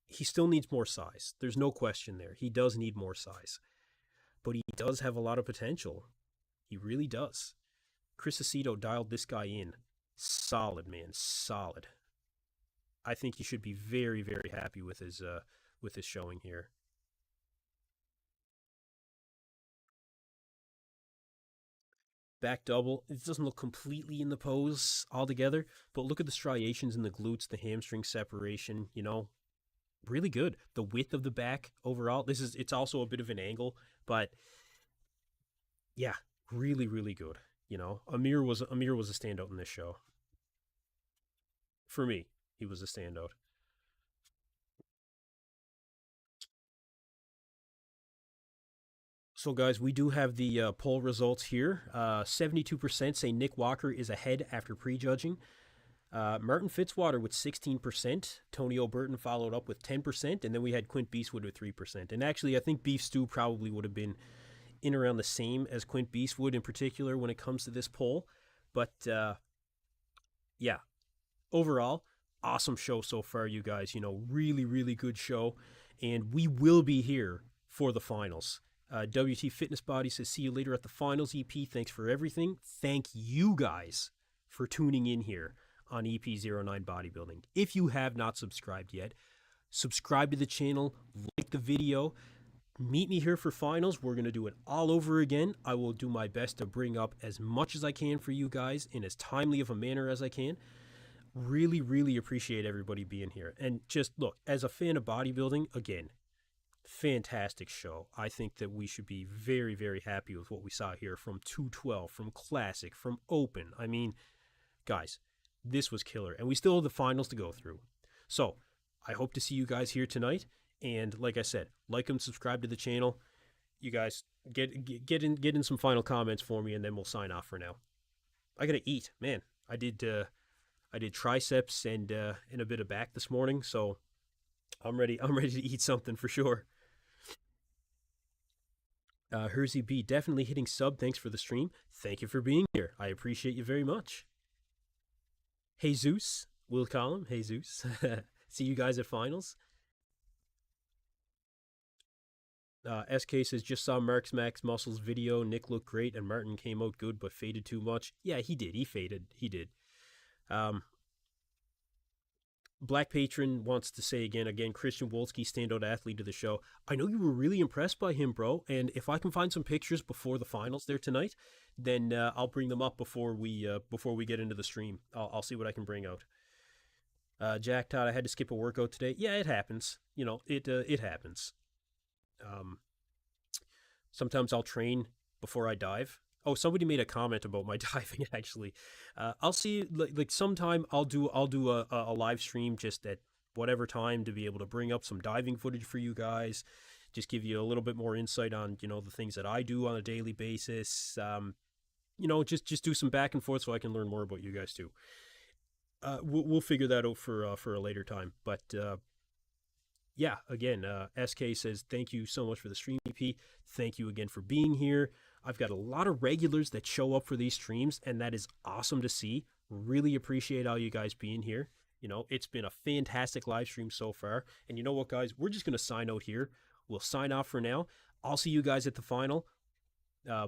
He still needs more size. There's no question there. He does need more size. But he does have a lot of potential. He really does. Chris Aceto dialed this guy in. Solid, man. Solid. I think he should be very, very happy with his showing here. Back double. It doesn't look completely in the pose altogether, but look at the striations in the glutes, the hamstring separation, you know. Really good. The width of the back overall. It's also a bit of an angle, but yeah, really, really good. You know, Amir was a standout in this show. For me, he was a standout. So, guys, we do have the poll results here. 72% say Nick Walker is ahead after prejudging. Martin Fitzwater with 16%. Tony O'Burton followed up with 10%. And then we had Quint Beastwood with 3%. And actually, I think Beef Stew probably would have been in around the same as Quint Beastwood in particular when it comes to this poll. But yeah, overall, awesome show so far, you guys. You know, really, really good show. And we will be here for the finals. WT Fitness Body says, see you later at the finals, EP. Thanks for everything. Thank you guys for tuning in here on EP09 Bodybuilding. If you have not subscribed yet, subscribe to the channel, like the video. Meet me here for finals. We're going to do it all over again. I will do my best to bring up as much as I can for you guys in as timely of a manner as I can. Really, really appreciate everybody being here. And just look, as a fan of bodybuilding, again, fantastic show. I think that we should be very, very happy with what we saw here from 212, from Classic, from Open. I mean, guys, this was killer. And we still have the finals to go through. So I hope to see you guys here tonight. And like I said, like and subscribe to the channel. You guys get in some final comments for me, and then we'll sign off for now. I gotta eat, man. I did triceps and a bit of back this morning, so I'm ready. I'm ready to eat something for sure. Hersey B, definitely hitting sub. Thanks for the stream. Thank you for being here. I appreciate you very much. Jesus, we'll call him Jesus. See you guys at finals. SK says, just saw Mark's Max Muscles video. Nick looked great and Martin came out good but faded too much. Yeah, he did. He faded. He did. Black Patron wants to say again, Christian Wolski, standout athlete of the show. I know you were really impressed by him, bro. And if I can find some pictures before the finals there tonight, then I'll bring them up before we get into the stream. I'll see what I can bring out. Jack Todd, I had to skip a workout today. Yeah, it happens. It happens. Um, Sometimes I'll train before I dive. Oh, somebody made a comment about my diving actually. I'll see like sometime I'll do a live stream just at whatever time to be able to bring up some diving footage for you guys. Just give you a little bit more insight on the things that I do on a daily basis. Just do some back and forth so I can learn more about you guys too. We'll figure that out for a later time. But yeah, again, SK says, thank you so much for the stream, EP. Thank you again for being here. I've got a lot of regulars that show up for these streams, and that is awesome to see. Really appreciate all you guys being here. It's been a fantastic live stream so far. And you know what, guys? We're just going to sign out here. We'll sign off for now. I'll see you guys at the final.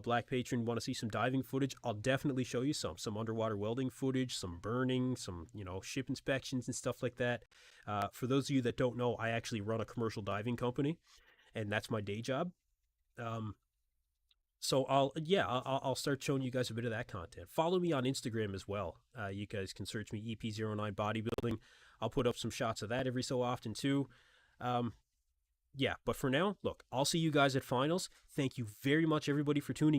Black Patron, want to see some diving footage? I'll definitely show you some underwater welding footage, some burning, some ship inspections and stuff like that. For those of you that don't know, I actually run a commercial diving company, and that's my day job. Um, so I'll start showing you guys a bit of that content. Follow me on Instagram as well. You guys can search me EP09 Bodybuilding. I'll put up some shots of that every so often too. Um, yeah, but for now, look, I'll see you guys at finals. Thank you very much, everybody, for tuning